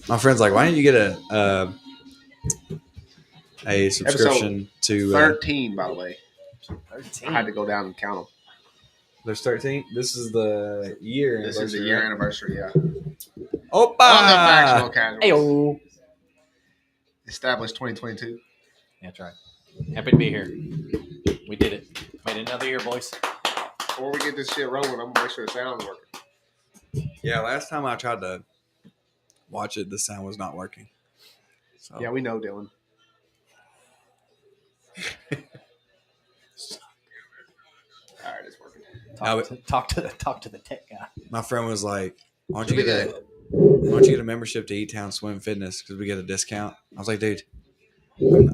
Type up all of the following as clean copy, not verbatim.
My friend's like, why didn't you get a subscription to 13, by the way. 13. I had to go down and count them. There's 13. This is the year. This is the year anniversary, yeah. Opa! Of the Factual Casuals. Ayo. Established 2022. That's right. Happy to be here. We did it. Made it another year, boys. Before we get this shit rolling, I'm gonna make sure the sound's working. Yeah, last time I tried to watch it, the sound was not working. So. Yeah, we know, Dylan. All right, it's working. Talk to the tech guy. My friend was like, why don't you get a membership to E-Town Swim Fitness because we get a discount? I was like, dude,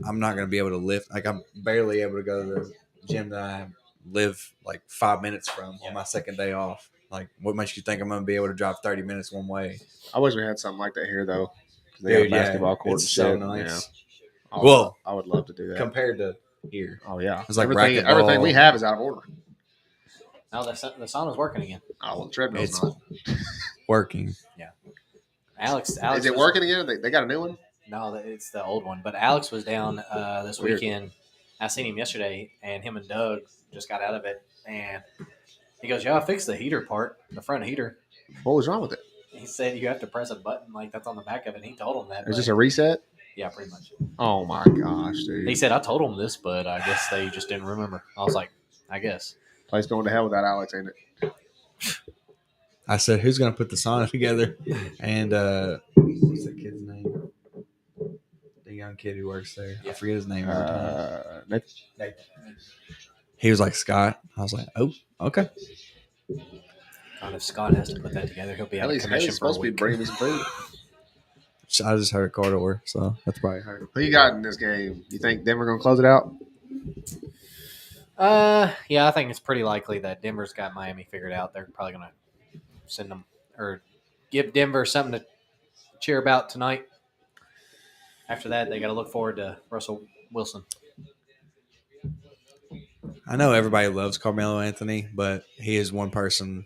I'm not going to be able to lift. Like, I'm barely able to go to the gym that I live like 5 minutes from on my second day off. Like, what makes you think I'm going to be able to drive 30 minutes one way? I wish we had something like that here, though. They have a basketball court it's and so shit. nice. Yeah. Well, I would love to do that. Compared to here. Oh, yeah. It's like everything we have is out of order. No, the sauna's working again. Oh, well, the treadmill's not. Working. Yeah. Alex is it working again? They got a new one? No, it's the old one. But Alex was down this weekend. I seen him yesterday, and him and Doug just got out of it. And he goes, yeah, I fixed the heater part, the front heater. What was wrong with it? He said you have to press a button like that's on the back of it. And he told him that. Is this a reset? Yeah, pretty much. Oh, my gosh, dude. He said, I told him this, but I guess they just didn't remember. I was like, I guess. Place going to hell without Alex, ain't it? I said, who's going to put the sauna together? And what's that kid's name? The young kid who works there. I forget his name every time. He was like, Scott. I was like, oh, okay. God, if Scott has to put that together, he'll be out of commission for a supposed week. to be bringing me some food. I just heard Cordor, so that's probably her. Who you got in this game? You think Denver going to close it out? Yeah, I think it's pretty likely that Denver's got Miami figured out. They're probably going to send them or give Denver something to cheer about tonight. After that, they got to look forward to Russell Wilson. I know everybody loves Carmelo Anthony, but he is one person,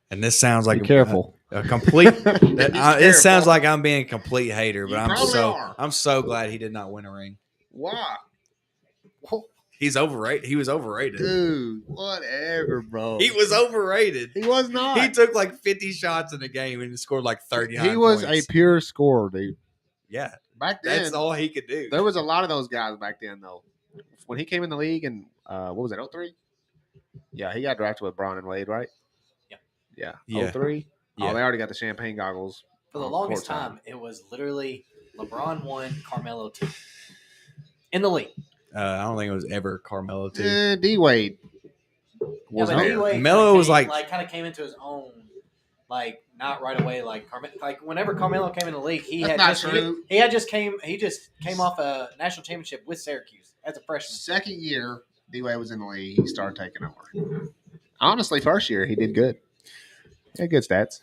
and this sounds like careful. A complete. It sounds like I'm being a complete hater, but I'm so glad he did not win a ring. Why? He's overrated. He was overrated. Dude, whatever, bro. He was overrated. He was not. He took like 50 shots in a game and scored like 30. He was a pure scorer, dude. Yeah. Back then. That's all he could do. There was a lot of those guys back then, though. When he came in the league in, what was it, 03? Yeah, he got drafted with Braun and Wade, right? Yeah. 03? Yeah. Oh, they already got the champagne goggles. For the longest time, it was literally LeBron 1, Carmelo 2. In the league. I don't think it was ever Carmelo too. D-Wade. Melo was like kind of came into his own, like not right away. Like whenever Carmelo came in the league, he just came off a national championship with Syracuse as a freshman. Second year, D-Wade was in the league. He started taking over. Honestly, first year he did good. He had good stats.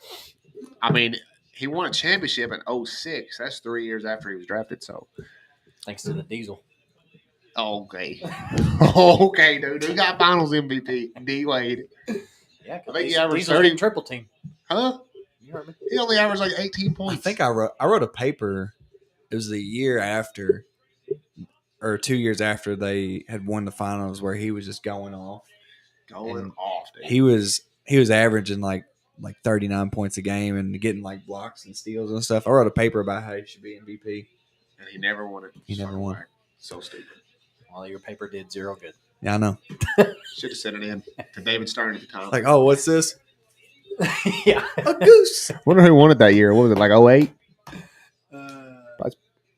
I mean, he won a championship in 06. That's 3 years after he was drafted. So, thanks to the Diesel. Okay. Okay, dude. Who got finals MVP? D-Wade. Yeah, I think he averaged 30. Triple team. Huh? You heard me. He only averaged like 18 points. I think I wrote a paper. It was the year after, or 2 years after they had won the finals, where he was just going off. Dude. He was averaging like 39 points a game and getting like blocks and steals and stuff. I wrote a paper about how he should be MVP. And he never won it. He never won. So stupid. Well, your paper did zero good. Yeah, I know. Should have sent it in to David Stern at the time. Like, oh, what's this? Yeah. A goose. Wonder who won it that year. What was it, like 08?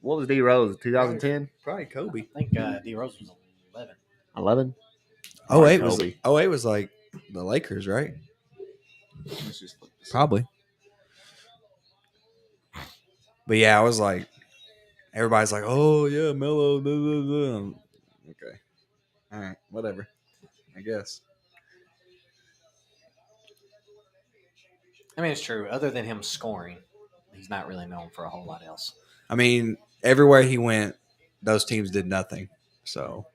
What was D Rose? 2010? Probably Kobe. I think D Rose was 11. 11? 08 was like the Lakers, right? Probably. But yeah, I was like, everybody's like, oh yeah, Melo. Blah, blah, blah. Okay. All right, whatever. I guess. I mean, it's true. Other than him scoring, he's not really known for a whole lot else. I mean, everywhere he went, those teams did nothing. So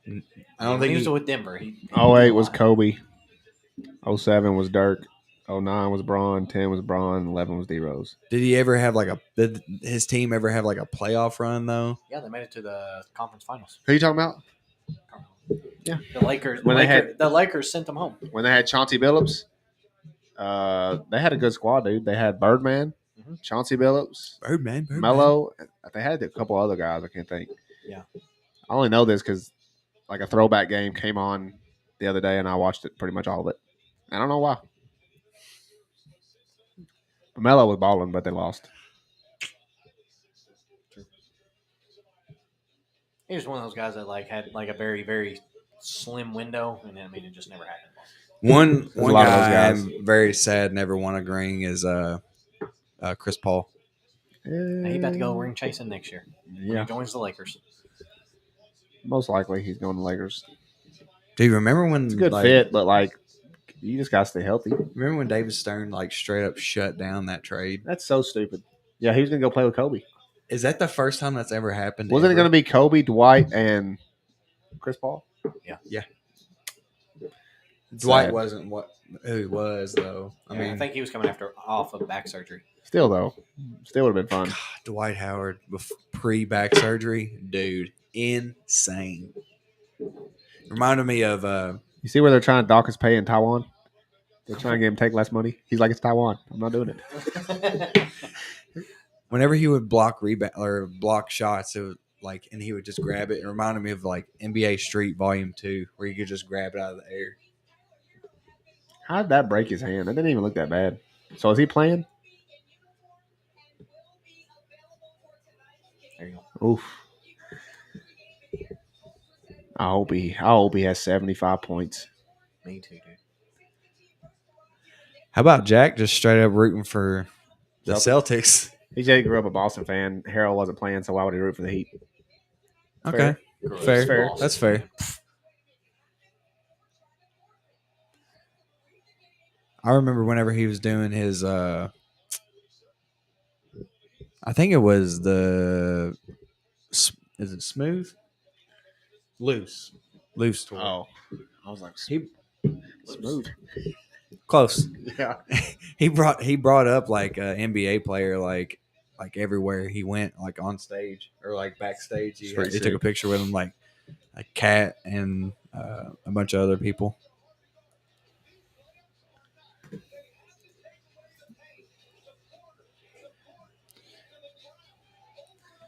I don't think he was with Denver. 08 was Kobe. 07 was Dirk. 09 was Braun, 10 was Braun, 11 was D Rose. Did he ever have did his team ever have like a playoff run though? Yeah, they made it to the conference finals. Who are you talking about? Yeah, the Lakers. When The Lakers sent them home. When they had Chauncey Billups, they had a good squad, dude. They had Birdman, Chauncey Billups, Birdman. Melo. They had a couple other guys. I can't think. Yeah. I only know this because like a throwback game came on the other day, and I watched it pretty much all of it. I don't know why. Melo was balling, but they lost. He was one of those guys that like had like a very very slim window, and I mean it just never happened. One a lot of those guy guys. I'm very sad never won a ring is Chris Paul. And he about to go ring chasing next year. When Yeah, he joins the Lakers. most likely he's going to Lakers. Do you remember when It's a good fit, but like you just gotta stay healthy. Remember when David Stern like straight up shut down that trade? That's so stupid. Yeah, he was gonna go play with Kobe. Is that the first time that's ever happened? Wasn't it gonna be Kobe, Dwight, and Chris Paul? Yeah. It's Dwight sad. wasn't who he was though. I think he was coming off of back surgery. Still though, would have been fun. God, Dwight Howard pre back surgery, dude, insane. Reminded me of You see where they're trying to dock his pay in Taiwan? They're trying to get him to take less money. He's like, it's Taiwan. I'm not doing it. whenever he would block rebound or block shots, it was like, and he would just grab it. It reminded me of like NBA Street Volume 2, where you could just grab it out of the air. How did that break his hand? That didn't even look that bad. So is he playing? There you go. Oof. I hope he has 75 points. Me too, dude. How about Jack just straight up rooting for the Celtics? He said he grew up a Boston fan. Harold wasn't playing, so why would he root for the Heat? Okay, fair. That's fair. I remember whenever he was doing his, I think it was is it smooth? Loose tour. Oh. I was like, He smooth. close. Yeah. He brought up like an NBA player like everywhere he went, like on stage or like backstage. He took a picture with him, like a cat and a bunch of other people.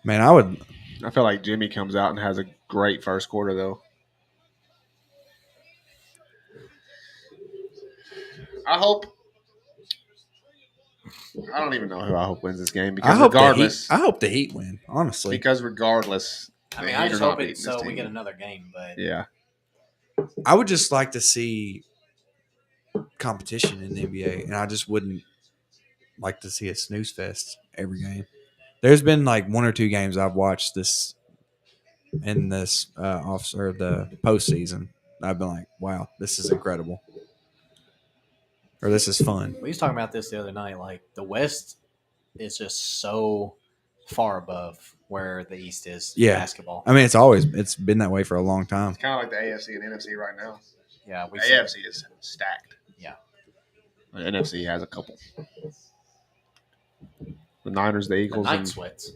Man, I feel like Jimmy comes out and has a great first quarter, though. I don't even know who I hope wins this game because I hope the Heat win, honestly. Because regardless, I mean, I just hope it so we get another game. But yeah, I would just like to see competition in the NBA, and I just wouldn't like to see a snooze fest every game. There's been like one or two games I've watched this the postseason. I've been like, wow, this is incredible, or this is fun. We was talking about this the other night. Like the West is just so far above where the East is. Yeah. Basketball. I mean, it's been that way for a long time. it's kind of like the AFC and NFC right now. Yeah, The AFC is stacked. Yeah. The NFC has a couple. The Niners, the The Eagles, Night and Sweats.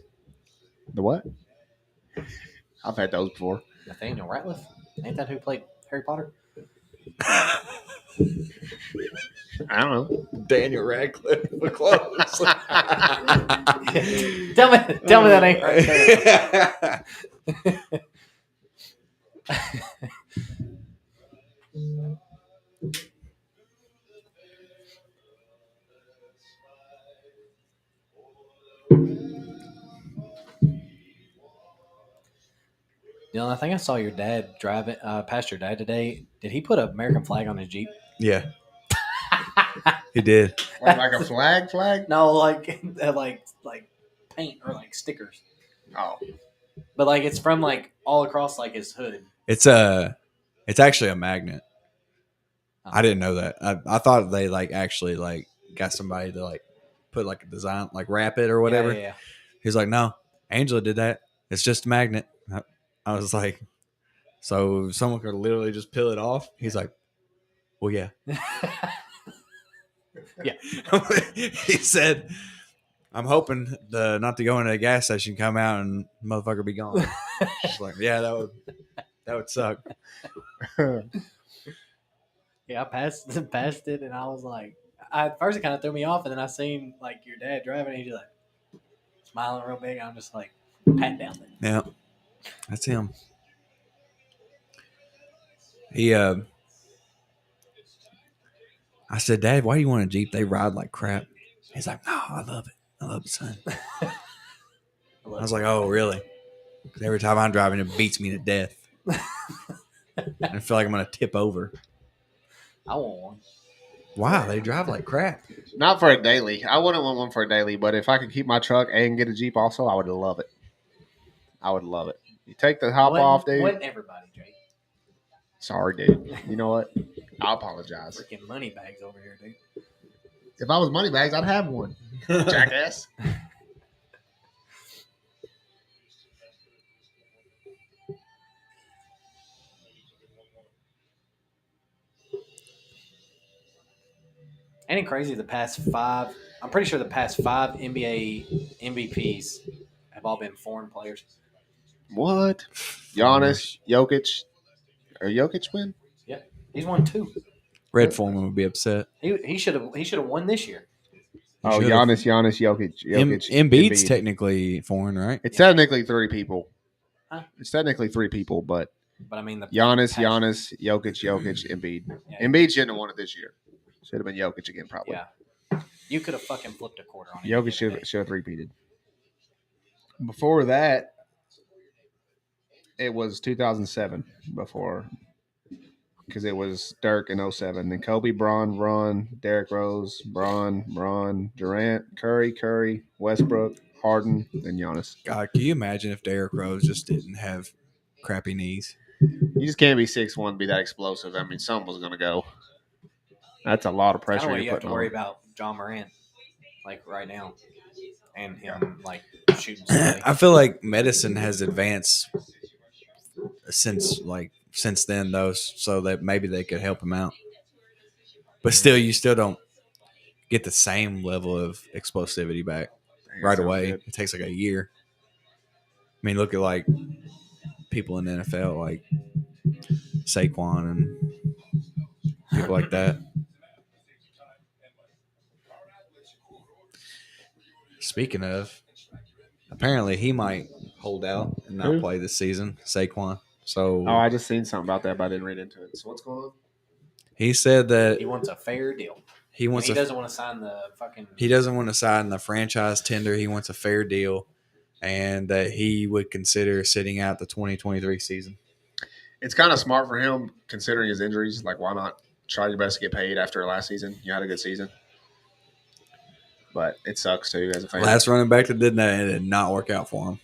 the what? I've had those before. Nathaniel Ratliff. Ain't that who played Harry Potter? I don't know. Daniel Radcliffe, close. tell me that ain't right there. Dylan, I think I saw your dad driving past your dad today. Did he put an American flag on his Jeep? Yeah, he did. Like a flag? No, like paint or like stickers. Oh. But like it's from like all across like his hood. It's actually a magnet. I didn't know that. I thought they like actually like got somebody to like put like a design, like wrap it or whatever. Yeah. He's like, no, Angela did that. It's just a magnet. I was like, so someone could literally just peel it off. He's like, well, yeah. Yeah. He said, I'm hoping not to go into a gas station, come out, and motherfucker be gone. Just like, yeah, that would suck. Yeah, I passed it, and I was like, at first it kind of threw me off, and then I seen like your dad driving, and he's like smiling real big. I'm just like, pat down there. Yeah, that's him. He, I said, Dad, why do you want a Jeep? They ride like crap. He's like, no, I love it. I love it, son. I was like, oh, really? 'Cause every time I'm driving, it beats me to death. And I feel like I'm going to tip over. I want one. Wow, they drive like crap. Not for a daily. I wouldn't want one for a daily, but if I could keep my truck and get a Jeep also, I would love it. I would love it. You take the hop off, dude. Wasn't everybody, Jake? Sorry, dude. You know what? I apologize. Freaking money bags over here, dude. If I was Moneybags, I'd have one. Jackass. Ain't it crazy? I'm pretty sure the past 5 NBA MVPs have all been foreign players. What? Giannis, Jokic, or Jokic win? Yeah, he's won 2. Red Foreman would be upset. He should have won this year. Oh, should've. Giannis, Jokic. Embiid's technically foreign, right? It's technically 3 people. Huh? It's technically 3 people, but But I mean, Giannis, Jokic, Embiid. Yeah. Embiid shouldn't have won it this year. Should have been Jokic again, probably. Yeah, you could have fucking flipped a quarter on it. Jokic should have repeated. Before that, it was 2007. Before, because it was Dirk in 07. Then Kobe, Ron, Derrick Rose, Bron, Durant, Curry, Westbrook, Harden, and Giannis. God, can you imagine if Derrick Rose just didn't have crappy knees? You just can't be 6'1", be that explosive. I mean, something was going to go. That's a lot of I pressure don't know. you're You have to putting worry on. about John Morant, like right now, and him like shooting. Somebody. I feel like medicine has advanced since then, though, so that maybe they could help him out. But still, you still don't get the same level of explosivity back right away. Good. It takes like a year. I mean, look at like people in the NFL, like Saquon and people like that. Speaking of, apparently he might hold out and not Who? play this season, Saquon. So Oh, I just seen something about that, but I didn't read into it. So what's going on? he said that He wants a fair deal. he wants He doesn't want to sign the fucking. he doesn't want to sign the franchise tender. He wants a fair deal, and that he would consider sitting out the 2023 season. It's kind of smart for him considering his injuries. Like, why not try your best to get paid after last season? You had a good season. But it sucks, too, as a fan. Last running back that did that, it did not work out for him.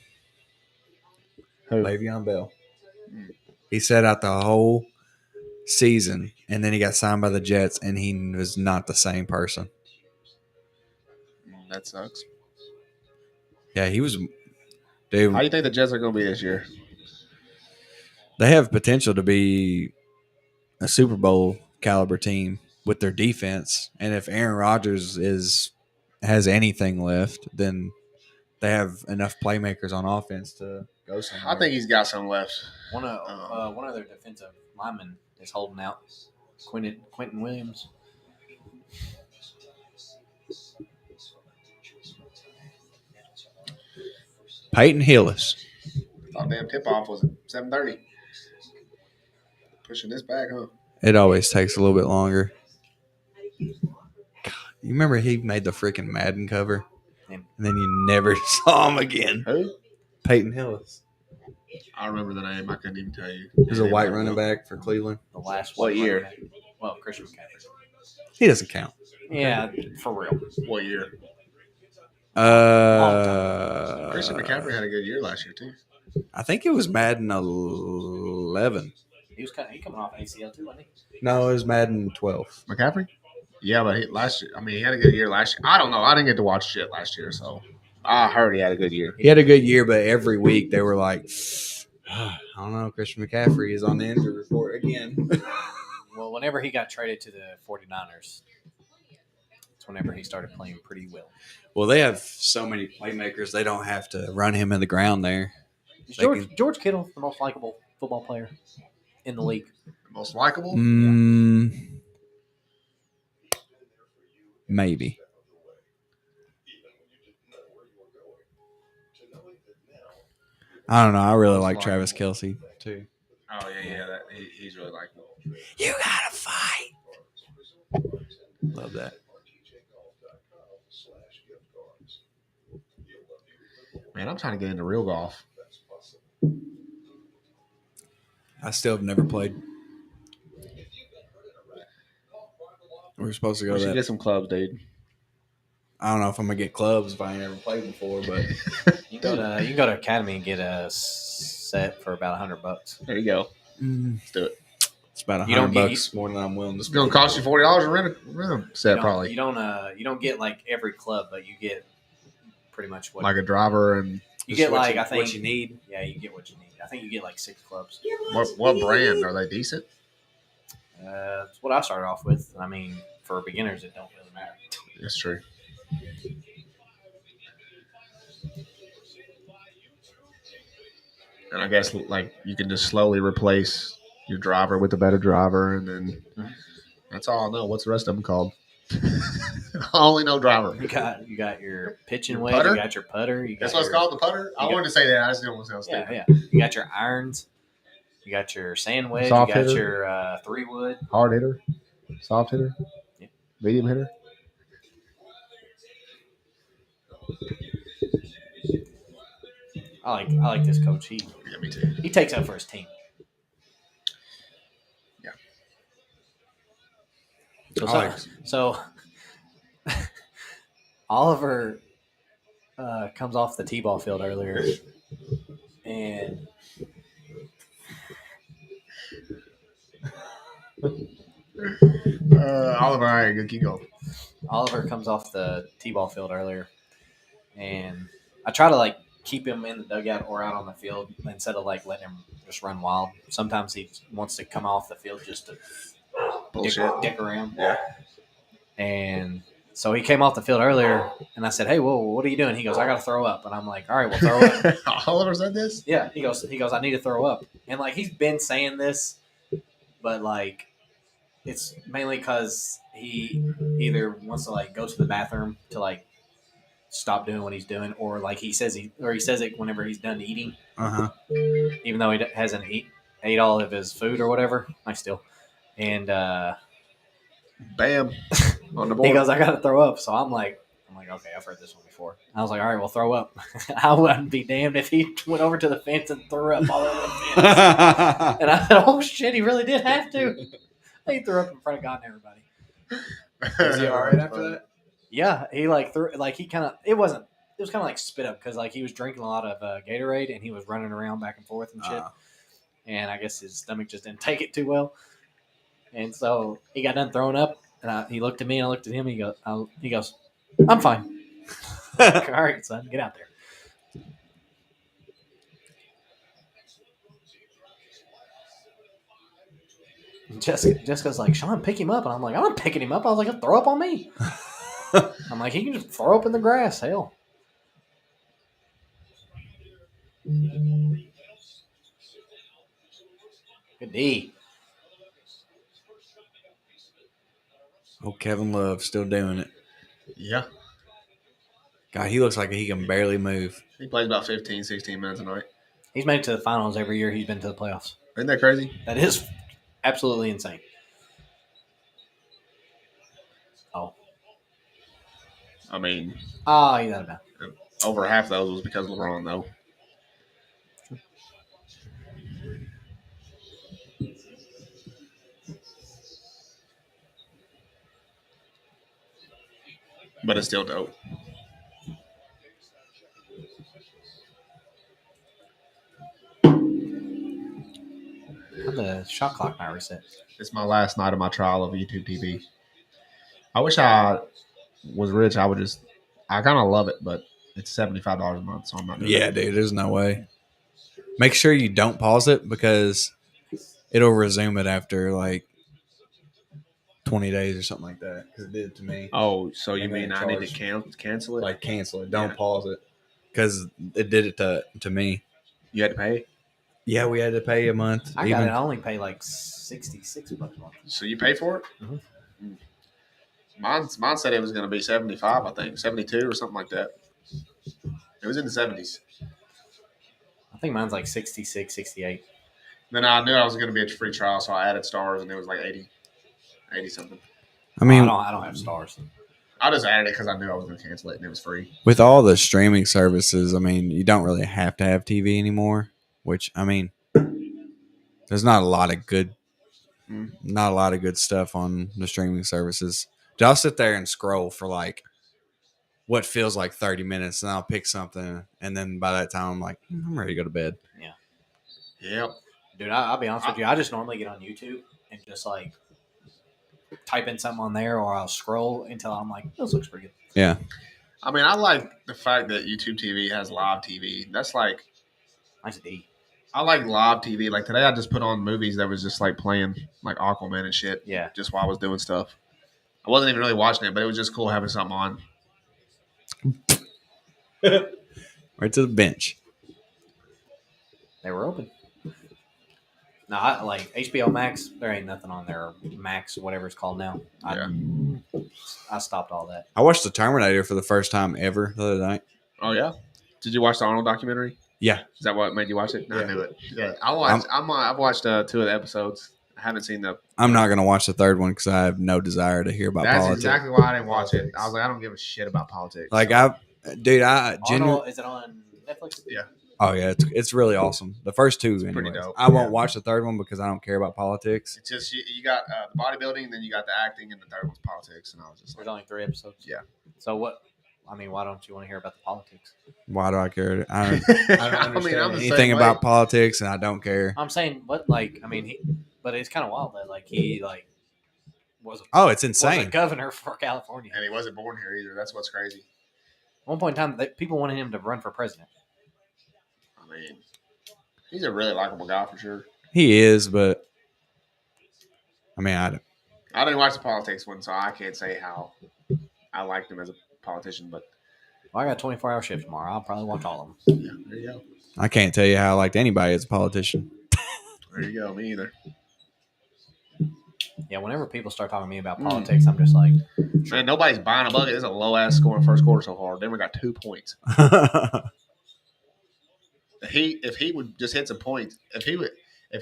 Who? Le'Veon Bell. He sat out the whole season, and then he got signed by the Jets, and he was not the same person. That sucks. Yeah, he was. Dude, How do you think the Jets are going to be this year? they have potential to be a Super Bowl caliber team with their defense, and if Aaron Rodgers has anything left, then they have enough playmakers on offense to go somewhere. I think he's got some left. One of their defensive linemen is holding out. Quentin Williams. Peyton Hillis. Thought damn tip-off was at 7:30. Pushing this back, huh? It always takes a little bit longer. God, you remember he made the freaking Madden cover, and then you never saw him again. Who? Peyton Hillis. I remember the name. I couldn't even tell you. He was a white running back for Cleveland. The last What one year? running back. Well, Christian McCaffrey. He doesn't count. Yeah, for real. What year? Christian McCaffrey had a good year last year, too. I think it was Madden 11. He coming off ACL too, wasn't he? No, it was Madden 12. McCaffrey? Yeah, but last year, he had a good year last year. I don't know. I didn't get to watch shit last year, so I heard he had a good year. He had a good year, but every week they were like, I don't know, Christian McCaffrey is on the injury report again. Well, whenever he got traded to the 49ers, whenever he started playing pretty well. Well, they have so many playmakers; they don't have to run him in the ground there. Is They George can- George Kittle the most likable football player in the league? Most likable? Maybe. I don't know. I really like Travis Kelce too. Oh, yeah. He's really likable. You gotta fight. Love that. Man, I'm trying to get into real golf. I still have never played. We're supposed to go We to should that. get some clubs, dude. I don't know if I'm gonna get clubs if I ain't ever played before, but You can go to Academy and get a set for about $100. There you go. Let's do it. it's about You don't $100 more than I'm willing to It's going spend. to cost you $40 to rent a set, probably. You don't get like every club, but you get pretty much what Like a driver and you Just get. what Like you- I think what you need. Yeah, you get what you need. I think you get like 6 clubs. what brand? Are they decent? That's what I started off with. I mean, for beginners, it don't really matter. That's true. And I guess like you can just slowly replace your driver with a better driver, and then that's all I know. What's the rest of them called? I only know driver. You got your pitching Your wedge. putter? You got your putter. You got That's what it's your- called, the putter. I got- wanted to say that. I just didn't want to sound stupid. Yeah. You got your irons. You got your sand wedge. Soft you got hitter. your 3-wood. Hard hitter, soft hitter, Yeah. medium hitter. I like this coach. Yeah, me too. He takes up for his team. Yeah. So Oliver comes off the T-ball field earlier, and Oliver, all right, good, keep going. Oliver comes off the T-ball field earlier, and I try to like keep him in the dugout or out on the field instead of like letting him just run wild. Sometimes he wants to come off the field just to dick around. Yeah. And so he came off the field earlier, and I said, "Hey, whoa, what are you doing?" He goes, "I got to throw up." And I'm like, "All right, well, throw up." Oliver said this? Yeah, he goes, "I need to throw up." And like he's been saying this, but like it's mainly because he either wants to like go to the bathroom to like stop doing what he's doing, or like he says it whenever he's done eating, even though he hasn't ate all of his food or whatever. I still, and Bam. On the board. he goes, "I got to throw up." So I'm like, okay, I've heard this one before. I was like, all right, well, throw up. I wouldn't be damned if he went over to the fence and threw up all over the fence. And I said, oh shit, he really did have to. He threw up in front of God and everybody. Was he all right after that? Yeah, he like threw like he kind of it was kind of like spit up because like he was drinking a lot of Gatorade and he was running around back and forth and shit. And I guess his stomach just didn't take it too well. And so he got done throwing up, and he looked at me and I looked at him. And he goes, "I'm fine." All right, son, get out there. Jessica's like, "Sean, pick him up," and I'm like, "I'm not picking him up." I was like, "He'll throw up on me." I'm like, he can just throw up in the grass. Hell. Good D. Oh, Kevin Love still doing it. Yeah. God, he looks like he can barely move. He plays about 15, 16 minutes a night. He's made it to the finals every year he's been to the playoffs. Isn't that crazy? That is absolutely insane. Oh. I mean, He's out of bounds. over half of those was because of LeBron, though. But it's still dope. The shot clock might reset. It's my last night of my trial of YouTube TV. I wish I was rich. I kind of love it, but it's $75 a month, so I'm not doing Yeah, it. dude, there's no way. Make sure you don't pause it because it'll resume it after like 20 days or something like that because it did it to me. Oh, so you And then mean it I need to charged- cancel it? Like cancel it. Don't Yeah. pause it because it did it to me. You had to pay? Yeah, we had to pay a month. I got it. I only pay like $66 a month. So you pay for it? Mhm. Mine said it was going to be 75, I think, 72 or something like that. It was in the 70s. I think mine's like 66, 68. Then I knew I was going to be a free trial, so I added stars, and it was like 80 something. I mean, I don't have stars. I just added it because I knew I was going to cancel it, and it was free. with all the streaming services, I mean, you don't really have to have TV anymore. Which I mean, there's not a lot of good stuff on the streaming services. I'll sit there and scroll for like what feels like 30 minutes, and I'll pick something, and then by that time, I'm like, I'm ready to go to bed. Yep. Dude, I'll be honest with you. I just normally get on YouTube and just like type in something on there, or I'll scroll until I'm like, this looks pretty good. Yeah. I mean, I like the fact that YouTube TV has live TV. That's like, Nice D. I like live TV. Like today, I just put on movies that was just like playing like Aquaman and shit. Yeah. Just while I was doing stuff. I wasn't even really watching it, but it was just cool having something on. Right to the bench. They were open. No, I like HBO Max. There ain't nothing on there. Max, whatever it's called now. I stopped all that. I watched The Terminator for the first time ever the other night. Oh yeah. Did you watch the Arnold documentary? Yeah. Is that what made you watch it? Yeah. I knew it. Yeah. I've watched 2 of the episodes. I haven't seen the. I'm not going to watch the third one because I have no desire to hear about That's politics. exactly why I didn't watch it. I was like, I don't give a shit about politics. Like, So- I genuinely. Arnold, is it on Netflix? Yeah. Oh yeah, it's really awesome. The first two, pretty anyways. dope. I won't Yeah. watch the third one because I don't care about politics. It's just you got the bodybuilding, then you got the acting, and the third one's politics. And I was just There's like, only 3 episodes. Yeah. So what? I mean, why don't you want to hear about the politics? Why do I care? I don't I'm the same anything way. about politics, and I don't care. I'm saying, what? Like, I mean, but it's kind of wild that like he like was Oh, it's was a insane. governor for California. And he wasn't born here either. That's what's crazy. At one point in time, people wanted him to run for president. I mean, he's a really likable guy for sure. He is, but I mean, I don't. I didn't watch the politics one, so I can't say how I liked him as a politician. But Well, I got a 24-hour shift tomorrow. I'll probably watch all of them. yeah, there you go. I can't tell you how I liked anybody as a politician. There you go. Me either. Yeah, whenever people start talking to me about politics, I'm just like, Man, nobody's buying a bucket. It's a low ass score in first quarter so far. Denver got 2 points. If he would just hit some points, if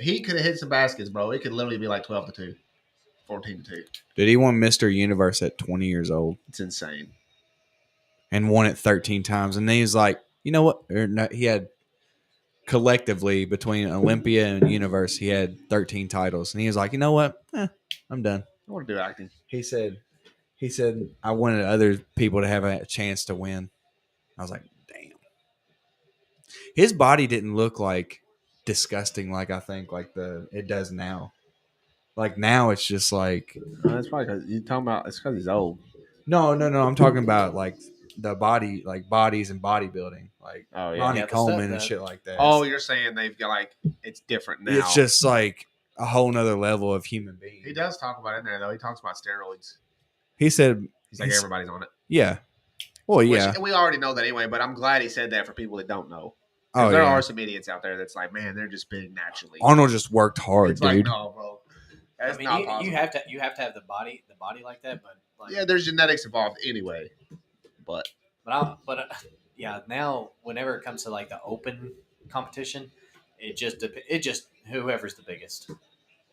he could have hit some baskets, bro, it could literally be like 12-2, 14-2. Dude, he won Mr. Universe at 20 years old It's insane. and won it 13 times. And then he's like, you know what? Or no, he had collectively between Olympia and Universe, he had 13 titles. And he was like, you know what? I'm done. I want to do acting. He said, I wanted other people to have a chance to win. I was like, damn. His body didn't look like disgusting like I think like it does now. Like now it's just like That's probably because you're talking about. It's because he's old. no. I'm talking about like the body, like bodies and bodybuilding, like Oh yeah. Ronnie Yeah, the Coleman stuff and that- shit like that. Oh, you're saying they've got like it's different now. it's just like a whole nother level of human being. He does talk about it in there though. He talks about steroids. He said, He's like everybody's on it. yeah. Well, yeah. Which we already know that anyway, but I'm glad he said that for people that don't know. Oh, There yeah. are some idiots out there that's like, man, they're just big naturally. Arnold just worked hard, It's dude. like, no, bro. That's I mean, not you possible. have to have the body like that. But like, Yeah, there's genetics involved anyway. But yeah, now whenever it comes to like the open competition, it just whoever's the biggest.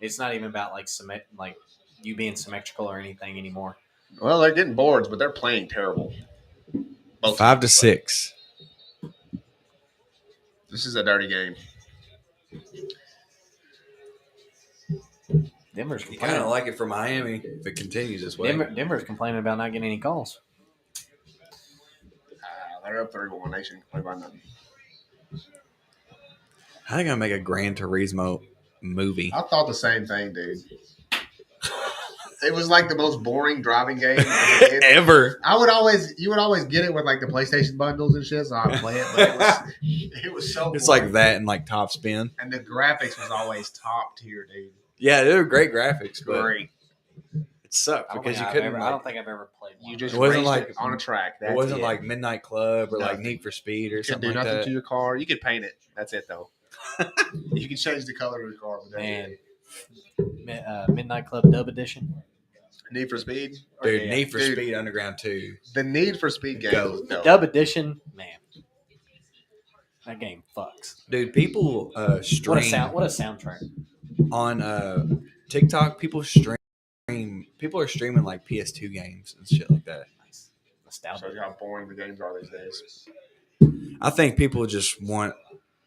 It's not even about like you being symmetrical or anything anymore. well, they're getting boards, but they're playing terrible. Both 5 to teams, 6. but This is a dirty game. Denver's You complaining. kind of like it for Miami if it continues this way. Denver's complaining about not getting any calls. They're up 3-1. They shouldn't play by nothing. How are they gonna make a Gran Turismo movie? I thought the same thing, dude. It was like the most boring driving game as a kid. Ever. You would always get it with like the PlayStation bundles and shit, so I'd play it. But it was so. It's boring. like that and like Top Spin. And the graphics was always top tier, dude. Yeah, they're great graphics, but Great. sucked I don't, because think you I've couldn't. ever, I like, don't think I've ever played one. You of just It wasn't raced like- on a track. That's it wasn't it. like Midnight Club or like Nothing. Need for Speed or You could something do like nothing that. to your car. You could paint it. That's it, though. You can change the color of the car. But that's Man. it. Midnight Club Dub Edition. Need for Speed. Dude, Yeah. Need for Dude. Speed Underground 2. The Need for Speed game Go. was The dope. Dub Edition, man. That game fucks. Dude, people stream What a soundtrack. on TikTok. People are streaming like PS2 games and shit like that. Nice. Shows Nostalgia. you how boring the games are these days. I think people just want,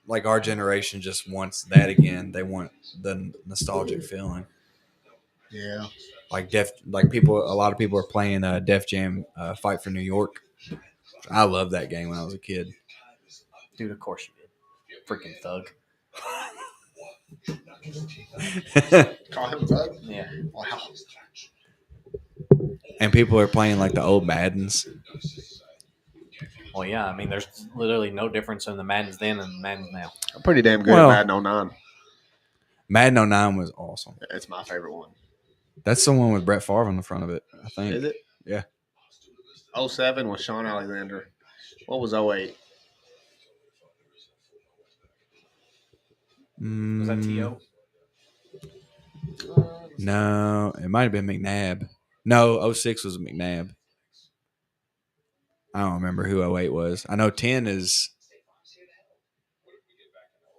like our generation just wants that again. They want the nostalgic feeling. Yeah. Like a lot of people are playing Def Jam Fight for New York. I loved that game when I was a kid. Dude, of course you did. Freaking thug. Call him a thug? Yeah. Wow. And people are playing like the old Maddens. Well, yeah. I mean, there's literally no difference in the Maddens then and the Maddens now. I'm pretty damn good Well- at Madden 09. Madden 09 was awesome. It's my favorite one. That's the one with Brett Favre on the front of it, I think. Is it? Yeah. 07 was Sean Alexander. What was 08? Was that T.O.? No, it might have been McNabb. No, 06 was McNabb. I don't remember who 08 was. I know 10 is.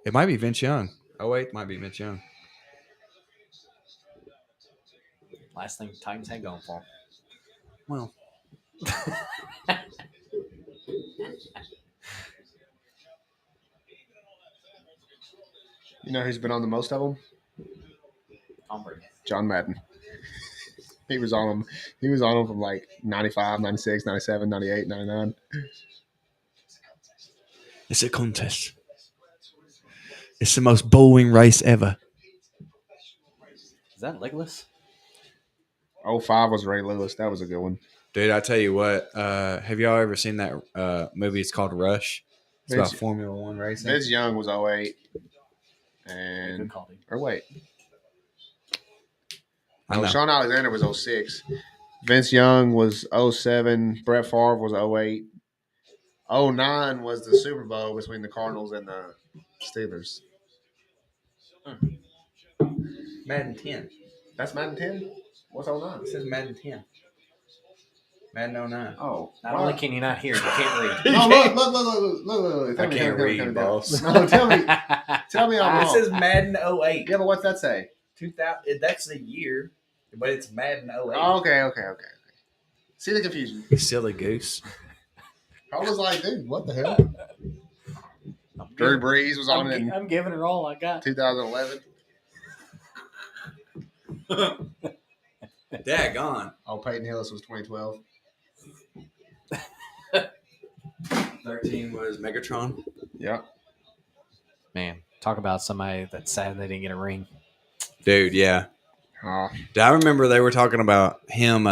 It might be Vince Young. 08 might be Vince Young. Last thing Titans had going for them. Well, You know who's been on the most of them? Tom Brady. John Madden. He was on them. He was on them from like 95, 96, 97, 98, 99. it's a contest. It's the most boring race ever. Is that Legolas? 05 was Ray Lewis. That was a good one. Dude, I tell you what. Have y'all ever seen that movie? It's called Rush. It's about Vince- Formula One racing. Vince Young was 08. Good And, call, dude. or wait. I No, know. Sean Alexander was 06. Vince Young was 07. Brett Favre was 08. 09 was the Super Bowl between the Cardinals and the Steelers. Madden 10. That's Madden 10? What's 09? It says Madden 10. Madden 09. Oh. Not only can you not hear, you can't read. No, look. I can't read, boss. No, tell me I'm It wrong. says Madden 08. Yeah, but what's that say? 2000. That's the year, but it's Madden 08. Oh, okay. See the confusion. You silly goose. I was like, dude, what the hell? I'm Drew giving, Brees was on it in I'm giving her all I got. 2011. Daggone. Oh, Peyton Hillis was 2012. 13 was Megatron. Yep. Man, talk about somebody that's sad they didn't get a ring. Dude, yeah. Oh, I remember they were talking about him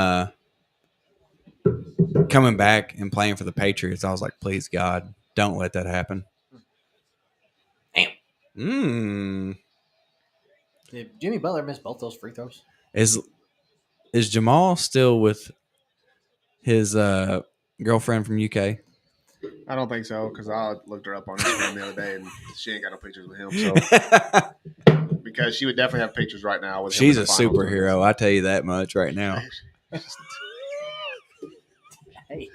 coming back and playing for the Patriots. I was like, please, God, don't let that happen. Damn. Did Jimmy Butler miss both those free throws? Is Jamal still with his girlfriend from UK? I don't think so because I looked her up on Instagram the other day and she ain't got no pictures with him. So because she would definitely have pictures right now with him. She's in a the finals. superhero. I tell you that much right now. Hey,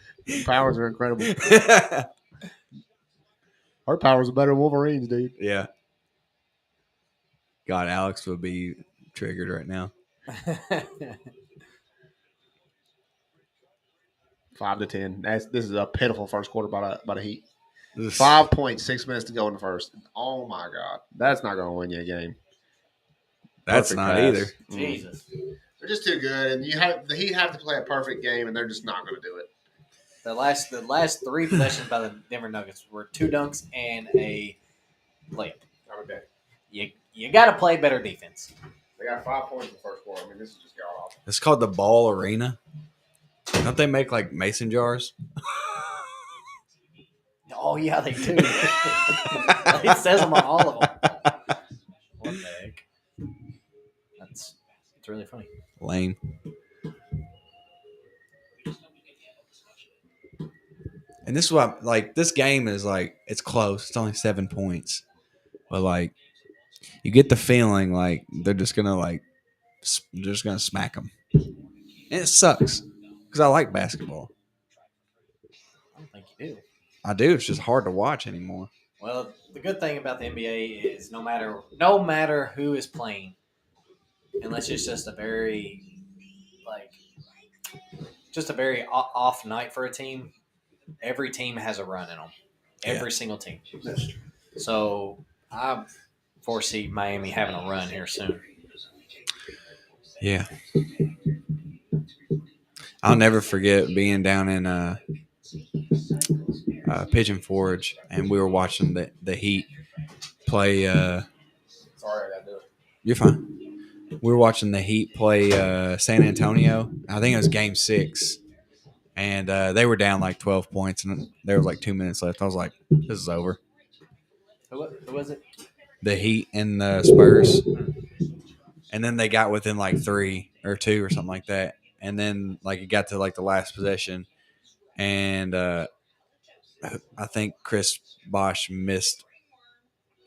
Powers are incredible. Her powers are better than Wolverine's, dude. Yeah. God, Alex would be triggered right now. 5-10. This is a pitiful first quarter by the Heat. This- 5.6 minutes to go in the first. Oh my God, that's not going to win you a game. That's Perfect not pass. either. Jesus. They're just too good, and the Heat have to play a perfect game, and they're just not going to do it. The last three possessions by the Denver Nuggets were 2 dunks and a layup. Okay. You got to play better defense. They got 5 points in the first quarter. I mean, this is just god awful. It's called the Ball Arena. Don't they make like mason jars? Oh yeah, they do. It says them on all of them. What the heck? It's really funny. Lame. And this is what like this game is like. It's close. It's only 7 points, but like you get the feeling like they're just gonna smack them. And it sucks because I like basketball. I don't think you do. I do. It's just hard to watch anymore. Well, the good thing about the NBA is no matter who is playing, unless it's just a very like just a very off night for a team, every team has a run in them. Every single team. So I foresee Miami having a run here soon. Yeah. I'll never forget being down in Pigeon Forge, and we were watching the Heat play. Sorry, I got to do it. You're fine. We were watching the Heat play San Antonio. I think it was Game 6, and they were down like 12 points, and there was like 2 minutes left. I was like, "This is over." Who was it? The Heat and the Spurs, and then they got within like 3 or 2 or something like that, and then like it got to like the last possession, and I think Chris Bosh missed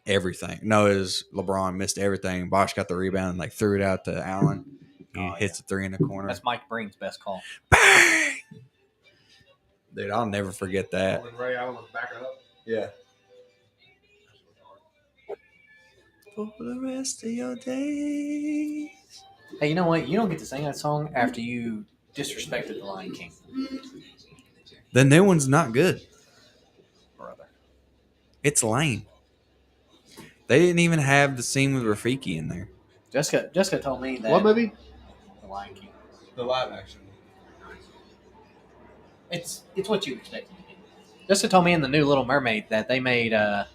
everything. No, it was LeBron missed everything. Bosh got the rebound and like threw it out to Allen. He hits the 3 in the corner. That's Mike Breen's best call. Bang! Dude, I'll never forget that. When Ray Allen was backing up. Yeah. For the rest of your days. Hey, you know what? You don't get to sing that song after you disrespected the Lion King. The new one's not good. Brother. It's lame. They didn't even have the scene with Rafiki in there. Jessica told me that. What movie? The Lion King. The live action. It's what you expected to be. Jessica told me in the new Little Mermaid that they made the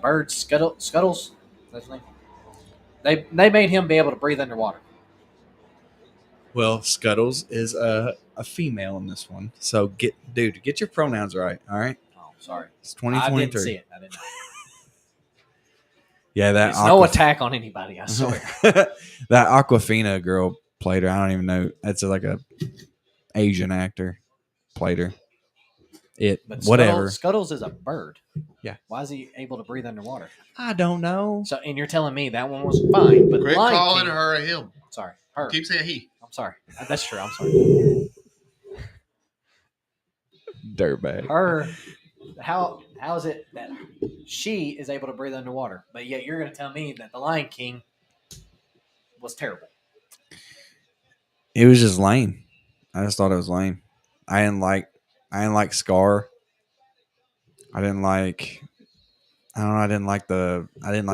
bird Scuttles. That's his name. They made him be able to breathe underwater. Well, Scuttles is a female in this one. So get your pronouns right, all right? Oh, sorry. It's 2023. I didn't see it. I didn't know. Yeah, that It's no attack on anybody, I swear. that Aquafina girl played her. I don't even know. That's like a Asian actor played her. But Whatever. Scuttles is a bird. Yeah. Why is he able to breathe underwater? I don't know. So, and you're telling me that one was fine, but Quit Lion calling King, her a him. sorry, her. Keep saying he. I'm sorry. That's true. I'm sorry. Dirtbag. Her. How is it that she is able to breathe underwater, but yet you're going to tell me that the Lion King was terrible? It was just lame. I just thought it was lame. I didn't like Scar. I didn't like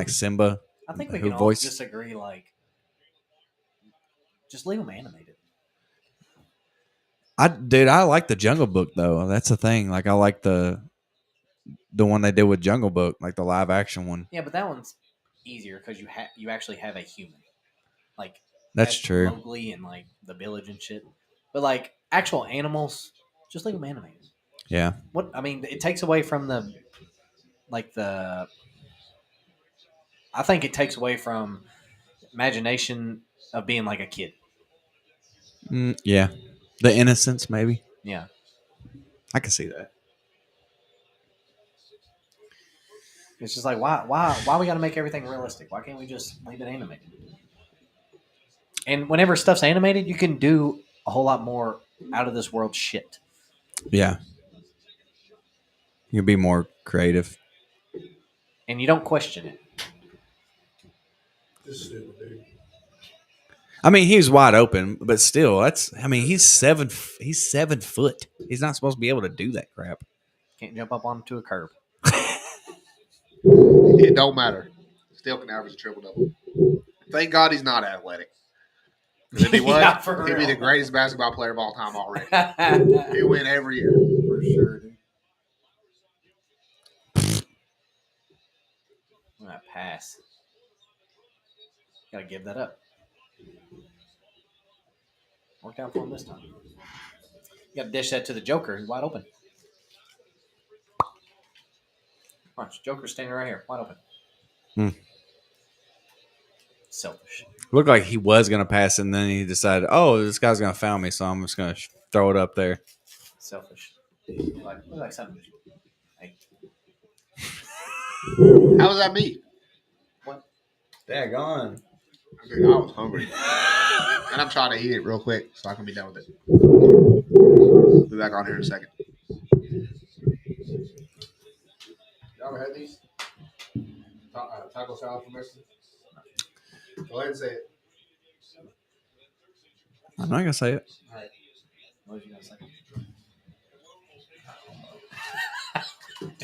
Simba. I think we Who can all voiced- disagree. Like, just leave them animated. I like the Jungle Book though. That's the thing. Like I like the one they did with Jungle Book, like the live action one. Yeah, but that one's easier because you actually have a human. Like That's true. Mowgli and like the village and shit. But like actual animals, just leave them animated. Yeah. What I mean, it takes away from I think it takes away from imagination of being like a kid. Yeah. The innocence, maybe. Yeah. I can see that. It's just like why we got to make everything realistic? Why can't we just leave it animated? And whenever stuff's animated, you can do a whole lot more out of this world shit. Yeah. You can be more creative. And you don't question it. This is stupid, dude. I mean, he was wide open, but still, he's 7 foot. He's not supposed to be able to do that crap. Can't jump up onto a curb. It don't matter. Still can average a triple double. Thank God he's not athletic. 'Cause if he was, Yeah, for he'd be real. the greatest basketball player of all time already. He'd win every year. For sure, dude. I'm gonna pass. Gotta give that up. Worked out for him this time. You gotta dish that to the Joker. He's wide open. Watch, Joker's standing right here, wide open. Selfish. Looked like he was going to pass, and then he decided, oh, this guy's going to foul me, so I'm just going to throw it up there. selfish. Like something. How was that me? Daggone. Dude, I was hungry. And I'm trying to eat it real quick so I can be done with it. I'll be back on here in a second. Y'all ever had these? Taco salad from Mexico? Go ahead and say it. I'm not gonna say it. All right. What was you gonna say?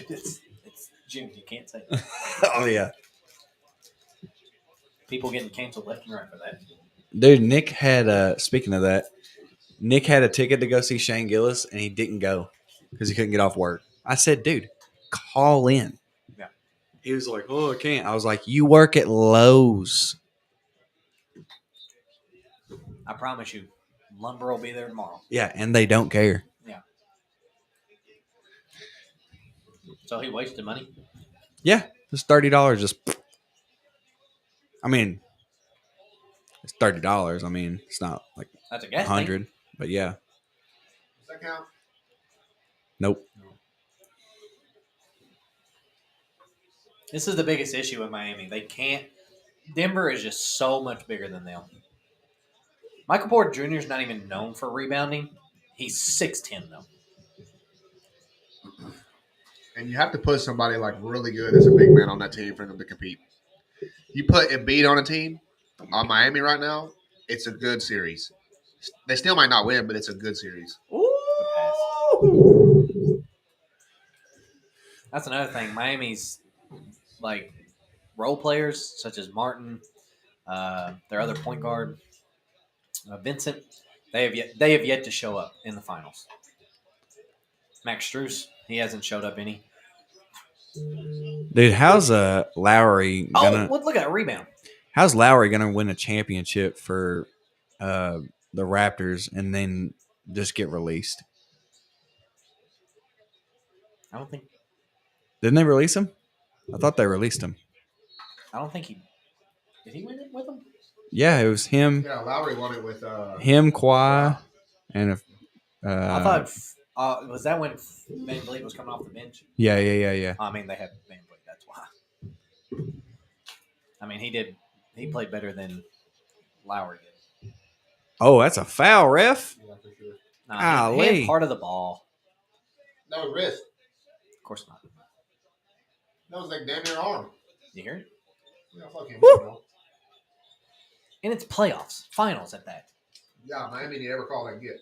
it's June. You can't say it. Oh yeah, People getting canceled left and right for that. dude. Nick had. Speaking of that, Nick had a ticket to go see Shane Gillis, and he didn't go because he couldn't get off work. I said, dude, call in. Yeah. He was like, oh, I can't. I was like, you work at Lowe's. I promise you, lumber will be there tomorrow. Yeah, and they don't care. Yeah. So he wasted money. Yeah, it's $30. Just, I mean, it's $30. I mean, it's not like That's a gas 100, but yeah, Does that count? nope. This is the biggest issue with Miami. They can't. Denver is just so much bigger than them. Michael Porter Jr. is not even known for rebounding. He's 6'10", though. And you have to put somebody like really good as a big man on that team for them to compete. You put Embiid on a team on Miami right now, it's a good series. They still might not win, but it's a good series. That's another thing. Miami's like role players such as Martin, their other point guard, Vincent. They have yet to show up in the finals. Max Strus, he hasn't showed up any. Dude, how's Lowry gonna? Oh, look at that rebound! How's Lowry gonna win a championship for the Raptors and then just get released? I don't think. Didn't they release him? I thought they released him. I don't think he. Did he win it with them? Yeah, it was him. Yeah, Lowry won it with Him, Kawhi, and I thought was that when Van Vliet was coming off the bench? yeah. I mean, they had Van Vliet. That's why. I mean, he played better than Lowry did. Oh, that's a foul, ref. Yeah, for sure. Nah, he Golly. had part of the ball. No, wrist. Of course not. That was like damn near arm. You hear it? Yeah, fucking Woo. And it's playoffs, finals at that. Yeah, Miami didn't ever call that get.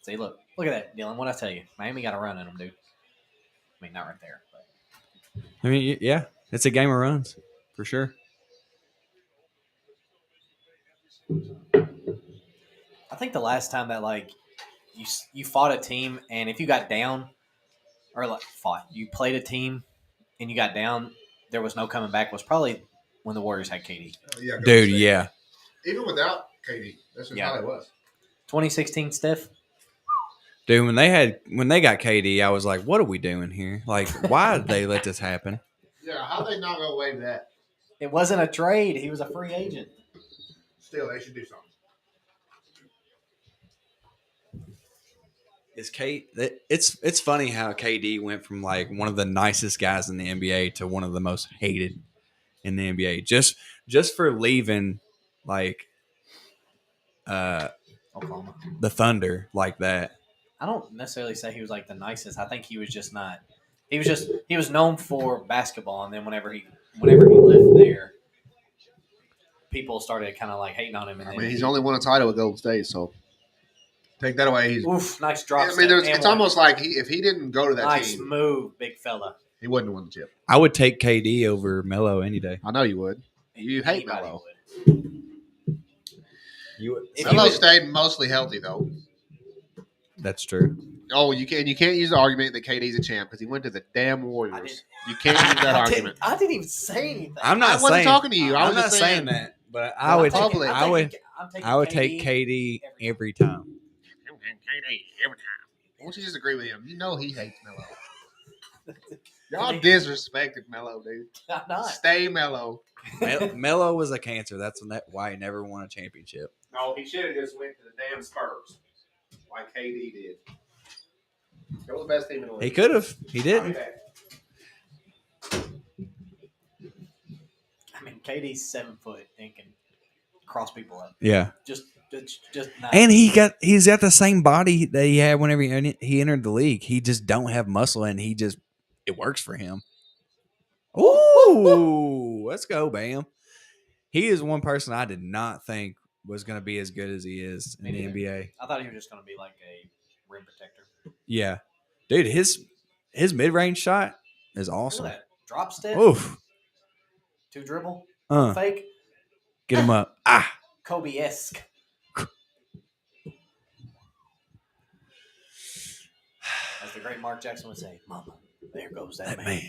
See, look at that, Dylan. What I tell you, Miami got a run in them, dude. I mean, not right there, but I mean, yeah, it's a game of runs for sure. I think the last time that like you fought a team, and if you got down, or like you played a team, and you got down, there was no coming back. Was probably when the Warriors had KD. Yeah, go Dude, State. yeah. Even without KD, that's just how it was. 2016 Steph. Dude, when they got KD, I was like, what are we doing here? Like, why did they let this happen? Yeah, how they not gonna waive that? It wasn't a trade. He was a free agent. Still, they should do something. It's funny how KD went from like one of the nicest guys in the NBA to one of the most hated in the NBA just for leaving like Oklahoma. the Thunder like that. I don't necessarily say he was like the nicest. I think he was just not. He was known for basketball, and then whenever he left there, people started kind of like hating on him. And I then mean, he's only won a title with Golden State, so take that away. He's, oof, nice drop. I mean, it's almost like if he didn't go to that nice team, move, big fella. he wouldn't have won the chip. I would take KD over Melo any day. I know you would. You hate Anybody Melo. would. You would. If Melo you would- stayed mostly healthy though. That's true. Oh, you can't use the argument that KD's a champ because he went to the damn Warriors. You can't use that argument. I didn't even say anything. I'm I not wasn't saying talking to you. I I'm was not just saying that, but I would I'm taking- I would take KD every time. KD every time. Why don't you just agree with him? You know he hates Melo. Y'all disrespected Melo, dude. I'm not. Stay Melo. Melo was a cancer. That's why he never won a championship. No, he should have just went to the damn Spurs like KD did. They're the best team in the league. He could have. He didn't. I mean, KD's 7 foot and can cross people up. Yeah. Just not. And he's got the same body that he had whenever he entered the league. He just don't have muscle, and it works for him. Ooh, let's go, Bam. He is one person I did not think was going to be as good as he is in the NBA. I thought he was just going to be like a rim protector. Yeah, dude, his mid-range shot is awesome. Look at that. Drop step. Oof. 2 dribble. Fake. Get him up. Kobe-esque. As the great Mark Jackson would say, "Mama, there goes that man."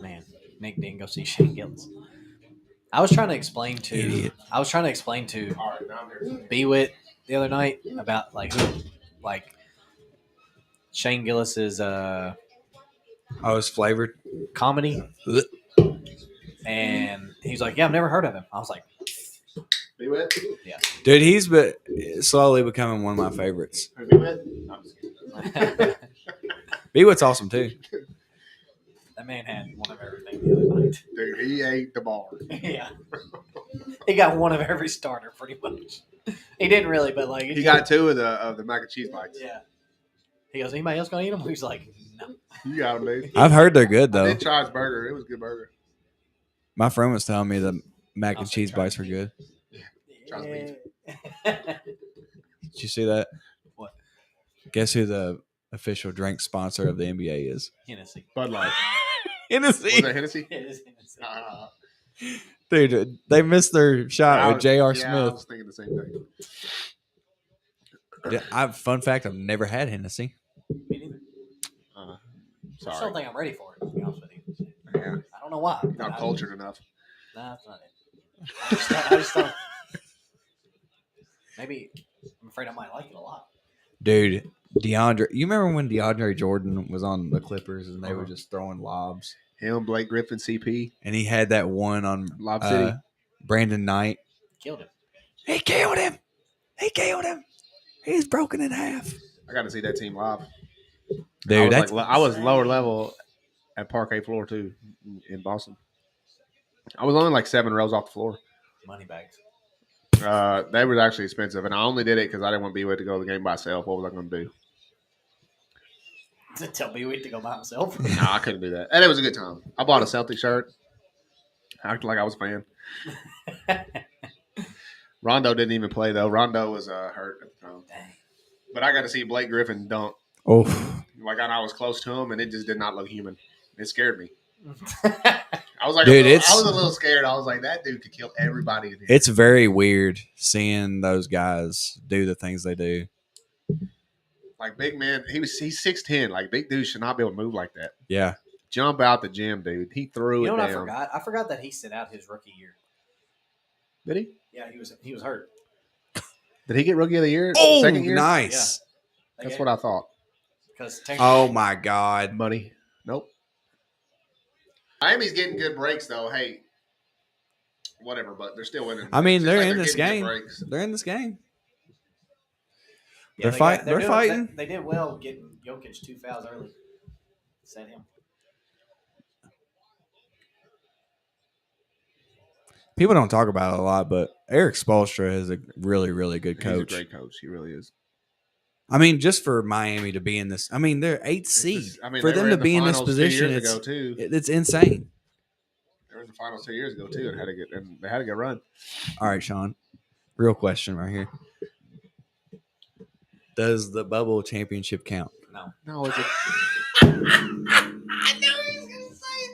Man, Nick didn't go see Shane Gillis. I was trying to explain to Idiot. Bewitt the other night about like Shane Gillis's It's flavored. comedy, and he's like, "Yeah, I've never heard of him." I was like, "Yeah, Dude, he's slowly becoming one of my favorites. Bewitt's awesome too. That man had one of everything the other night." Dude, he ate the bar. Yeah, he got one of every starter pretty much. He didn't really, but like He got 2 of the mac and cheese bites. Yeah. He goes, "Anybody else gonna eat them?" He's like, "No." You got him, dude. I've heard they're good I though. did try his burger. It was a good burger. My friend was telling me the mac I'll and say cheese try bites were good. Try the Did you see that? What? Guess who the official drink sponsor of the NBA is? Hennessy. Bud Light. Hennessy. Was that Hennessy? It is Hennessy. Dude, they missed their shot with J.R. I Smith. was thinking the same thing. Fun fact, I've never had Hennessy. Me neither. I just don't Sorry. think I'm ready for it, to be honest with you. Yeah. I don't know why. Not cultured enough. Nah, that's not it. I just don't. Maybe I'm afraid I might like it a lot. Dude, you remember when DeAndre Jordan was on the Clippers and they were just throwing lobs? Him, Blake Griffin, CP. And he had that one on Lob City. Brandon Knight. Killed him. He killed him. He's broken in half. I got to see that team live. Dude, I was lower level at Parquet Floor, too, in Boston. I was only like 7 rows off the floor. Money bags. They were actually expensive, and I only did it because I didn't want to be able to go to the game by myself. What was I going to do? Tell me to go by himself. No, I couldn't do that. And it was a good time. I bought a Celtic shirt. I acted like I was a fan. Rondo didn't even play, though. Rondo was hurt at the time. Dang. But I got to see Blake Griffin dunk. oh, Like, I was close to him, and it just did not look human. It scared me. I was like, Dude, I was a little scared. I was like, that dude could kill everybody in here. it's very weird seeing those guys do the things they do. Like, big man, he's 6'10". Like, big dudes should not be able to move like that. Yeah. Jump out the gym, dude. He threw You know it what down. I forgot? I forgot that he sit out his rookie year. Did he? Yeah, he was hurt. Did he get Rookie of the Year? Oh, Second year? nice. That's what I thought. Because Oh, my God. Money. Nope. Miami's getting good breaks, though. Hey, whatever, but they're still winning. I mean, Seems they're like in this getting good game. breaks. They're in this game. Yeah, They're fighting. They did well getting Jokic 2 fouls early. Set him. People don't talk about it a lot, but Eric Spoelstra is a really, really good coach. He's a great coach. He really is. I mean, just for Miami to be in this, I mean, they're 8th seed. For they them were to the be in this finals 2 position, years ago, too. it's insane. They were in the finals 2 years ago, too, and they had a good run. All right, Sean. Real question right here. Does the bubble championship count? No, it's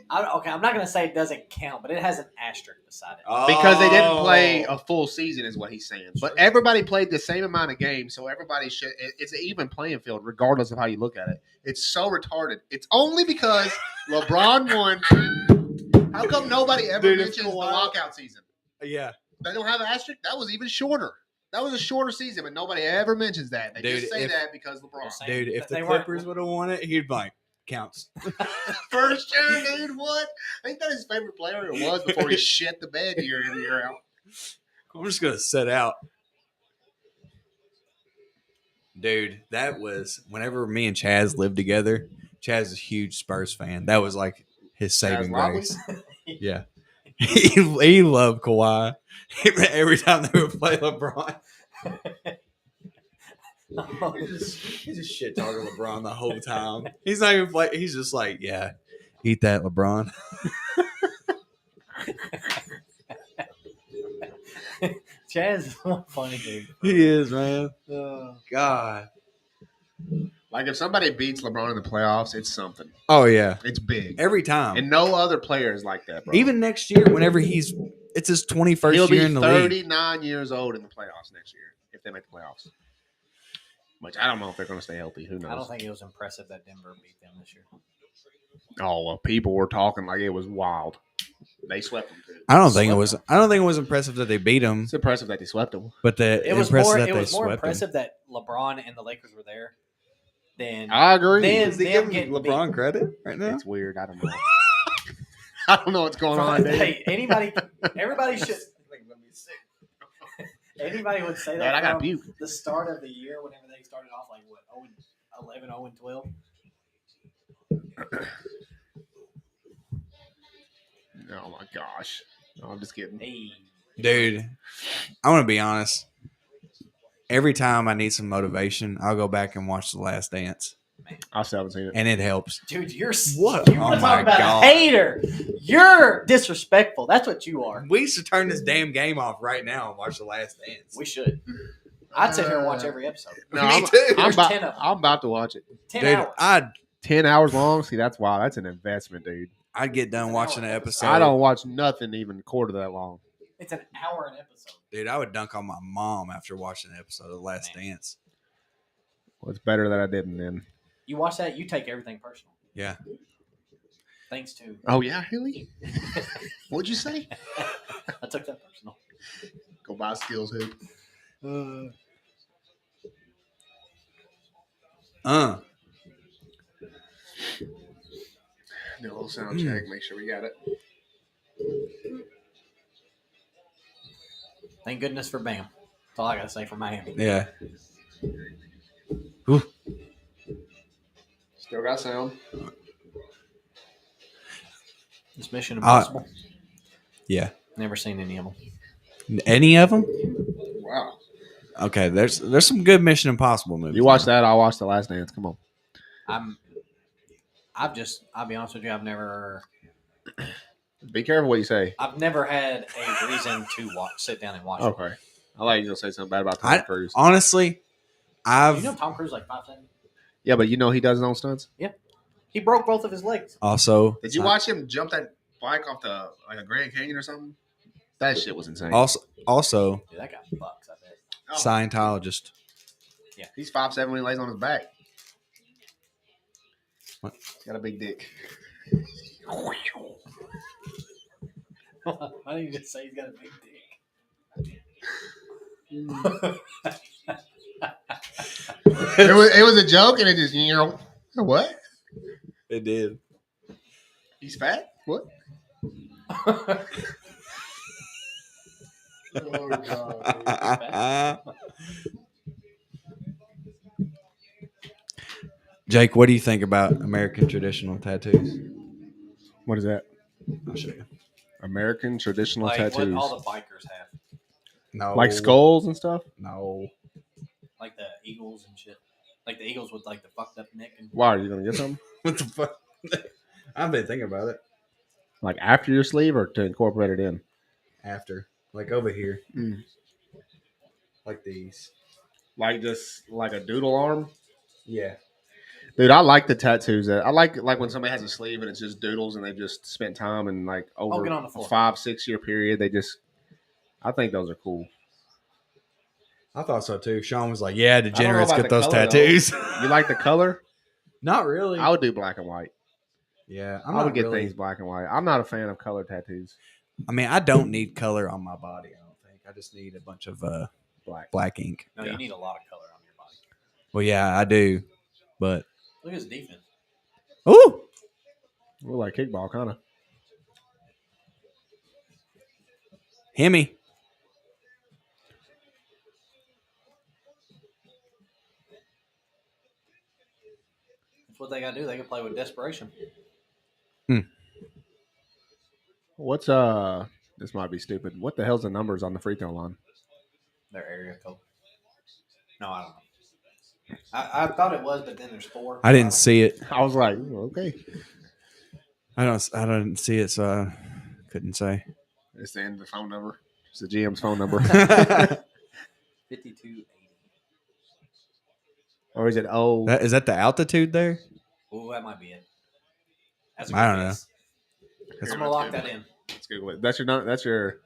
Okay, I'm not going to say it doesn't count, but it has an asterisk beside it. because they didn't play a full season, is what he's saying. But everybody played the same amount of games, so everybody should. It's an even playing field, regardless of how you look at it. It's so retarded. It's only because LeBron won. How come nobody ever mentions the lockout season? Yeah. They don't have an asterisk. That was even shorter. That was a shorter season, but nobody ever mentions that. They just say that because LeBron. Saying Dude, if that the they weren't- Clippers would have won it, he'd be like, counts. For sure, dude. What? Ain't that his favorite player? It was before he shit the bed year in year out. I'm just gonna set out. Dude, that was whenever me and Chaz lived together. Chaz is a huge Spurs fan. That was like his saving Chaz grace. Yeah. He loved Kawhi. Every time they would play LeBron, he's just shit talking LeBron the whole time. He's not even play. He's just like, yeah, eat that, LeBron. Chaz is one funny dude. He is, man. God. Like if somebody beats LeBron in the playoffs, it's something. Oh yeah, It's big. every time. And no other player is like that, bro. Even next year, whenever it's his 21st He'll year be in the league. 39 years old in the playoffs next year if they make the playoffs. Which I don't know if they're going to stay healthy. Who knows? I don't think it was impressive that Denver beat them this year. Oh, well, people were talking like it was wild. They swept them too. I don't think it was impressive that they beat him, It's impressive that they swept them. but It was impressive more. that It they was more swept impressive that LeBron and the Lakers were there than I agree. Then Is he them giving getting LeBron credit right now? It's weird. I don't know. I don't know what's going on, dude. Hey, everybody should. Anybody would say Man, that I got from puke. the start of the year, whenever they started off like what 11, 0, and 12. Oh my gosh. No, I'm just kidding. Hey, Dude, I want to be honest. Every time I need some motivation, I'll go back and watch The Last Dance, I still haven't seen it. and it helps. dude, you're What? You Oh want to my talk about God. a hater? You're disrespectful. That's what you are. We should turn this damn game off right now and watch The Last Dance. We should. I'd sit here and watch every episode. No, Me I'm, too. I'm There's about, 10 of them. I'm about to watch it. 10 Dude, hours. 10 hours long? See, that's wild. That's an investment, dude. I'd get done It's an watching hour an episode. episode. I don't watch nothing even quarter that long. It's an hour an episode. Dude, I would dunk on my mom after watching an episode of The Last Man. Dance. Well, it's better that I didn't then. You watch that, you take everything personal. Yeah. Thanks to Oh, yeah, Haley? What'd you say? I took that personal. Go buy a skills hoop. Do a little sound check. Make sure we got it. Thank goodness for Bam. That's all I gotta say for Miami. Yeah. Still got sound. It's Mission Impossible. Yeah. Never seen any of them. Any of them? Wow. Okay, there's some good Mission Impossible movies. You watch that, I'll watch The Last Dance. Come on. I'll be honest with you, I've never Be careful what you say. had a reason to sit down and watch it. Okay. I like you going to say something bad about Tom Cruise. Honestly, You know Tom Cruise like 5'7"? Yeah, but you know he does his own stunts? He broke both of his legs. also Did you watch him jump that bike off the like a Grand Canyon or something? That shit was insane. also Dude, that guy bucks, I bet. Oh, Scientologist. he's 5'7" when he lays on his back. What? He's got a big dick. Why didn't you just say he's got a big dick? It was a joke and it just, what? It did. He's fat? What? Oh, God. Jake, what do you think about American traditional tattoos? What is that? I'll show you. American traditional Like tattoos. what all the bikers have. No. Like skulls and stuff? No. Like the eagles and shit. Like the eagles with like the fucked up neck and Why? Are you going to get something? What the fuck? I've been thinking about it. Like after your sleeve or to incorporate it in? After. Like over here. Mm. Like these. Like just like a doodle arm? Yeah. Dude, I like the tattoos. I like when somebody has a sleeve and it's just doodles and they just spent time and like over get on the a floor. 5-6 year period. I think those are cool. I thought so too. Sean was like, yeah, I don't know degenerates about get the those color, tattoos. You like the color? Not really. I would do black and white. Yeah. I would get things black and white. I'm not a fan of color tattoos. I mean, I don't need color on my body, I don't think. I just need a bunch of black ink. no, Yeah. you need a lot of color on your body. Well, yeah, I do. But Look at his defense. Ooh. Look like kickball, kind of. Hemi. That's what they got to do. They can play with desperation. What's This might be stupid. What the hell's the numbers on the free throw line? Their area code. No, I don't know. I thought it was, but then there's 4. I didn't see it. I was like, okay. I didn't see it, so I couldn't say. It's the end of the phone number. It's the GM's phone number. 5280. Or is it Is that the altitude there? Oh, that might be it. That's a I good don't know. guess. I'm gonna lock that in. Let's Google it. That's your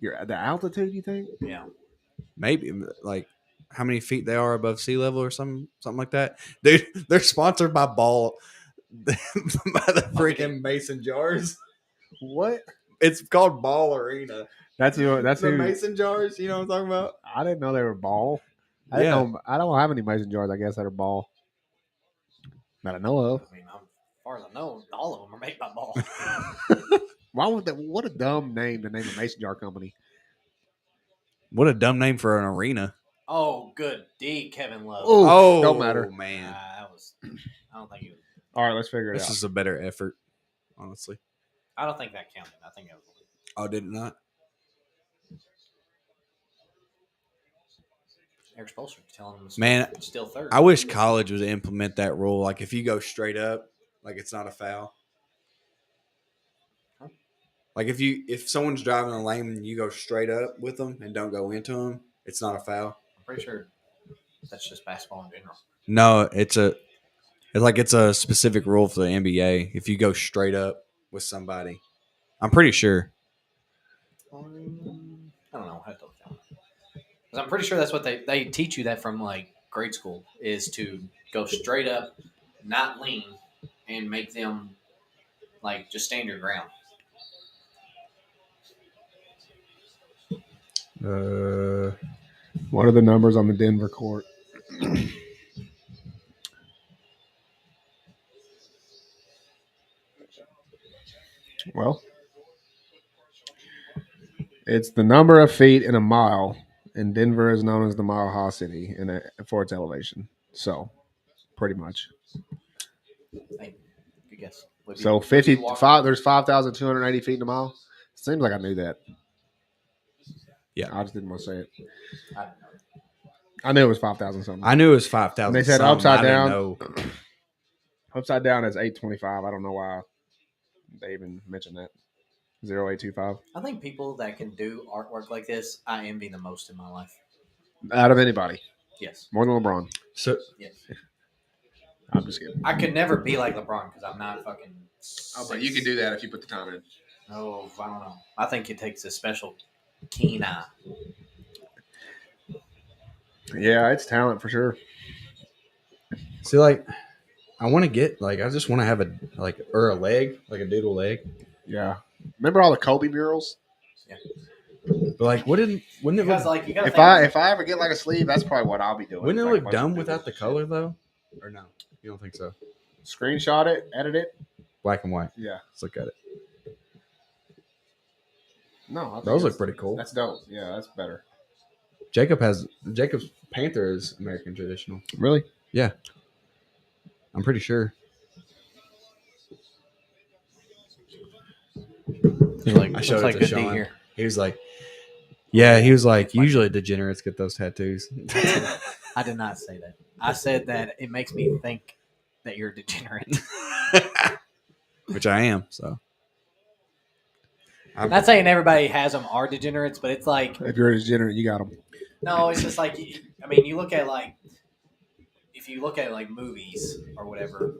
the altitude, you think? Yeah. Maybe like how many feet they are above sea level or something like that. Dude, they're sponsored by Ball by the freaking Mason jars. What? It's called Ball Arena. That's The who. Mason jars, you know what I'm talking about? I didn't know they were ball. I don't have any mason jars, I guess, that are ball. That I know of. I mean, as far as I know, all of them are made by Ball. Why would that? What a dumb name to name a mason jar company. What a dumb name for an arena. Oh, good D, Kevin Love. Oh, don't matter. Man. That was. I don't think it was. All right, let's figure it This out. is a better effort, honestly. I don't think that counted. I think it was. Oh, did it not? Eric Spoelstra telling him to Man, still third. I wish college would implement that rule. Like, if you go straight up, like it's not a foul. Huh? Like if someone's driving a lane and you go straight up with them and don't go into them, it's not a foul. I'm pretty sure that's just basketball in general. No, it's a specific rule for the NBA. If you go straight up with somebody, I'm pretty sure. I don't know. I have to look down. Because I'm pretty sure that's what they teach you that from like grade school is to go straight up, not lean, and make them like just stand your ground. What are the numbers on the Denver court? Well, it's the number of feet in a mile, and Denver is known as the Mile High City for its elevation. So, pretty much. Hey, good guess. So 55. There's 5,280 feet in a mile. Seems like I knew that. Yeah, I just didn't want to say it. I don't know. I knew it was 5,000 something. I knew it was 5,000. They said something. upside I didn't down. know. Upside down is 825. I don't know why they even mentioned that. 0825. I think people that can do artwork like this, I envy the most in my life. Out of anybody. Yes. More than LeBron. So Yes. I'm just kidding. I could never be like LeBron because I'm not fucking. Oh, but you can do that if you put the time in. Oh, I don't know. I think it takes a special keen eye. Yeah, it's talent for sure. see, like, I want to get I just want to have a leg, like a doodle leg. Yeah. Remember all the Kobe murals? But like, wouldn't it Because look, you gotta If think- I ever get like a sleeve, that's probably what I'll be doing. wouldn't it Like a look bunch dumb of without the doodles. color though? Or no? You don't think so? Screenshot it, edit it. Black and white. Yeah. Let's look at it. No, I think Those look that's- pretty cool. That's dope. Yeah, that's better. Jacob's Panther is American traditional. Really? I'm pretty sure. Like, I showed looks it like to good D Sean. here. He was like, "Yeah." He was like, "Usually degenerates get those tattoos." I did not say that. I said that it makes me think that you're a degenerate. Which I am. So. I'm not saying everybody has them are degenerates, but it's like If you're a degenerate, you got them. no, it's just like I mean, you look at like if you look at like movies or whatever,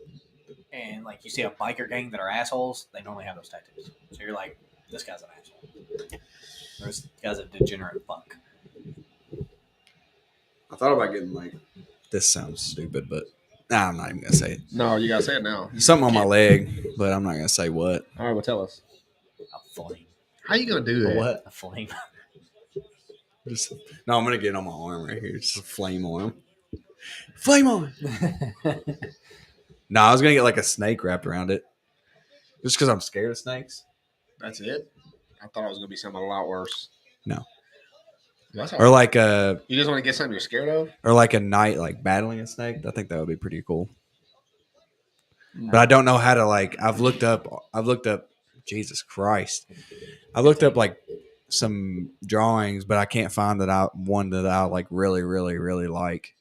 and like you see a biker gang that are assholes, they normally have those tattoos. So you're like, this guy's an asshole. Or this guy's a degenerate fuck. I thought about getting this sounds stupid, but nah, I'm not even gonna say it. No, you gotta say it now. Something on my leg, but I'm not gonna say what. All right, well, tell us. A flame. How you gonna do that? What? A flame. No, I'm gonna get it on my arm right here. Just a flame arm. Flame on. No, I was gonna get like a snake wrapped around it, just because I'm scared of snakes. That's it. I thought it was gonna be something a lot worse. No. That's Or like a you just want to get something you're scared of. knight like battling a snake. I think that would be pretty cool. But I don't know how to like. I've looked up. Jesus Christ! I looked up like some drawings, but I can't find one that I like really, really, really like.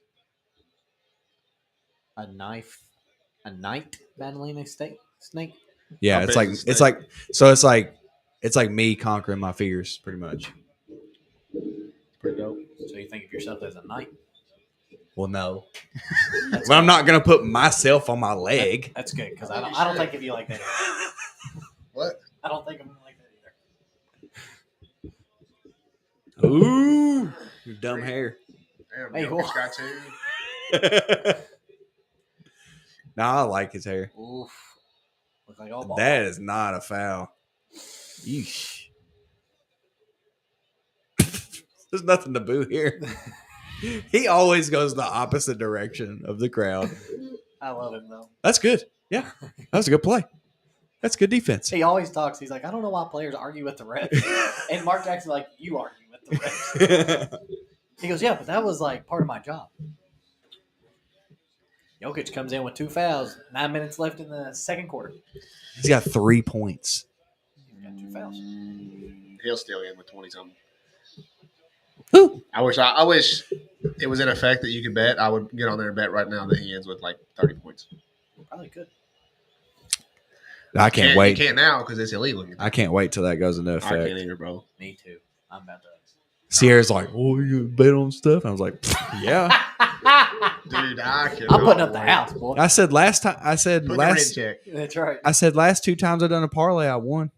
A knight battling a snake. Yeah, How it's big like is a it's snake? like so it's like me conquering my fears, pretty much. Pretty dope. So you think of yourself as a knight? Well, no, That's but I'm good. not gonna put myself on my leg. That's good because I think I you don't should. think of you like that. Either. What? I don't think of him like that either. Ooh, your dumb hair. Damn, Hey, Jokic whoa. got two. Nah, I like his hair. Oof. Look like all ball. That is not a foul. Yeesh. There's nothing to boo here. He always goes the opposite direction of the crowd. I love him though. That's good. Yeah, that was a good play. That's good defense. He always talks. He's like, I don't know why players argue with the refs. And Mark Jackson's like, you argue with the refs. He goes, yeah, but that was like part of my job. Jokic comes in with 2 fouls. 9 minutes left in the second quarter. He's got 3 points. He's got 2 fouls. He'll still end with 20 something. Who? I wish it was in effect that you could bet. I would get on there and bet right now that he ends with like 30 points. Probably could. I can't wait. You can't now because it's illegal. I can't wait till that goes into I effect. can't either, bro. Me too. I'm about to. Sierra's like, "Oh, you bet on stuff?" I was like, "Yeah." Dude, I can. I'm putting up the house, boy. I said last time. I said Put the rent last. check. That's right. I said last 2 times I done a parlay, I won.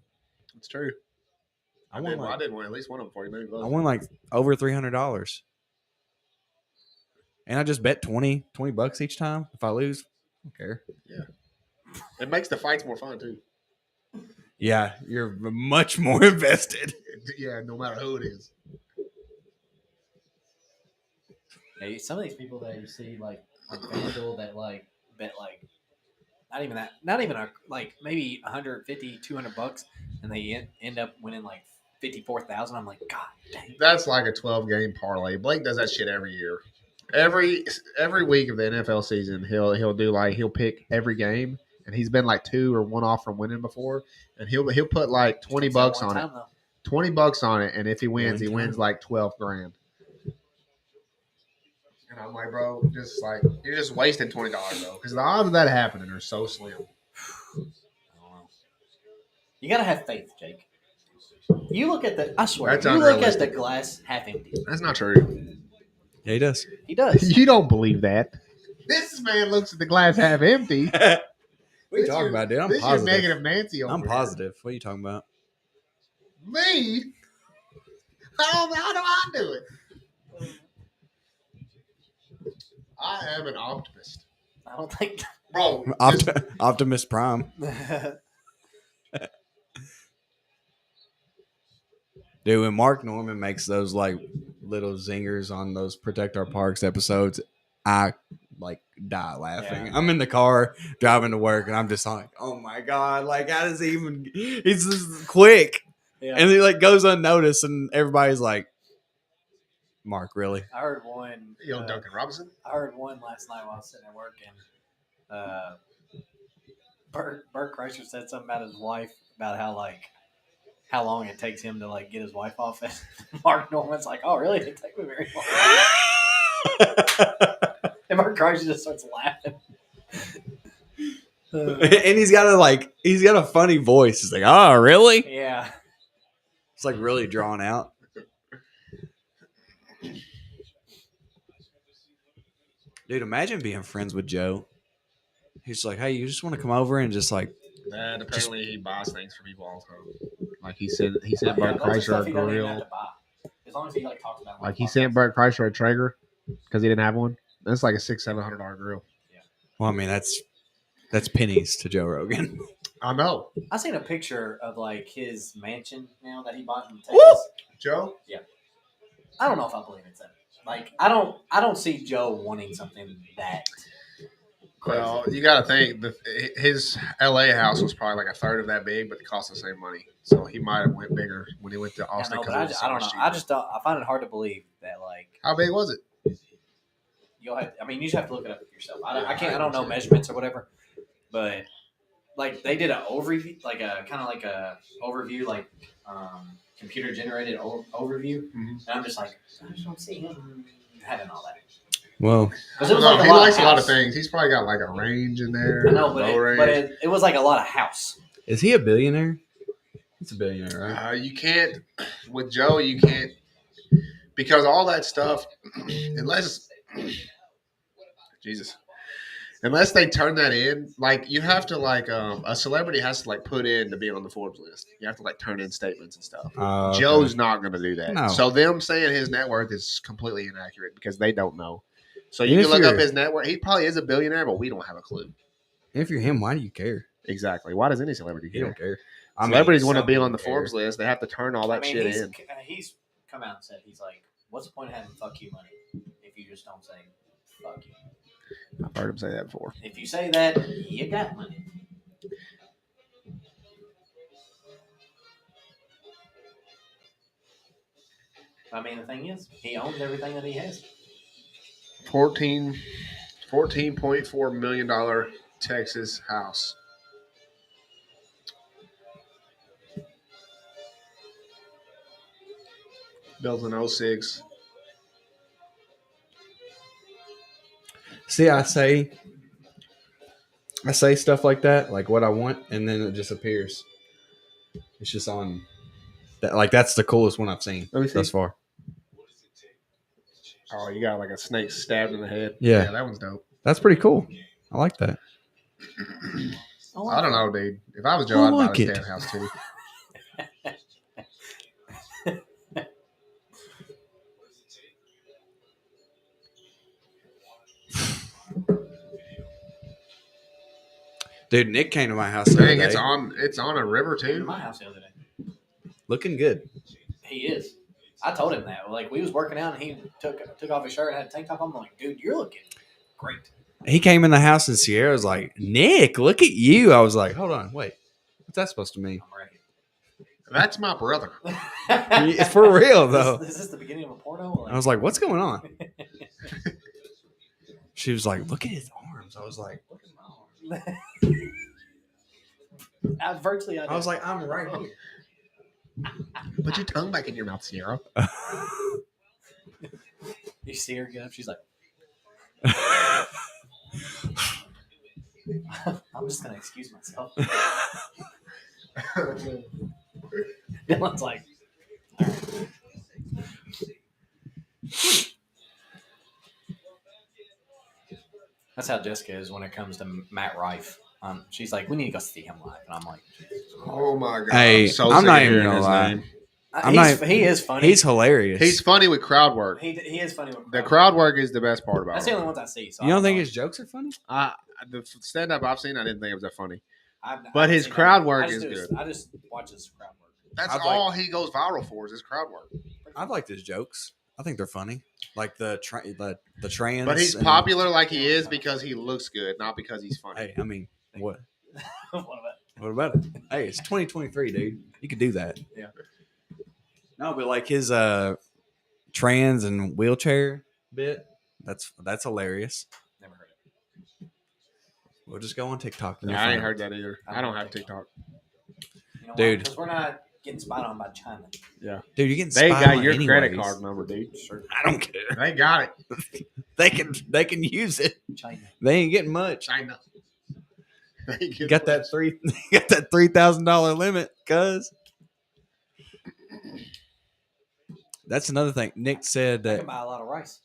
It's true. I won like- did win at least one of them for you. Maybe both. I won like over $300, and I just bet $20 each time. If I lose, I don't care. It makes the fights more fun too. Yeah, you're much more invested. Yeah, no matter who it is. Yeah, some of these people that you see like on FanDuel that like bet like not even like maybe 150, $200, and they end up winning like 54,000. I'm like, God dang. That's like a 12-game parlay. Blake does that shit every year. Every week of the NFL season, he'll pick every game, and he's been like 2 or 1 off from winning before, and he'll put like $20 on it. $20 on it, and if he wins, he wins like 12 grand. And I'm like, bro, just like you're just wasting $20, bro, because the odds of that happening are so slim. I don't know. You gotta have faith, Jake. You look at the. I swear, That's you look at the unrealistic. glass half empty. That's not true. Yeah, he does. He does. You don't believe that. This man looks at the glass half empty. What are you talking about, dude? I'm This is positive. negative Nancy over I'm here. positive. What are you talking about? Me? How do I do it? I am an optimist. I don't think. Bro, Optimus Prime. Dude, when Mark Norman makes those like little zingers on those Protect Our Parks episodes, I like die laughing. Yeah. I'm in the car driving to work and I'm just like, oh my God, like how does he even, he's just quick. Yeah. And he like goes unnoticed and everybody's like, Mark, really? I heard one. you know Duncan Robinson? I heard one last night while I was sitting at work, and Bert Kreischer said something about his wife, about how long it takes him to like get his wife off. And Mark Norman's like, "Oh, really? It didn't take me very long." And Bert Kreischer just starts laughing. And he's got a funny voice. He's like, oh, really? Yeah. It's like really drawn out. Dude, imagine being friends with Joe. He's like, hey, you just want to come over and just like, And apparently he buys things for people all the time. Like he sent Yeah, Bert lots of stuff Kreischer a he doesn't even have grill. to buy. As long as he like talks about it. Like he sent Bert Kreischer a Traeger because he didn't have one. That's like a $600-700 grill. well, I mean, that's pennies to Joe Rogan. I know. I seen a picture of like his mansion now that he bought in Texas. Woo! Joe? I don't know if I believe it's that. Like I don't see Joe wanting something that Well, you got to think his LA house was probably like a third of that big, but it cost the same money. So he might have went bigger when he went to I Austin know, because but it was I so don't much know. cheaper. I just don't. I find it hard to believe that like How big was it? you'll have. I mean, you just have to look it up yourself. I can't. I I don't know measurements or whatever, but like they did an overview, like a kind of like a overview, like computer generated overview, and I'm just like, I just don't see him having all that. Well, Because it was No, like he a lot likes of a lot of house. things. He's probably got like a range in there. I know, low range. but it was like a lot of house. is he a billionaire? He's a billionaire, right? You can't with Joe. You can't because all that stuff, unless Jesus, unless they turn that in, like you have to like a celebrity has to like put in to be on the Forbes list. You have to like turn in statements and stuff. Okay. Joe's not going to do that. No. So them saying his net worth is completely inaccurate because they don't know. So And you if can look up you're- his net worth. He probably is a billionaire, but we don't have a clue. If you're him, why do you care? Exactly. Why does any celebrity You care? don't care. Celebrities want to some be on people the care. Forbes list. They have to turn all that shit in. He's come out and said he's like, what's the point of having fuck you money if you just don't say fuck you? I've heard him say that before. If you say that, you got money. I mean, the thing is, he owns everything that he has. $14.4 million Texas house. Built in 06. See, I say stuff like that, like what I want, and then it just appears. It's just on that. Like that's the coolest one I've seen Let me see. thus far. Oh, you got like a snake stabbed in the head. Yeah. That one's dope. That's pretty cool. I like that. I don't know, dude. If I was Joe, I I'd buy like this it. damn house too. Dude, Nick came to my house the other Dang, day. it's on a river Came to too. my house the other day. Looking good. He is. I told him that. Like we was working out, and he took off his shirt and had a tank top. I'm like, dude, you're looking great. He came in the house and Sierra was like, Nick, look at you. I was like, hold on, wait. What's that supposed to mean? I'm ready. That's my brother. It's for real, though. Is this the beginning of a porno? I was like, what's going on? She was like, look at his arms. I was like, look at my arm. I was like, I'm right here. Put your tongue back in your mouth, Sierra. You see her get up, she's like, I'm just gonna excuse myself. Dylan's like, all right. That's how Jessica is when it comes to Matt Rife. She's like, we need to go see him live, and I'm like, Oh my god! Hey, so I'm sick not of even hearing gonna his lie. name. he is funny. He's hilarious. He's funny with crowd work. He is funny. With The crowd work is the best part about That's it. the only ones I see. So You I don't think know. his jokes are funny? The stand up I've seen, I didn't think it was that funny. I've But his seen crowd that. work I just is do his- good. I just watch his crowd work. That's I'd all he goes viral for is his crowd work. I've liked his jokes. I think they're funny. Like the trans. But he's and- popular like he is because he looks good, not because he's funny. Hey, I mean, what? What about What about it? Hey, it's 2023, dude. You could do that. Yeah. No, but like his trans and wheelchair bit, that's hilarious. never heard it? We'll just go on TikTok. And Yeah, you'll I find ain't it. heard that either. I don't have TikTok. You know Dude. because we're not getting spied on by China. Yeah, Dude, you're getting they spied got on your credit anyways. card number, dude. Sure. I don't care. They got it. They can use it. China. They ain't getting much. China. You got that $3,000 limit, cuz. That's another thing. Nick said I that can buy a lot of rice.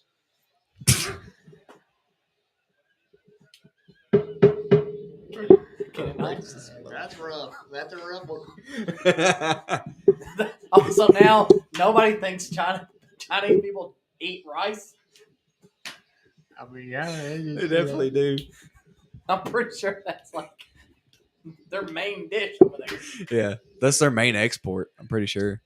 Can it not? That's rough. That's a rough one. Oh, so now nobody thinks Chinese people eat rice? I mean, yeah, they definitely do. I'm pretty sure that's like their main dish over there. Yeah, that's their main export. I'm pretty sure.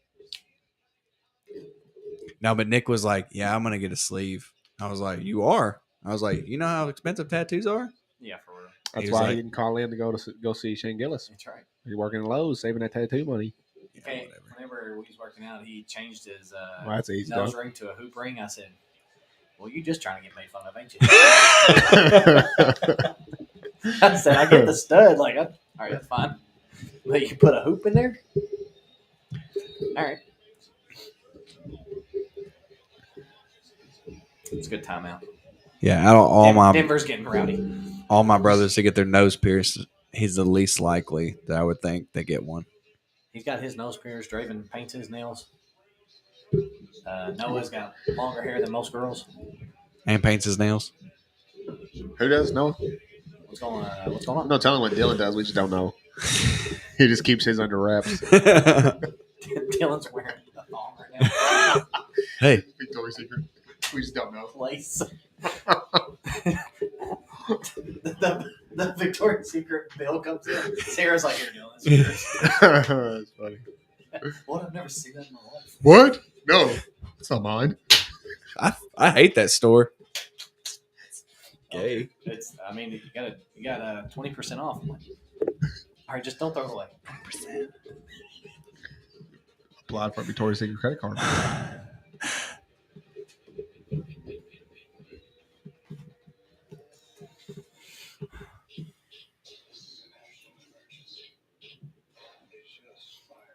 No, but Nick was like, "Yeah, I'm gonna get a sleeve." I was like, "You are?" I was like, "You know how expensive tattoos are?" Yeah, for real. That's He was why like- he didn't call in to go see Shane Gillis. That's right. He's working at Lowe's, saving that tattoo money. Okay, whenever he was working out, he changed his Well, that's easy, nose though. ring to a hoop ring. I said, "Well, you just trying to get made fun of, ain't you?" I said, "I get the stud. Like, all right, that's fine. But you put a hoop in there. All right, it's a good timeout. Yeah, out of Denver's getting rowdy. all my brothers to get their nose pierced, he's the least likely that I would think they get one. He's got his nose pierced. Draven paints his nails. Noah's got longer hair than most girls. And paints his nails. Who does know? What's going on? No telling what Dylan does. We just don't know. He just keeps his under wraps. Dylan's wearing a thong right now. Hey, Victoria's Secret. We just don't know. Lace. the Victoria's Secret bill comes in. Sarah's like, "Here, Dylan. That's funny. What? I've never seen that in my life." What? No, it's not mine. I hate that store. Gay. It's. I mean, you got 20% off. I'm like, all right, just don't throw it away. 20%. Applied for a Victoria's Secret credit card.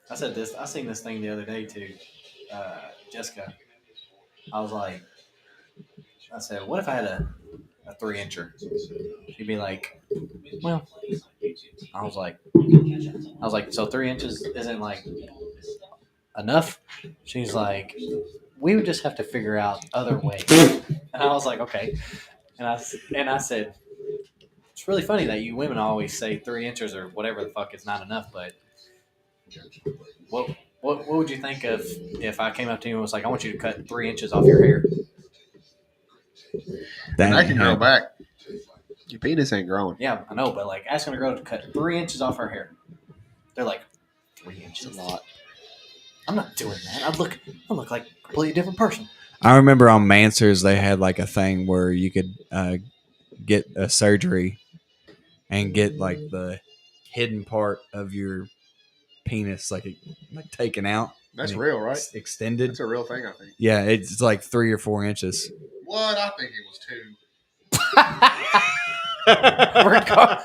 I said this. I seen this thing the other day to Jessica. I was like, I said, what if I had a 3-incher? She'd be like, well, I was like, so 3 inches isn't like enough? She's like, we would just have to figure out other ways. And I was like, okay. And I said, it's really funny that you women always say 3 inches or whatever the fuck is not enough, but what would you think of if I came up to you and was like, I want you to cut 3 inches off your hair? And I can grow back. Your penis ain't growing. Yeah, I know, but like asking a girl to cut 3 inches off her hair, they're like, 3 inches a lot. I'm not doing that. I look like a completely different person. I remember on Mansers they had like a thing where you could get a surgery and get like the hidden part of your penis like taken out. That's and real, right? Extended. That's a real thing, I think. Yeah, it's like 3 or 4 inches. What? I think it was 2.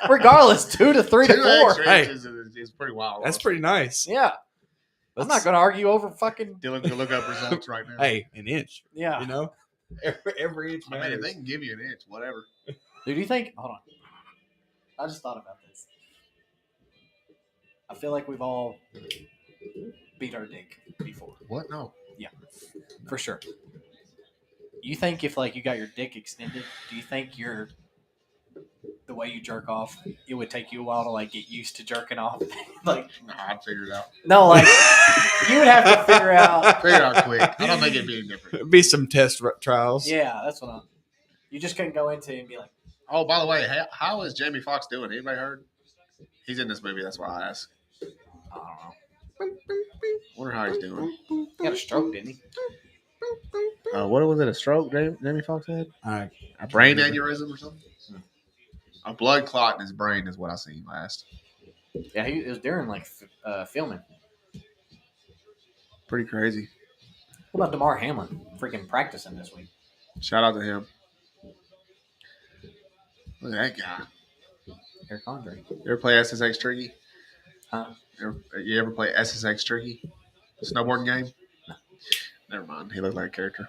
Regardless, 2 to 3 to 2 4. extra Hey. inches is pretty wild. That's pretty nice. Yeah, I'm not going to argue over fucking. Dylan can look up results right now. Hey, an inch. Yeah, You know, every inch I mean, matters. if they can give you an inch, whatever. dude, do you think? Hold on, I just thought about this. I feel like we've all beat our dick before, What? No. for sure. You think if like you got your dick extended, do you think the way you jerk off, it would take you a while to like get used to jerking off? Like, Nah, I'd figure it out. no, like you would have to figure out. Figure it out quick. I don't think it'd be any different. It'd be some test trials. Yeah, that's what I'm. You just couldn't go into it and be like, Oh, by the way, how is Jamie Foxx doing? Anybody heard? He's in this movie. That's why I asked. I don't know. Wonder how he's doing. He got a stroke, didn't he? What was it? A stroke? Jamie Foxx had All right. a brain aneurysm or something. A blood clot in his brain is what I seen last. Yeah, it was during like filming. Pretty crazy. What about DeMar Hamlin freaking practicing this week? Shout out to him. Look at that guy. Eric Andre. You ever play SSX Tricky? Huh? You ever play SSX Tricky? The snowboarding game? No. Never mind. He looked like a character.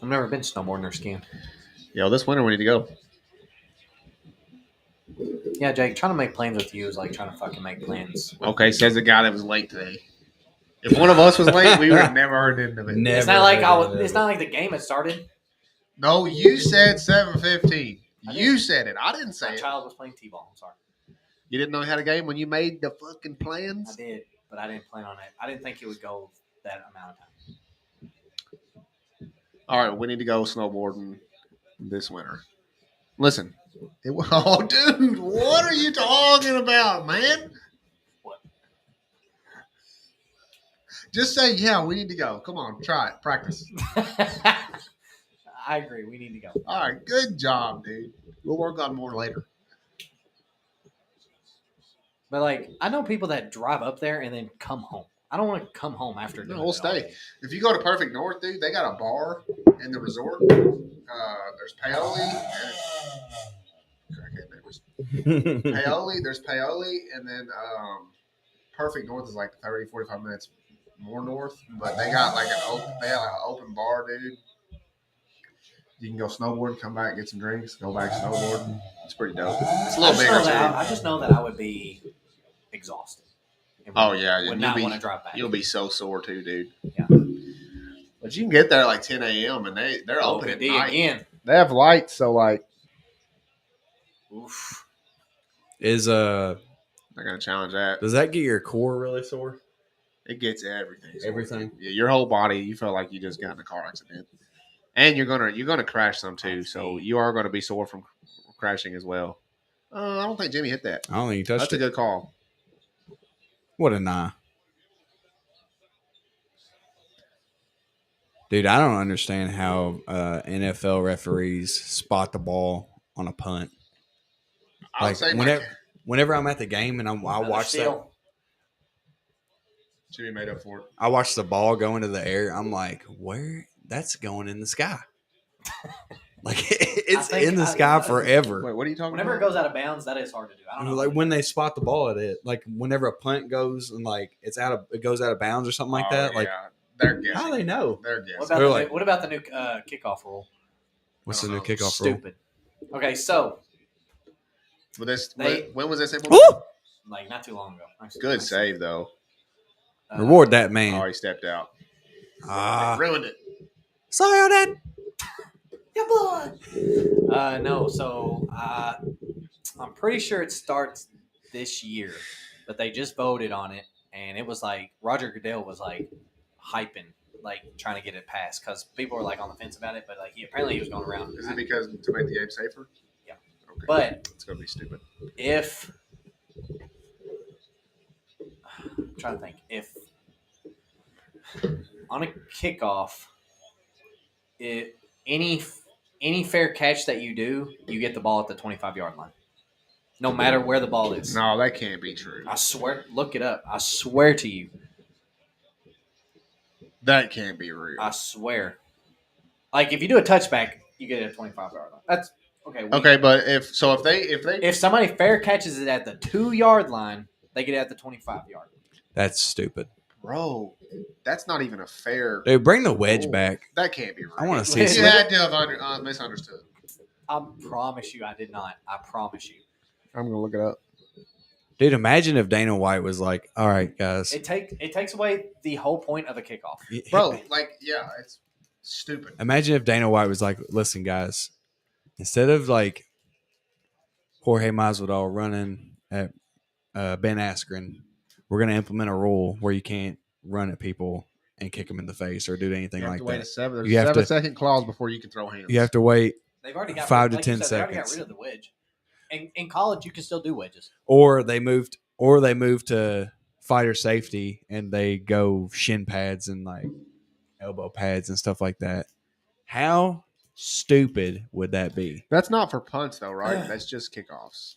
I've never been snowboarding or skiing. Yo, this winter we need to go. Yeah, Jake, trying to make plans with you is like trying to fucking make plans. Okay, says the guy that was late today. If one of us was late, we would have never heard the end of it. Never. It's not like it's not like the game had started. No, you said 7:15. I You said it. I didn't say My it. child was playing t-ball. I'm sorry. You didn't know you had a game when you made the fucking I plans? did, but I didn't plan on it. I didn't think it would go that amount of time. All right, we need to go snowboarding this winter. Listen. Oh, dude, what are you talking about, man? What? Just say, yeah, we need to go. Come on, try it. Practice. I agree. We need to go. All right, good job, dude. We'll work on more later. But like, I know people that drive up there and then come home. I don't want to come home after doing No, we'll it all stay. day. If you go to Perfect North, dude, they got a bar in the resort. There's paoli. There's paoli, and then Perfect North is like 30, 45 minutes more north. But they got like an open bar, dude. You can go snowboard, come back, get some drinks, go back snowboard. It's pretty dope. It's a little bigger too. I just know that I would be exhausted. And Oh yeah, would not want to drive back. You'll be so sore too, dude. Yeah. But you can get there at like 10 a.m. and they're open at night. Again. They have lights, so like, Oof. Is they're gonna challenge that. does that get your core really sore? It gets everything. Everything. Yeah, your whole body. You feel like you just got in a car accident, and you're gonna crash some too. So you are gonna be sore from crashing as well. I don't think Jimmy hit that. I don't think you touched That's a it. good call. What a nah. Dude, I don't understand how NFL referees spot the ball on a punt. I would say Whenever I'm at the game and I watch that, Jimmy made up for it. I watch the ball go into the air. I'm like, where? That's going in the sky. Like it's in the sky forever. Wait, what are you talking Whenever about? it goes out of bounds, that is hard to do. I don't know. Like when they spot the ball at it, like whenever a punt goes and like it goes out of bounds or something like that. Like they're guessing. how do they know? They're guessing. What about the new kickoff rule? What's the new kickoff rule? Stupid. Okay, so when was this implemented? Woo! Like not too long ago. Good save though. Reward that man. Oh, he stepped out. Ruined it. Sorry on that. Yeah, boy. No, so I'm pretty sure it starts this year, but they just voted on it, and it was like Roger Goodell was like hyping, like trying to get it passed because people were like on the fence about it, but like he was going around. Is it because to make the game safer? Yeah. Okay. But it's gonna be stupid. If I'm trying to think, if on a kickoff, any fair catch that you do, you get the ball at the 25-yard line. No matter where the ball is. No, that can't be true. I swear. Look it up. I swear to you. That can't be real. I swear. Like, if you do a touchback, you get it at 25-yard line. That's okay. Okay, but if somebody fair catches it at the 2-yard line, they get it at the 25-yard. That's stupid. Bro, that's not even a fair. Dude, bring the wedge back. That can't be right. I want to see. You had to have misunderstood. I promise you, I did not. I promise you. I'm gonna look it up. Dude, imagine if Dana White was like, "All right, guys." It takes away the whole point of a kickoff, bro. Like, yeah, it's stupid. Imagine if Dana White was like, "Listen, guys, instead of like Jorge Masvidal running at Ben Askren, we're going to implement a rule where you can't run at people and kick them in the face or do anything like that. There's a 7-second clause before you can throw hands. You have to wait. They've already got 5 to 10 seconds. They already got rid of the wedge. And in college, you can still do wedges. Or they moved to fighter safety and they go shin pads and like elbow pads and stuff like that. How stupid would that be? That's not for punts though, right? That's just kickoffs.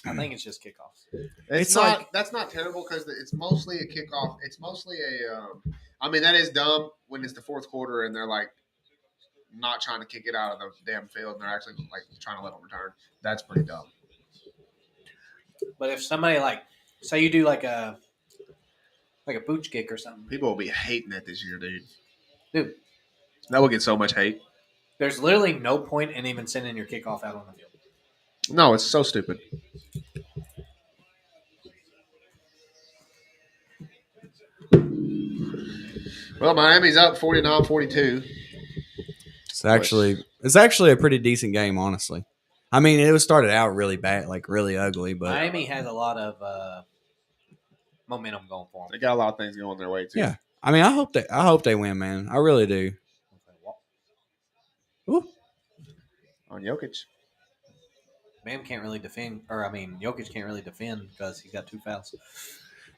I think it's just kickoffs. It's not. Like, that's not terrible because it's mostly a kickoff. It's mostly a. I mean, that is dumb when it's the fourth quarter and they're like not trying to kick it out of the damn field and they're actually like trying to let them return. That's pretty dumb. But if somebody like, say you do like a booch kick or something, people will be hating that this year, dude. That will get so much hate. There's literally no point in even sending your kickoff out on the field. No, it's so stupid. Well, Miami's up 49-42. It's actually a pretty decent game, honestly. I mean, it was started out really bad, like really ugly, but Miami has a lot of momentum going for them. They got a lot of things going their way too. Yeah, I mean, I hope they win, man. I really do. Ooh. On Jokic. Jokic can't really defend because he's got 2 fouls.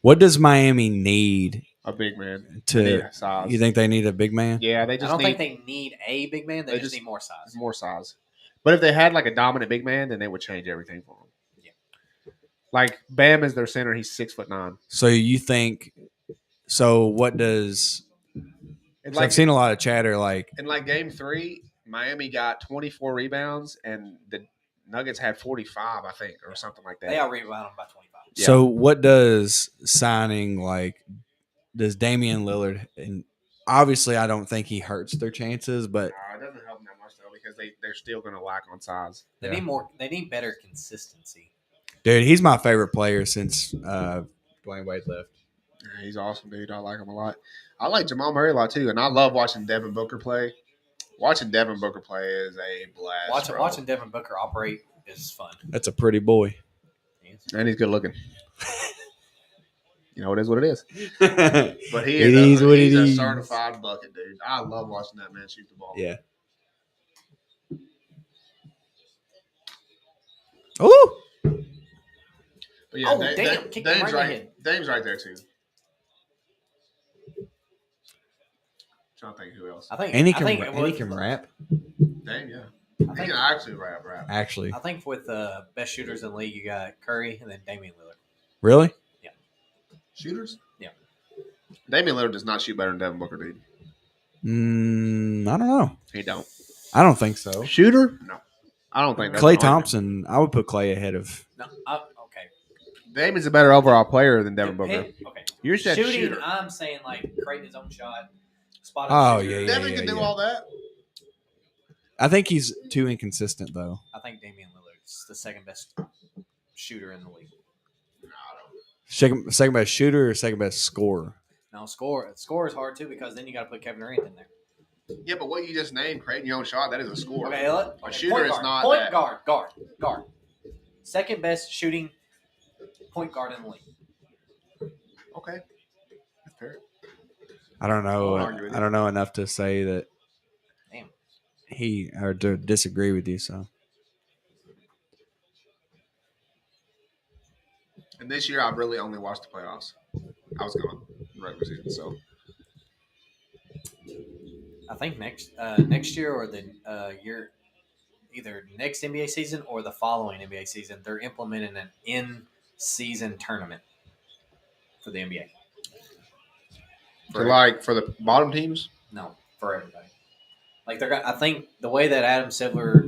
What does Miami need A big man. to? They need size. You think they need a big man? Yeah, they I just don't need think they need a big man. They just need more size. more size. But if they had like a dominant big man, then they would change everything for them. Yeah. Like Bam is their center. He's 6'9". So you think? So what does? And 'Cause I've seen a lot of chatter like in like game 3, Miami got 24 rebounds, and the Nuggets had 45, I think, or something like that. They out rebound them by 25. Yeah. So what does signing like? Does Damian Lillard and obviously I don't think he hurts their chances, but It doesn't help them that much though because they're still going to lack on size. They Yeah. need more. They need better consistency. dude, he's my favorite player since Dwayne Wade left. Yeah, he's awesome, dude. I like him a lot. I like Jamal Murray a lot too, and I love watching Devin Booker play. Watching Devin Booker play is a blast. Watching Devin Booker operate is fun. That's a pretty boy. And he's good looking. You know, it is what it is. But he It is is what he's it a is. certified bucket, dude. I love watching that man shoot the ball. Yeah. Oh, But yeah, Oh, damn. Kicked him right in the head. Dame's right there too. Trying to think who else. I think. and he I can think and with, he can rap. Dame, yeah. I He think, can actually rap. Actually, I think with the best shooters in the league, you got Curry and then Damian Lillard. really? Shooters? Yeah. Damian Lillard does not shoot better than Devin Booker, dude. I don't know. He don't. I don't think so. Shooter? No. I don't think that's Clay the only Thompson, I would put Clay ahead of. No, okay. thing. Damian's a better overall player than Devin Booker. Okay. You said Shooting, shooter. I'm saying like creating his own shot. Spot Oh, shooter. yeah. Devin can do all that. I think he's too inconsistent though. I think Damian Lillard's the second best shooter in the league. Second best shooter or second best scorer? Now score is hard too because then you got to put Kevin Durant in there. Yeah, but what you just named, creating your own shot, that is a score. Okay, A shooter point is guard, not point that. guard. Second best shooting point guard in the league. Okay. That's fair. I don't know. I'll argue with you. I don't know enough to say that Damn. he or to disagree with you. So And this year, I've really only watched the playoffs. I was going regular season, so. I think next year or the year, either next NBA season or the following NBA season, they're implementing an in-season tournament for the NBA. For the bottom teams? No, for everybody. Like I think the way that Adam Silver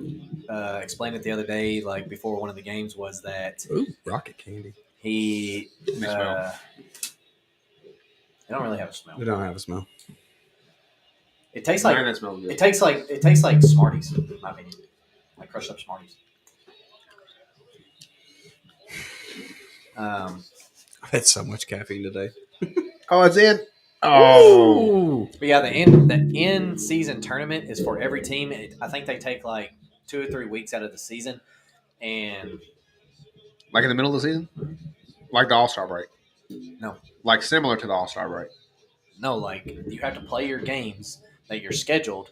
explained it the other day, like before one of the games, was that ooh, rocket candy. he smell. they don't really have a smell. They don't have a smell. It tastes like Man, that smells good. it tastes like Smarties, in my opinion, like crushed up Smarties. I've had so much caffeine today. Oh, it's in. Oh. But yeah, the in season tournament is for every team. I think they take like 2 or 3 weeks out of the season, and Like in the middle of the season? Like the All-Star break? No. Like similar to the All-Star break? no, like you have to play your games that you're scheduled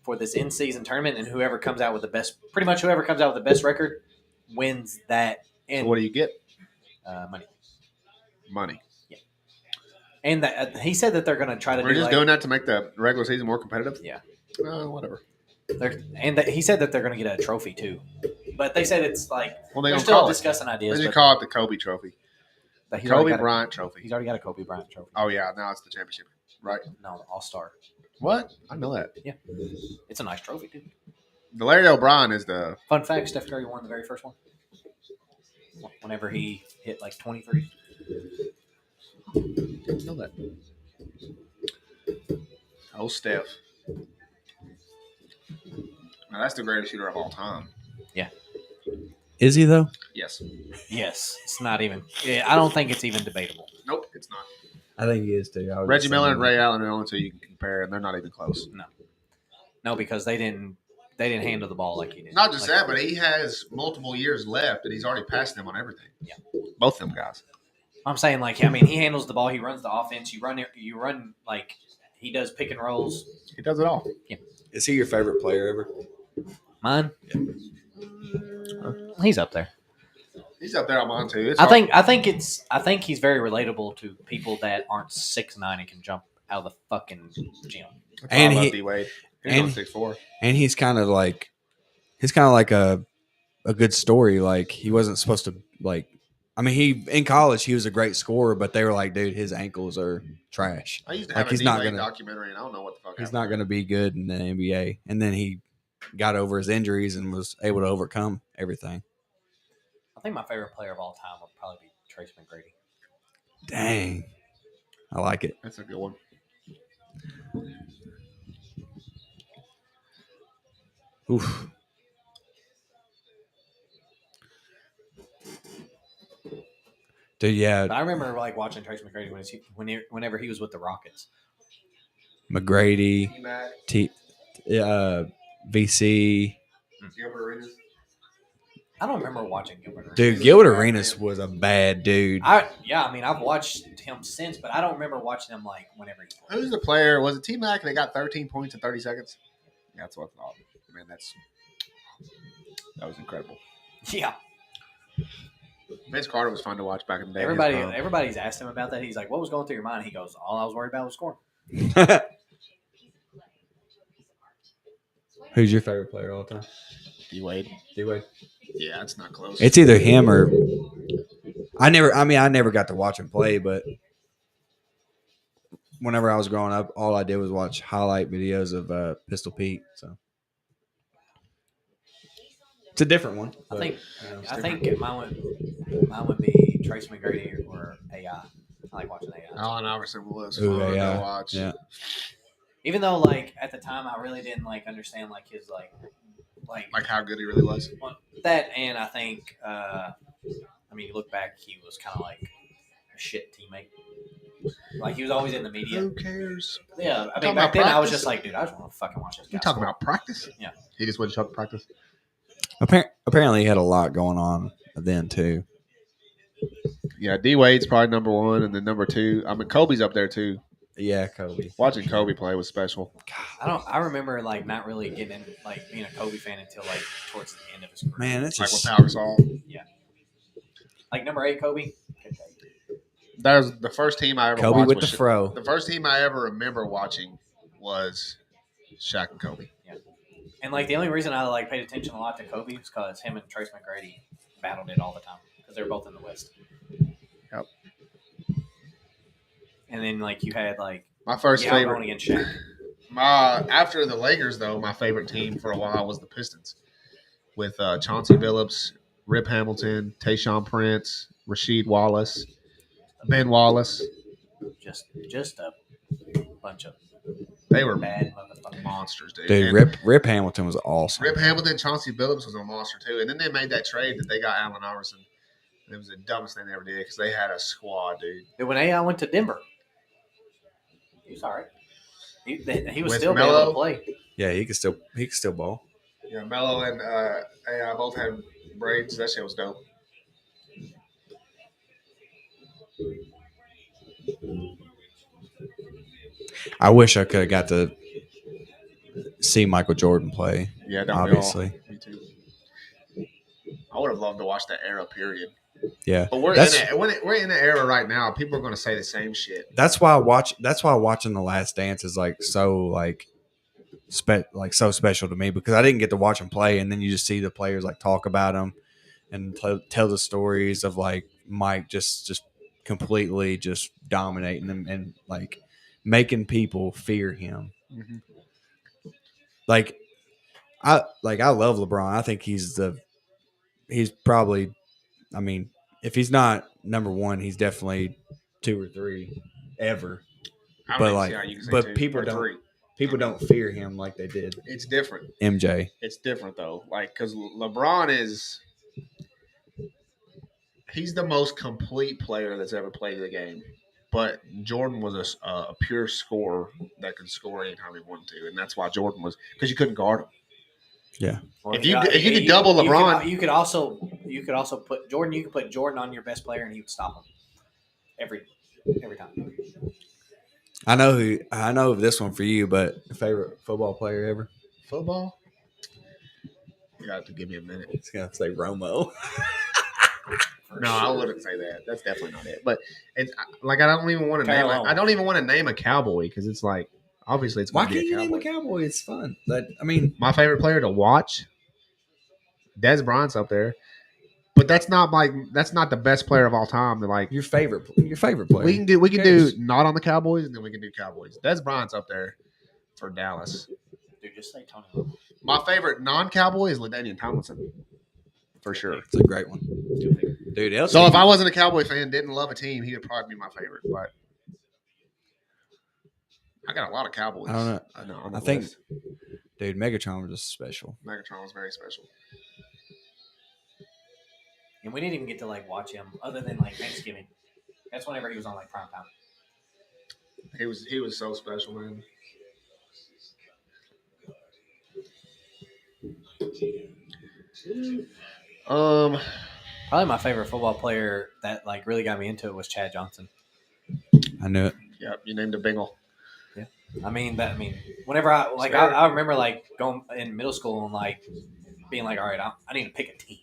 for this in season tournament, and whoever comes out with the best record wins that. And So what do you get? money. Money. And he said that they're going to try to We're do just like, doing that to make the regular season more competitive? Yeah. Whatever. he said that they're going to get a trophy too, but they said it's like Well, they're they're going to still call it. discussing ideas. They just but call it the Kobe Trophy. he's already Kobe got a- Bryant Trophy. He's already got a Kobe Bryant trophy. Oh, yeah. Now it's the championship. Right? No, All Star. What? I know that. It's a nice trophy, dude. The Larry O'Brien is the... Fun fact: Steph Curry won the very first one. Whenever he hit like 23. Didn't know that. Oh, Steph. Now, that's the greatest shooter of all time. Is he though? Yes. Yes, it's not even. Yeah, I don't think it's even debatable. Nope, it's not. I think he is too. Reggie Miller and Ray Allen are the only two you can compare, and they're not even close. No, because they didn't handle the ball like he did. Not just Like, that, but he has multiple years left, and he's already passed them on everything. Yeah. Both them guys. I'm saying, like, I mean, he handles the ball. He runs the offense. You run like he does pick and rolls. He does it all. Is he your favorite player ever? Mine, he's up there. He's up there on mine too. It's I hard. think he's very relatable to people that aren't 6'9" and can jump out of the fucking gym. That's why And I love he- D-Wade. He's and- on 6'4". And he's kind of like a good story. Like he wasn't supposed to like. I mean, he in college he was a great scorer, but they were like, dude, his ankles are trash. I used to Like, have he's a not D-Wade gonna- documentary, and I don't know what the fuck He's happened not to going to him. be good in the NBA. And then he got over his injuries and was able to overcome everything. I think my favorite player of all time would probably be Trace McGrady. Dang, I like it. That's a good one. Oof. Dude, yeah, But I remember like watching Trace McGrady whenever he was with the Rockets. McGrady, T-Mac, VC. Gilbert Arenas. I don't remember watching Gilbert Arenas. Dude, Gilbert Arenas was a bad dude. I mean, I've watched him since, but I don't remember watching him like whenever he played. Who's the player? Was it T-Mac and they got 13 points in 30 seconds? Yeah, that's what I thought. Man, that was incredible. Yeah, Vince Carter was fun to watch back in the day. everybody's asked him about that. He's like, "What was going through your mind?" He goes, "All I was worried about was scoring." Who's your favorite player all the time? D-Wade. D-Wade. Yeah, it's not close. It's either him or I never got to watch him play, but whenever I was growing up, all I did was watch highlight videos of Pistol Pete. So it's a different one. I but, think you know, it's I different. think mine would be Trace McGrady or AI. I like watching AI. Allen Iverson was Ooh, fun yeah, to watch. yeah. Even though like at the time I really didn't like understand like his like Like how good he really was. that, and I think I mean you look back, he was kind of like a shit teammate. Like he was always in the media. Who cares? Yeah, I mean Talking back about then I was practice? just like, dude, I just want to fucking watch this guy. You talking score. about practice? Yeah. He just went to practice. Apparently, he had a lot going on then too. Yeah, D-Wade's probably number one, and then number two. I mean, Kobe's up there too. Yeah, Kobe. Watching Kobe play was special. I remember like not really getting in, like being a Kobe fan until like towards the end of his career. Man, it's Like with just Power Gasol. Like number 8, Kobe. That was the first team I ever Kobe watched. with was the fro. The first team I ever remember watching was Shaq and Kobe. And like the only reason I like paid attention a lot to Kobe was because him and Trace McGrady battled it all the time because they were both in the West. Yep. And then like you had like My first going favorite. against Shaq. After the Lakers, though, my favorite team for a while was the Pistons, with Chauncey Billups, Rip Hamilton, Tayshaun Prince, Rasheed Wallace, Ben Wallace. Just a bunch of They were bad motherfuckers. monsters, dude. dude. And Rip Hamilton was awesome. Rip Hamilton, Chauncey Billups was a monster too. And then they made that trade that they got Allen Iverson. It was the dumbest thing they ever did because they had a squad, dude. Dude, when AI went to Denver, he was all right. He was With still able Melo? to play. Yeah, he could still ball. Yeah, Melo and AI both had braids. That shit was dope. I wish I could have got to see Michael Jordan play. Yeah, don't Obviously. we all? Me too. I would have loved to watch that era, period. Yeah, But we're That's- we're in the era right now. People are going to say the same shit. that's why watching The Last Dance is like so like so special to me because I didn't get to watch him play, and then you just see the players like talk about him and tell the stories of like Mike just completely just dominating them and like making people fear him. Mm-hmm. Like I love LeBron. I think he's probably, I mean, if he's not number one, he's definitely 2 or 3 ever. I don't But even like, see how you can say but 2 people or don't 3. people don't fear him like they did It's different. MJ. It's different though. Like because LeBron he's the most complete player that's ever played the game. But Jordan was a pure scorer that could score anytime he wanted to, and that's why Jordan was because you couldn't guard him. Well, If you could double LeBron- you could also put Jordan. You could put Jordan on your best player, and he would stop him every time. I know of this one for you, but favorite football player ever? Football. You got to give me a minute. It's gonna say Romo. No, I wouldn't say that. That's definitely not it. But it's like I don't even want to name. Carolina. I don't even want to name a Cowboy because it's like obviously it's Why going to can't be a you name Cowboy. a Cowboy? It's fun. But I mean, My favorite player to watch, Des Bryant's up there, but that's not the best player of all time. To like your favorite player. we can do cares? not on the Cowboys and then we can do Cowboys. Des Bryant's up there for Dallas. Dude, just say Tony Romo. My favorite non-Cowboy is LaDainian Tomlinson, for sure. It's a great one, dude. LT, So if I wasn't a Cowboy fan, didn't love a team, he would probably be my favorite. But I got a lot of Cowboys. I don't know. On the I think, list. dude, Megatron was just special. Megatron was very special. And we didn't even get to like watch him other than like Thanksgiving. That's whenever he was on like prime time. He was so special, man. Probably my favorite football player that like really got me into it was Chad Johnson. I knew it. Yep, you named a Bengal. I mean, whenever I remember like going in middle school and like being like, all right, I need to pick a team,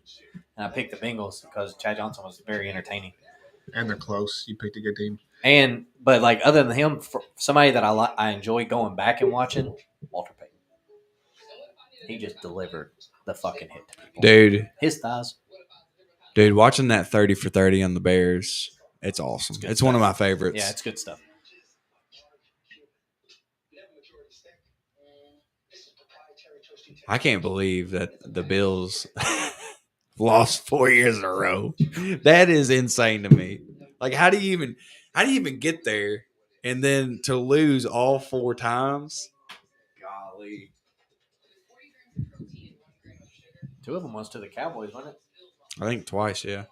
and I picked the Bengals because Chad Johnson was very entertaining. And they're close. You picked a good team. But like other than him, for somebody that I enjoy going back and watching, Walter Payton. He just delivered the fucking hit to people. Dude, His thighs. Dude, watching that 30 for 30 on the Bears, it's awesome. It's one of my favorites. Yeah, it's good stuff. I can't believe that the Bills lost 4 years in a row. That is insane to me. Like, how do you even get there and then to lose all 4 times? Golly. 2 of them was to the Cowboys, wasn't it? I think twice, yeah.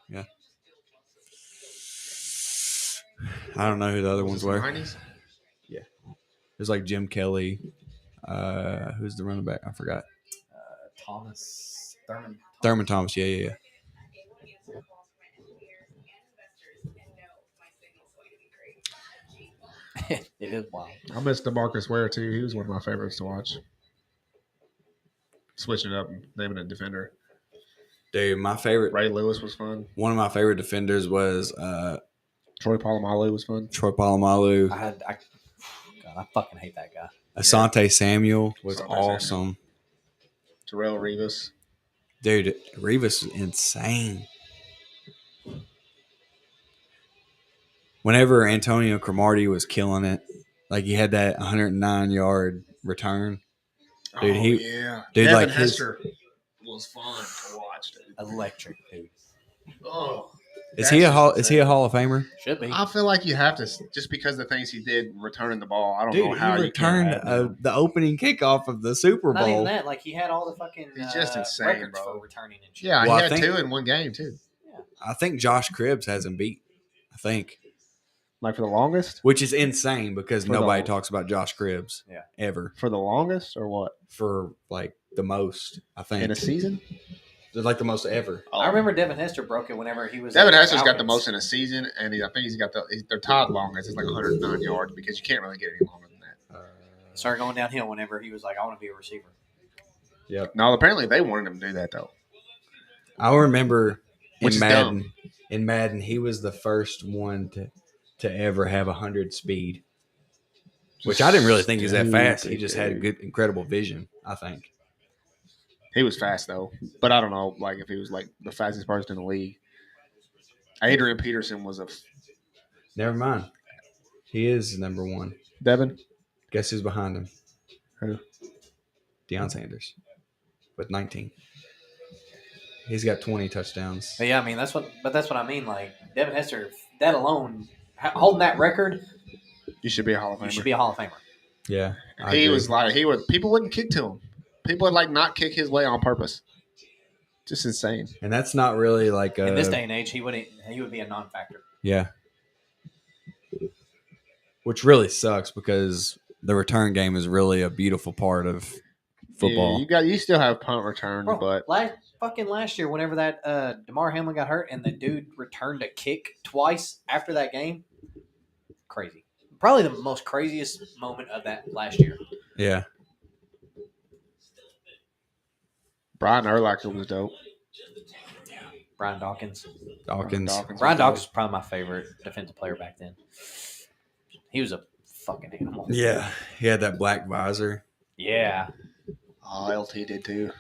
I don't know who the other ones were. 90s? Yeah. It was like Jim Kelly. Who's the running back? I forgot. Thurman Thomas. Yeah. It is wild. I missed DeMarcus Ware too. He was one of my favorites to watch. Switching it up and naming a defender. Dude, my favorite. Ray Lewis was fun. One of my favorite defenders was Troy Polamalu was fun. Troy Polamalu. God, I fucking hate that guy. Asante Samuel was Asante awesome. Terrell Revis. Dude, Revis was insane. Whenever Antonio Cromartie was killing it, like he had that 109-yard return. Dude, yeah. Dude, Devin like Hester was fun to watch, dude. Electric, dude. Oh. Is he a Hall of Famer? Should be. I feel like you have to, just because the things he did returning the ball. I don't know Dude, how he you can returned the opening kickoff of the Super Not even Bowl. that. Like he had all the fucking He's just insane, records bro. for returning and shit. Yeah, Well, I he had think- 2 in one game too. I think Josh Cribbs has him beat. I think. Like for the longest? Which is insane because For the- nobody talks about Josh Cribbs. Yeah. Ever. For the longest or what? For like the most, I think. In a season? Like the most ever. I remember Devin Hester broke it whenever he was. Devin at Hester's got the Falcons. most in a season, and I think they're tied longest. It's like 109 yards because you can't really get any longer than that. Started going downhill whenever he was like, I want to be a receiver. Yep. No, apparently they wanted him to do that though. I remember Which in is Madden. dumb. In Madden, he was the first one to ever have 100 speed. Which I didn't really think he was that fast. He just had good, incredible vision, I think. He was fast though, but I don't know, like if he was like the fastest person in the league. Adrian Peterson was Never mind. He is number 1. Devin. Guess who's behind him? Who? Deion Sanders with 19. He's got 20 touchdowns. But yeah, I mean that's what I mean. Like Devin Hester, that alone, holding that record, You should be a Hall of Famer. you should be a Hall of Famer. Yeah. I He agree. was like people wouldn't kick to him. People would like not kick his way on purpose. Just insane. And that's not really like a. In this day and age, he would be a non-factor. Yeah. Which really sucks because the return game is really a beautiful part of football. Yeah, you still have punt returns, Bro, but last year, whenever that DeMar Hamlin got hurt and the dude returned a kick twice after that game, crazy. Probably the most craziest moment of that last year. Yeah. Brian Urlacher was dope. Brian Dawkins. Dawkins. Brian Dawkins was probably my favorite defensive player back then. He was a fucking animal. Yeah, he had that black visor. Yeah. Oh, LT did too.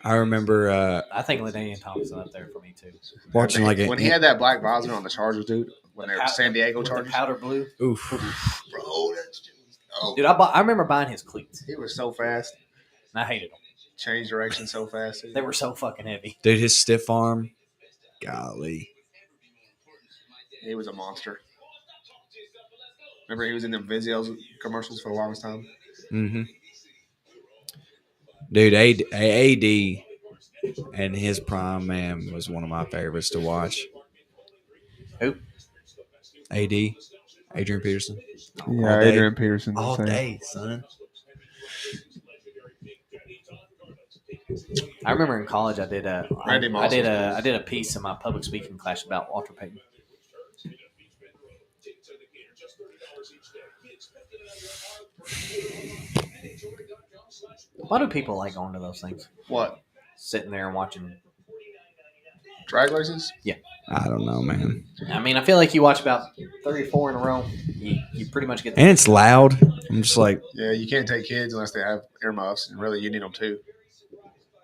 I remember I think LaDainian Thompson up there for me too. watching like when he had that black visor on the Chargers, dude. When they were San Diego with Chargers, the powder blue. oof. bro, that's just Dude, I remember buying his cleats. he was so fast. And I hated them. Changed direction so fast. They were so fucking heavy. Dude, his stiff arm. Golly. He was a monster. Remember, he was in the Vizio's commercials for the longest time. Mm-hmm. Dude, AD and his prime man was one of my favorites to watch. Who? AD, Adrian Peterson. Yeah, All day. Adrian Peterson. All day, son. I remember in college I did Randy Moss I did a piece in my public speaking class about Walter Payton. Why do people like going to those things? What? Sitting there and watching. Drag races? I don't know, man. I mean, I feel like you watch about 3 or 4 in a row. You pretty much get. And it's loud. I'm just like, Yeah, you can't take kids unless they have earmuffs, and really, you need them too.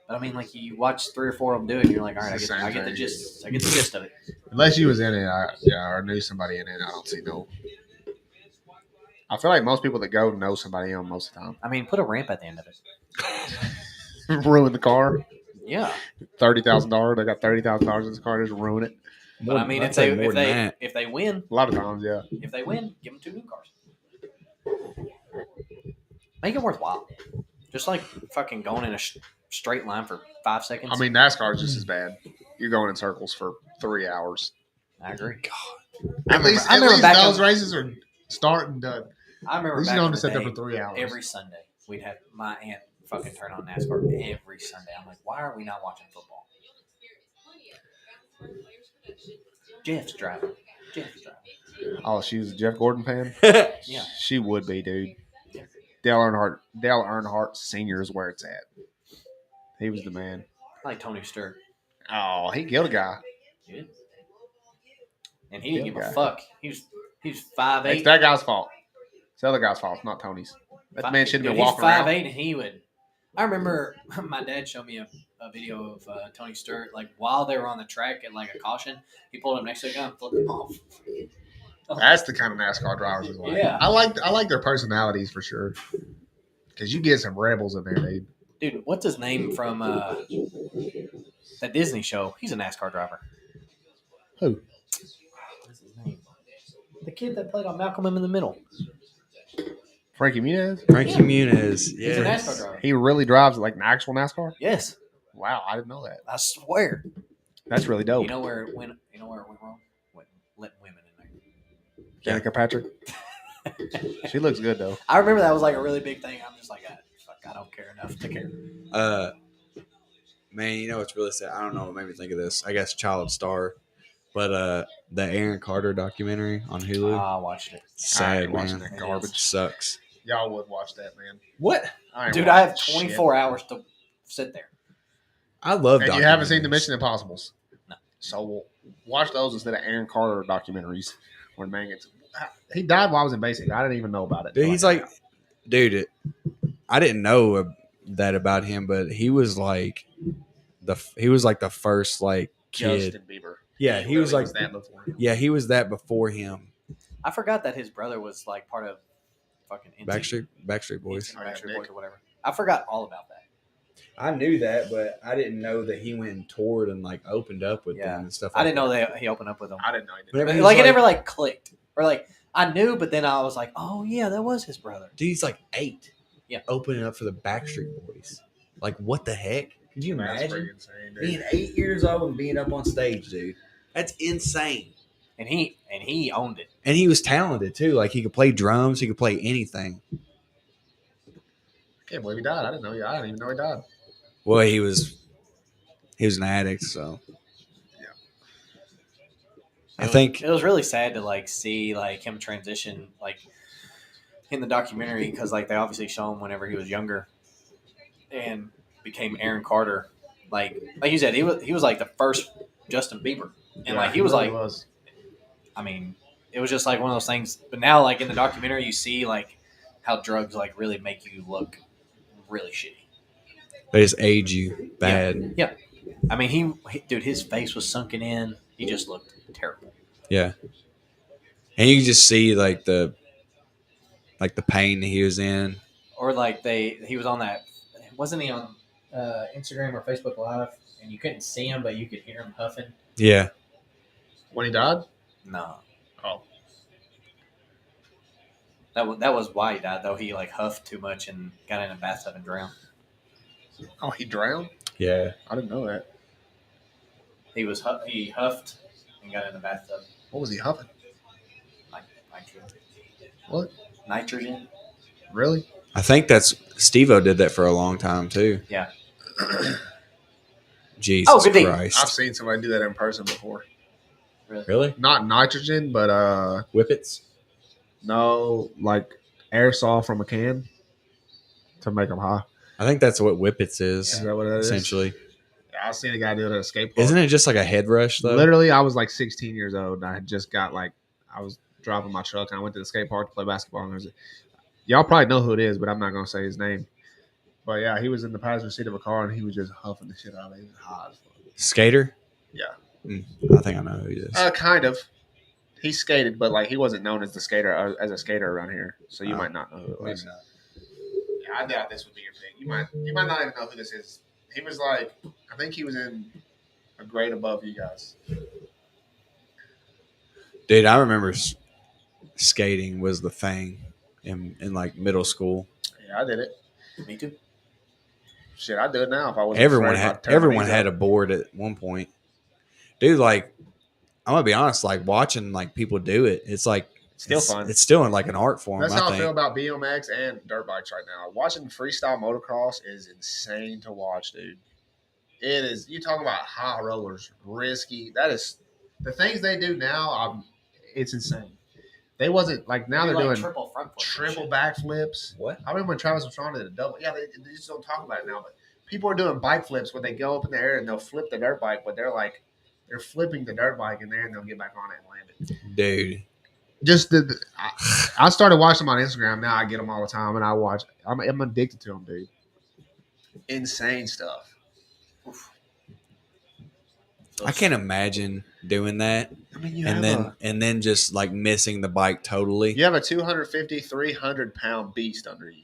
But I mean, like you watch 3 or 4 of them do it, and you're like, all right, It's the I same get the thing. gist. I get the gist of it. Unless you was in it, or knew somebody in it, I don't see no. I feel like most people that go know somebody in them most of the time. I mean, put a ramp at the end of it. Ruin the car. Yeah, $30,000. They got $30,000 in this car. Just ruin it. but I mean, I'd if say they more than that. if they win, A lot of times, yeah. give them 2 new cars. Make it worthwhile. Just like fucking going in a straight line for 5 seconds. I mean, NASCAR is just as bad. You're going in circles for 3 hours. I agree. At least those races are start and done. I remember At least back you don't in have the to sit there day, for 3 hours. every Sunday we'd have my aunt fucking turn on NASCAR every Sunday. I'm like, why are we not watching football? Jeff's driving. Oh, she was a Jeff Gordon fan? Yeah. She would be, dude. Dale Earnhardt Sr. is where it's at. He was the man. I like Tony Stewart. Oh, he killed a guy. Dude. And he didn't give Yeah. a fuck. He's 5'8". It's that guy's fault. It's the other guy's fault, not Tony's. That man should have been walking around. He's 5'8", and he would. I remember my dad showed me a video of Tony Stewart, like while they were on the track at like a caution, he pulled up next to the guy and flipped him off. That's the kind of NASCAR drivers is like. Yeah. I like their personalities for sure. Because you get some rebels in there, dude. Dude, what's his name from that Disney show? He's a NASCAR driver. Who? What's his name? The kid that played on Malcolm in the Middle. Frankie Muniz? Frankie Muniz. He's a Yes. NASCAR driver. He really drives like an actual NASCAR? Yes, Wow, I didn't know that. I swear. That's really dope. You know where it went wrong? Letting women in Danica Patrick? She looks good, though. there. I remember that was like a really big thing. I'm just like, fuck, I don't care enough to care. Man, you know what's really sad? I don't know what made me think of this. I guess Child Star. But the Aaron Carter documentary on Hulu. I watched it. I Sad, ain't watching man. that garbage. Sucks. Y'all would watch that, man. What? I ain't Dude, I have watching 24 hours to sit there. I love shit. And you haven't seen the documentaries. Mission Impossibles? No. So watch those instead of Aaron Carter documentaries. When man gets, he died while I was in basic. I didn't even know about it. Dude, he's like, dude, I didn't know that about him, but he was like the first like kid. Justin Bieber. Yeah, he was like that before him. yeah, he was that before him. I forgot that his brother was like part of fucking Backstreet Boys. Oh, yeah, Backstreet Nick. Boys or whatever. I forgot all about that. I knew that, but I didn't know that he went and toured and like opened up with Yeah. them and stuff. I didn't know that he opened up with them. I didn't know he did. Whenever that. he was Like it never like clicked, or like I knew, but then I was like, oh yeah, that was his brother. Dude, he's like 8. Yeah. Opening up for the Backstreet Boys. Like, what the heck? Could you That's imagine? pretty insane, dude. Being 8 years old and being up on stage, dude. That's insane. And he owned it. And he was talented too. Like he could play drums, he could play anything. Can't believe he died. I didn't even know he died. Well, he was an addict, so I think it was really sad to like see like him transition like in the documentary because like they obviously show him whenever he was younger and became Aaron Carter like you said, he was like the first Justin Bieber, and like he was really like, I mean, it was just like one of those things. But now, like in the documentary, you see like how drugs like really make you look really shitty. They just age you bad. Yeah. I mean, dude, his face was sunken in. He just looked terrible. Yeah. And you can just see like the pain he was in. Or like he was on that, wasn't he on Instagram or Facebook Live, and you couldn't see him, but you could hear him huffing. Yeah. When he died? No, Oh. that was why he died though. He like huffed too much and got in a bathtub and drowned. Oh, he drowned? Yeah. I didn't know that. He huffed and got in the bathtub. What was he huffing? Nitrogen. What? Nitrogen. Really? I think that's Steve-O did that for a long time too. Yeah. Jesus good Christ. I've seen somebody do that in person before. Really? Not nitrogen, but Whippets? no, like aerosol from a can to make them high. I think that's what Whippets Is is, that what that is? essentially. Yeah, I've seen a guy do it at a skate park. Isn't it just like a head rush though? Literally, I was like 16 years old, and I had just got I was driving my truck, and I went to the skate park to play basketball. And y'all probably know who it is, but I'm not gonna say his name. But yeah, he was in the passenger seat of a car, and he was just huffing the shit out of it. He was hot as fuck. Skater? Yeah. I think I know who he is. Kind of. He skated, but like he wasn't known as a skater around here, so you might not know who it was. Yeah, I doubt this would be your pick. You might not even know who this is. He was like, I think he was in a grade above you guys. Dude, I remember skating was the thing in like middle school. Yeah, I did it. Me too. Shit, I'd do it now if I wasn't. Everyone had a board at one point. Dude, like I'm gonna be honest, like watching like people do it, it's like Still fun. It's still in like an art form. That's I how think. I feel about BMX and dirt bikes right now. Watching freestyle motocross is insane to watch, dude. It is. You talk about high rollers, risky. That is the things they do now. It's insane. They wasn't like now they're doing triple front flips, triple backflips. What? I remember when Travis was trying to do a double. Yeah, they just don't talk about it now. But people are doing bike flips where they go up in the air and they'll flip the dirt bike, but they're flipping the dirt bike in there and they'll get back on it and land it. Dude. Just I started watching them on Instagram. Now I get them all the time, and I watch. I'm addicted to them, dude. Insane stuff. Oof. I can't imagine doing that. I mean, and then just like missing the bike totally. You have a 250, 300-pound beast under you.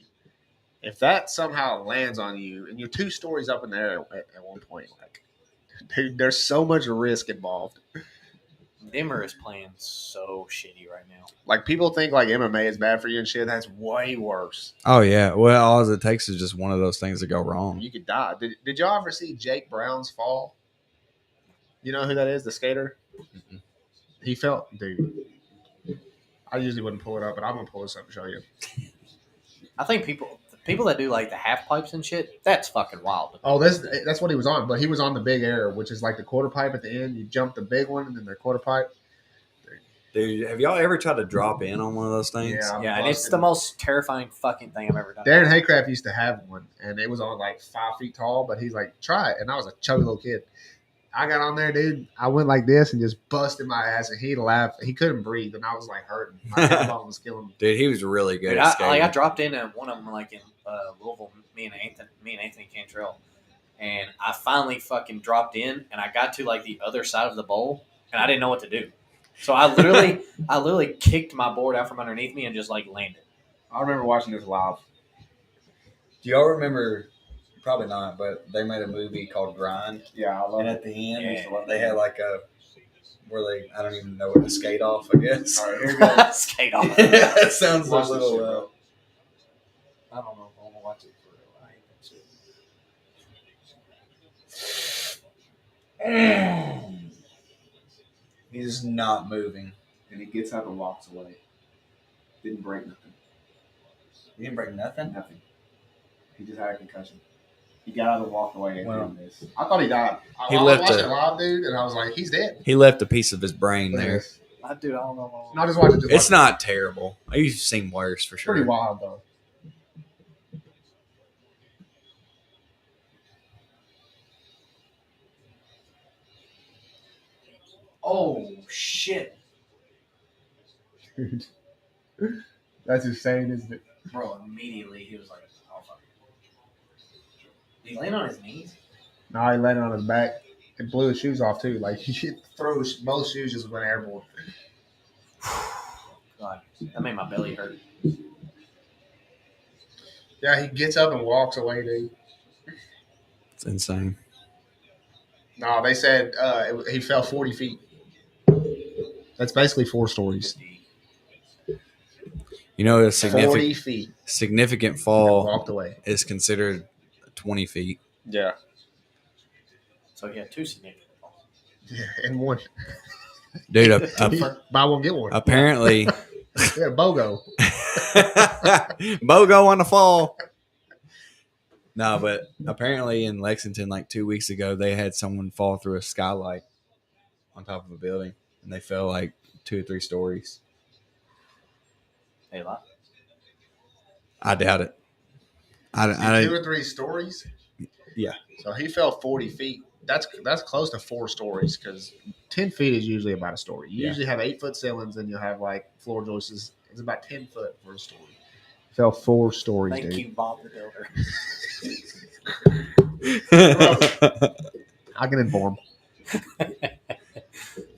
If that somehow lands on you, and you're 2 stories up in the air at one point, like, dude, there's so much risk involved. Dimmer is playing so shitty right now. Like people think like MMA is bad for you and shit. That's way worse. Oh yeah. Well, all it takes is just one of those things to go wrong. You could die. Did y'all ever see Jake Brown's fall? You know who that is? The skater. Mm-mm. He fell, dude. I usually wouldn't pull it up, but I'm gonna pull this up and show you. I think people that do like the half pipes and shit, that's fucking wild. Oh, that's what he was on, but he was on the big air, which is like the quarter pipe at the end. You jump the big one and then the quarter pipe. Dude, have y'all ever tried to drop in on one of those things? Yeah, and it's the most terrifying fucking thing I've ever done. Darren Haycraft used to have one, and it was on like 5 feet tall, but he's like, try it. And I was a chubby little kid. I got on there, dude. I went like this and just busted my ass, and he'd laugh. He couldn't breathe, and I was like hurting. My elbow was killing me. Dude, he was really good Dude, at skating. I dropped in at one of them like in Louisville, me and Anthony Cantrell, and I finally fucking dropped in, and I got to like the other side of the bowl, and I didn't know what to do. So I literally kicked my board out from underneath me and just like landed. I remember watching this live. Do y'all remember? Probably not, but they made a movie called Grind. Yeah, I love And it. at the end, Yeah. they had like I don't even know what to skate off, I guess. All right, here we go. Skate off. That sounds Watch a this little. shit, bro. I don't know if I'm gonna watch it for real. I hate that shit. He's not moving. And he gets up and walks away. Didn't break nothing. He didn't break nothing? Nothing. He just had a concussion. He got up and walked away and Well, did this. I thought he died. He I left watched a- it live, dude, and I was like, he's dead. He left a piece of his brain Look at there. this. Dude, I don't know. No, just watch it. It's not terrible. You've seen worse for sure. pretty wild, though. Oh shit, Dude. That's insane, isn't it? bro! Immediately he was like, "Oh fuck." Did he land on his knees? No, he landed on his back and blew his shoes off too. Like he threw both shoes just went airborne. God, that made my belly hurt. Yeah, he gets up and walks away, dude. It's insane. No, they said he fell 40 feet. That's basically 4 stories. You know, a 40 feet. significant And fall walked away. is considered 20 feet. Yeah. So he had 2 significant falls. Yeah, and one. Dude, Buy one, get one. apparently, Yeah, BOGO. BOGO on the fall. No, but apparently in Lexington, like 2 weeks ago, they had someone fall through a skylight on top of a building, and they fell like 2 or 3 stories. Hey, lot. I doubt it. I 2 or 3 stories? Yeah. So he fell 40 feet. That's close to 4 stories because 10 feet is usually about a story. You usually have 8-foot ceilings and you'll have like floor joists. It's about 10 foot for a story. Fell 4 stories, Thank dude. you, Bob the Builder. I can inform.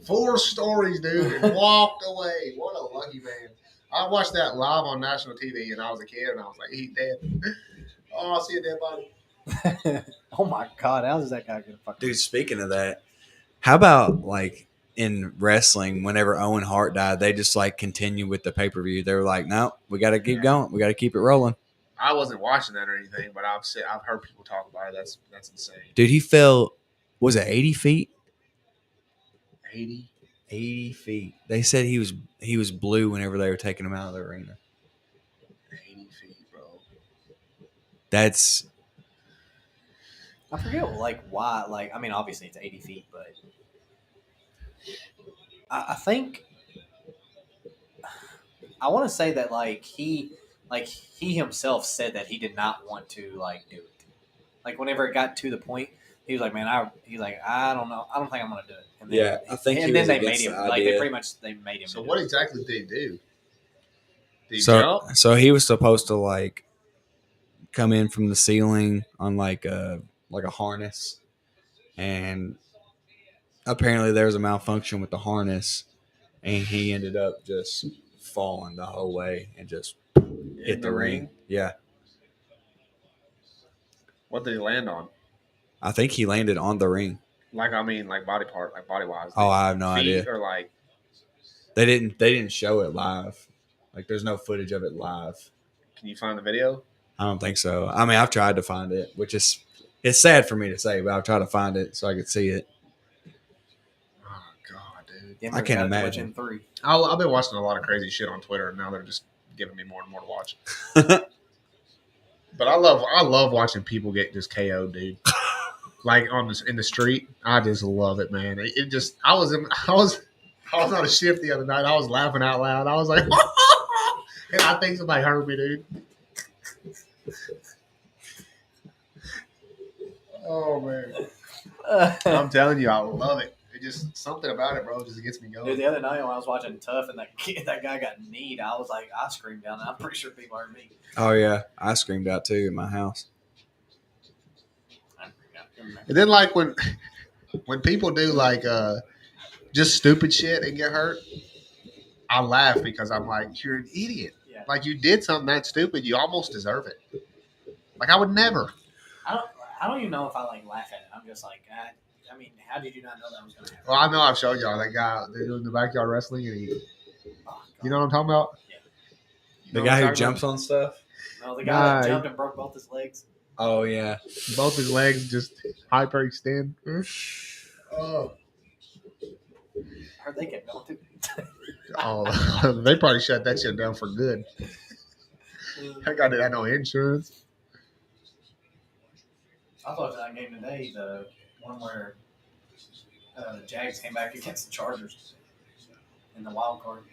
4 stories, dude, and walked away. What a lucky man. I watched that live on national TV and I was a kid and I was like, he's dead. Oh, I see a dead body. Oh my God, how is that guy gonna fucking? Dude, speaking of that, how about like in wrestling, whenever Owen Hart died, they just like continue with the pay-per-view. They were like, no, we got to keep going. We got to keep it rolling. I wasn't watching that or anything, but I've heard people talk about it. That's insane. Dude, he fell, was it 80 feet? 80? 80 feet. They said he was blue whenever they were taking him out of the arena. 80 feet, bro. That's I forget like why. Like, I mean, obviously it's 80 feet, but I think I want to say that he himself said that he did not want to like do it. Like whenever it got to the point, he was like, "Man, I don't know, I don't think I'm gonna do it." And then, Yeah, I think he and then was they made against him the like idea. they made him. So do what it. exactly did he do? Did he so jump? so he was supposed to like come in from the ceiling on like a harness, and apparently there was a malfunction with the harness, and he ended up just falling the whole way and just hit the ring. Yeah, What did he land on? I think he landed on the ring. Like, I mean, like body part, like body wise. Oh, I have no idea. Or like, They didn't show it live. Like, there's no footage of it live. can you find the video? I don't think so. I mean, I've tried to find it, which is it's sad for me to say, but I've tried to find it so I could see it. Oh God, dude. Denver I can't got it imagine. within 3. I've been watching a lot of crazy shit on Twitter, and now they're just giving me more and more to watch. But I love watching people get just KO'd, dude. Like in the street, I just love it, man. It just I was on a shift the other night. I was laughing out loud. I was like, and I think somebody heard me, dude. Oh man, I'm telling you, I love it. It just something about it, bro, just gets me going. Dude, the other night when I was watching Tough and that guy got kneed, I was like, I screamed down. And I'm pretty sure people heard me. Oh yeah, I screamed out too in my house. And then like when people do like just stupid shit and get hurt, I laugh because I'm like, you're an idiot. Yeah. Like you did something that stupid, you almost deserve it. Like I would never. I don't even know if I like laugh at it. I'm just like, I mean, how did you not know that was going to happen? Well, I know I've showed y'all that guy they're doing the backyard wrestling, and you know what I'm talking about? Yeah. You The know guy what who I'm talking jumps on stuff. No, the guy that Nah, jumped and broke both his legs. Oh yeah. about? Both his legs just hyperextend. Oh, I heard they kept going too. oh, they probably shut that shit down for good. That guy didn't have no insurance. I thought that game today, the one where the Jags came back against the Chargers in the wild card.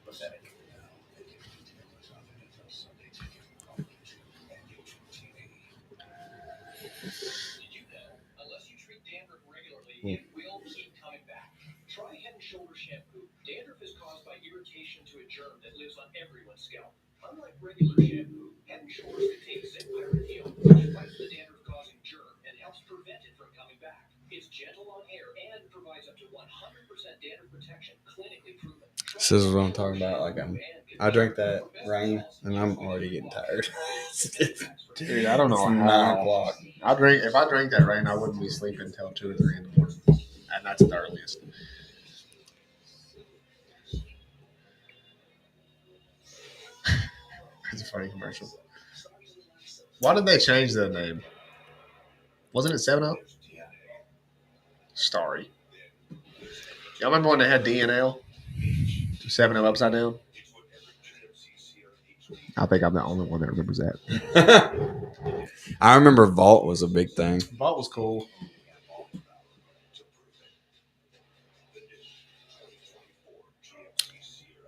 Pathetic. This is what I'm talking about. Like I drank that rain, and I'm already getting tired. Dude, I don't know It's 9 o'clock. If I drank that rain, I wouldn't be sleeping until 2 or 3 in the morning, and that's the earliest. It's a funny commercial. Why did they change the name? Wasn't it 7-Up? Starry. Y'all remember when they had D and L? 7-Up upside down? I think I'm the only one that remembers that. I remember Vault was a big thing. Vault was cool.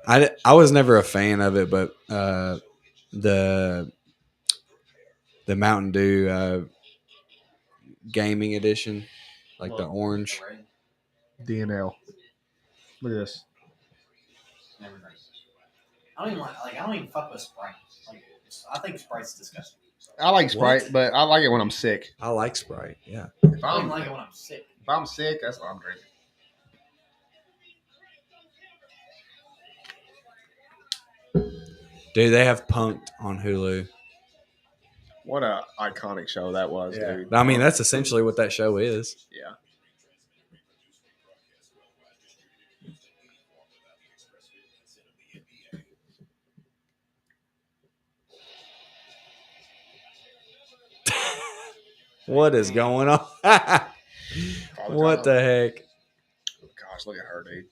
I was never a fan of it, but the Mountain Dew gaming edition, like the orange. D and L. Look at this. I don't even fuck with Sprite. I think Sprite's disgusting. I like Sprite, What? but I like it when I'm sick. I like Sprite. Yeah. If I don't I'm even like it when I'm sick. If I'm sick, that's what I'm drinking. Dude, they have Punked on Hulu. What a iconic show that was, dude. I mean, that's essentially what that show is. Yeah. What is going on? What the heck? Gosh, look at her, dude.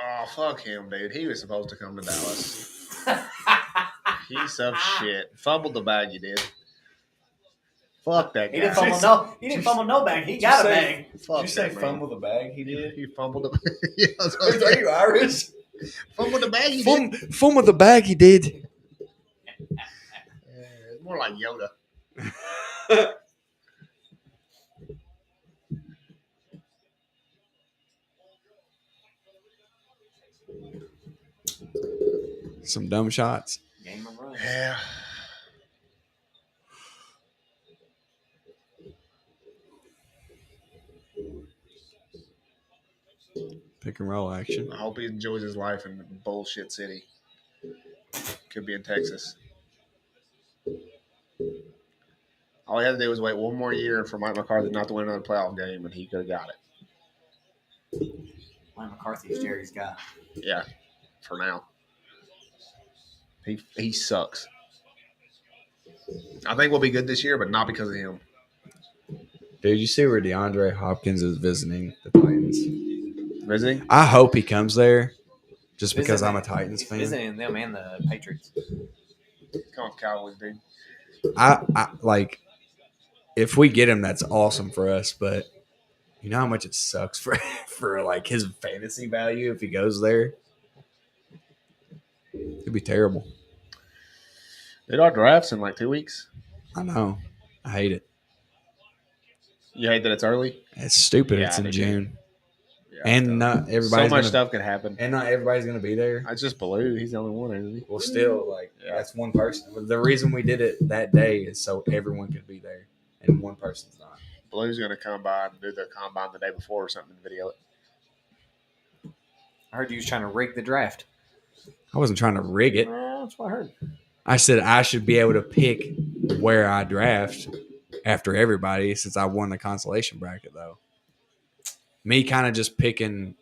Oh, fuck him, dude. He was supposed to come to Dallas. Piece of shit. Fumbled the bag, you did. Fuck that guy. He didn't fumble no bag. He got a bag. Fuck Did you say that, man. fumble the bag? He did. He fumbled the yeah, that's what I Are said. you Irish? Fumbled the bag, he did. Fumble the bag. He did. It's more like Yoda. Some dumb shots. Game of runs. Yeah. Pick and roll action. I hope he enjoys his life in bullshit city. Could be in Texas. All he had to do was wait one more year for Mike McCarthy not to win another playoff game, and he could have got it. Mike McCarthy's Jerry's guy. Yeah, for now. He sucks. I think we'll be good this year, but not because of him. Dude, you see where DeAndre Hopkins is visiting the Titans? Visiting? I hope he comes there just because I'm a Titans fan. Visiting them and the Patriots. Come on, Cowboys, dude. I like if we get him, that's awesome for us, but you know how much it sucks for like his fantasy value if he goes there? It'd be terrible. Did our drafts in like 2 weeks? I know. I hate it. You hate that it's early? It's stupid. Yeah, It's in they do. June. Yeah, And not so everybody's much gonna, stuff could happen. and not everybody's gonna be there. It's just Baloo. He's the only one, isn't he? Well, still, like Yeah. that's one person. The reason we did it that day is so everyone could be there, and one person's not. Baloo's going to come by and do the combine the day before or something and video it. I heard you was trying to rig the draft. I wasn't trying to rig it. That's what I heard. I said I should be able to pick where I draft after everybody since I won the consolation bracket, though. Me kind of just picking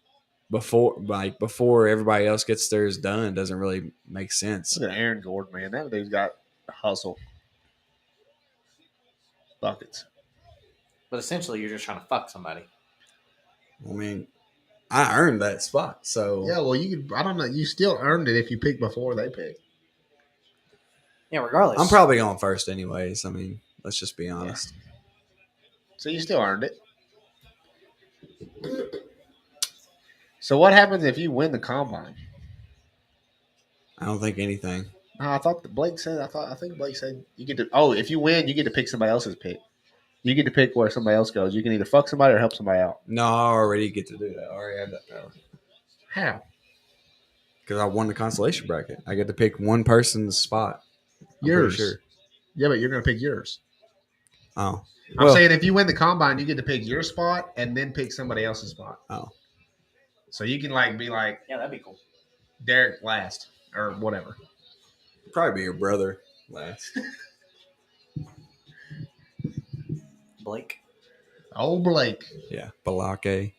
before everybody else gets theirs done doesn't really make sense. Look at Aaron Gordon, man. That dude's got hustle. Buckets. But essentially, you're just trying to fuck somebody. I mean, I earned that spot, so Yeah, well, you could. I don't know. You still earned it if you picked before they picked. Yeah, regardless. I'm probably going first anyways. I mean, let's just be honest. So you still earned it. So what happens if you win the combine? I don't think anything. I thought Blake said. I think Blake said you get to. Oh, if you win, you get to pick somebody else's pick. You get to pick where somebody else goes. You can either fuck somebody or help somebody out. No, I already get to do that. I already have that power. How? Because I won the consolation bracket. I get to pick one person's spot. I'm Yours. pretty sure. Yeah, but you're going to pick yours. Oh. I'm Well, saying if you win the combine, you get to pick your spot and then pick somebody else's spot. Oh. So you can like be like, Yeah, that'd be cool. Derek last or whatever. probably be your brother last. Blake. Old Blake. Yeah. Balake.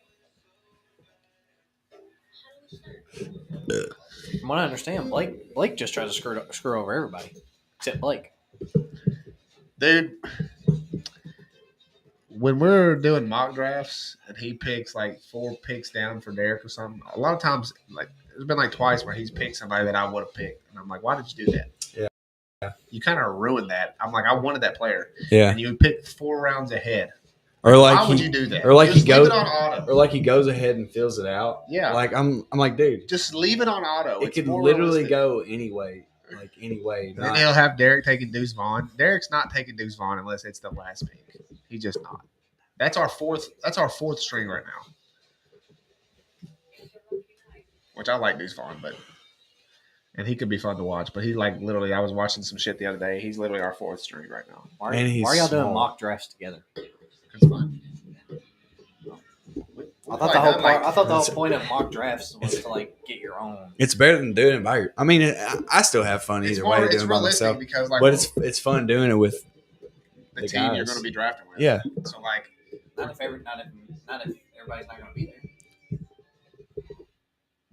From what I understand, Blake just tries to screw over everybody except Blake. Dude, when we're doing mock drafts and he picks like 4 picks down for Derek or something, a lot of times, like, there's been like twice where he's picked somebody that I would have picked. And I'm like, why did you do that? Yeah. You kind of ruined that. I'm like, I wanted that player. Yeah. And you picked 4 rounds ahead. Or like why would you do that? Or like just he goes leave it on auto. Or like he goes ahead and fills it out. Yeah. Like I'm like, dude, Just leave it on auto. it It's could more literally realistic. go any way. Like any way. And then not- he'll have Derek taking Deuce Vaughn. Derek's not taking Deuce Vaughn unless it's the last pick. He's just not. That's our fourth string right now. Which I like Deuce Vaughn, and he could be fun to watch. But he like literally, I was watching some shit the other day. He's literally our 4th string right now. Why And he's are y'all doing small. mock drafts together? It's fun. I thought the whole point of mock drafts was to like get your own. It's better than doing it by your. I mean, I still have fun It's either more, way it's doing it by realistic myself. because like, But it's fun doing it with. the the team you're guys. going to be drafting with. Yeah. So like, Not if everybody's not going to be there.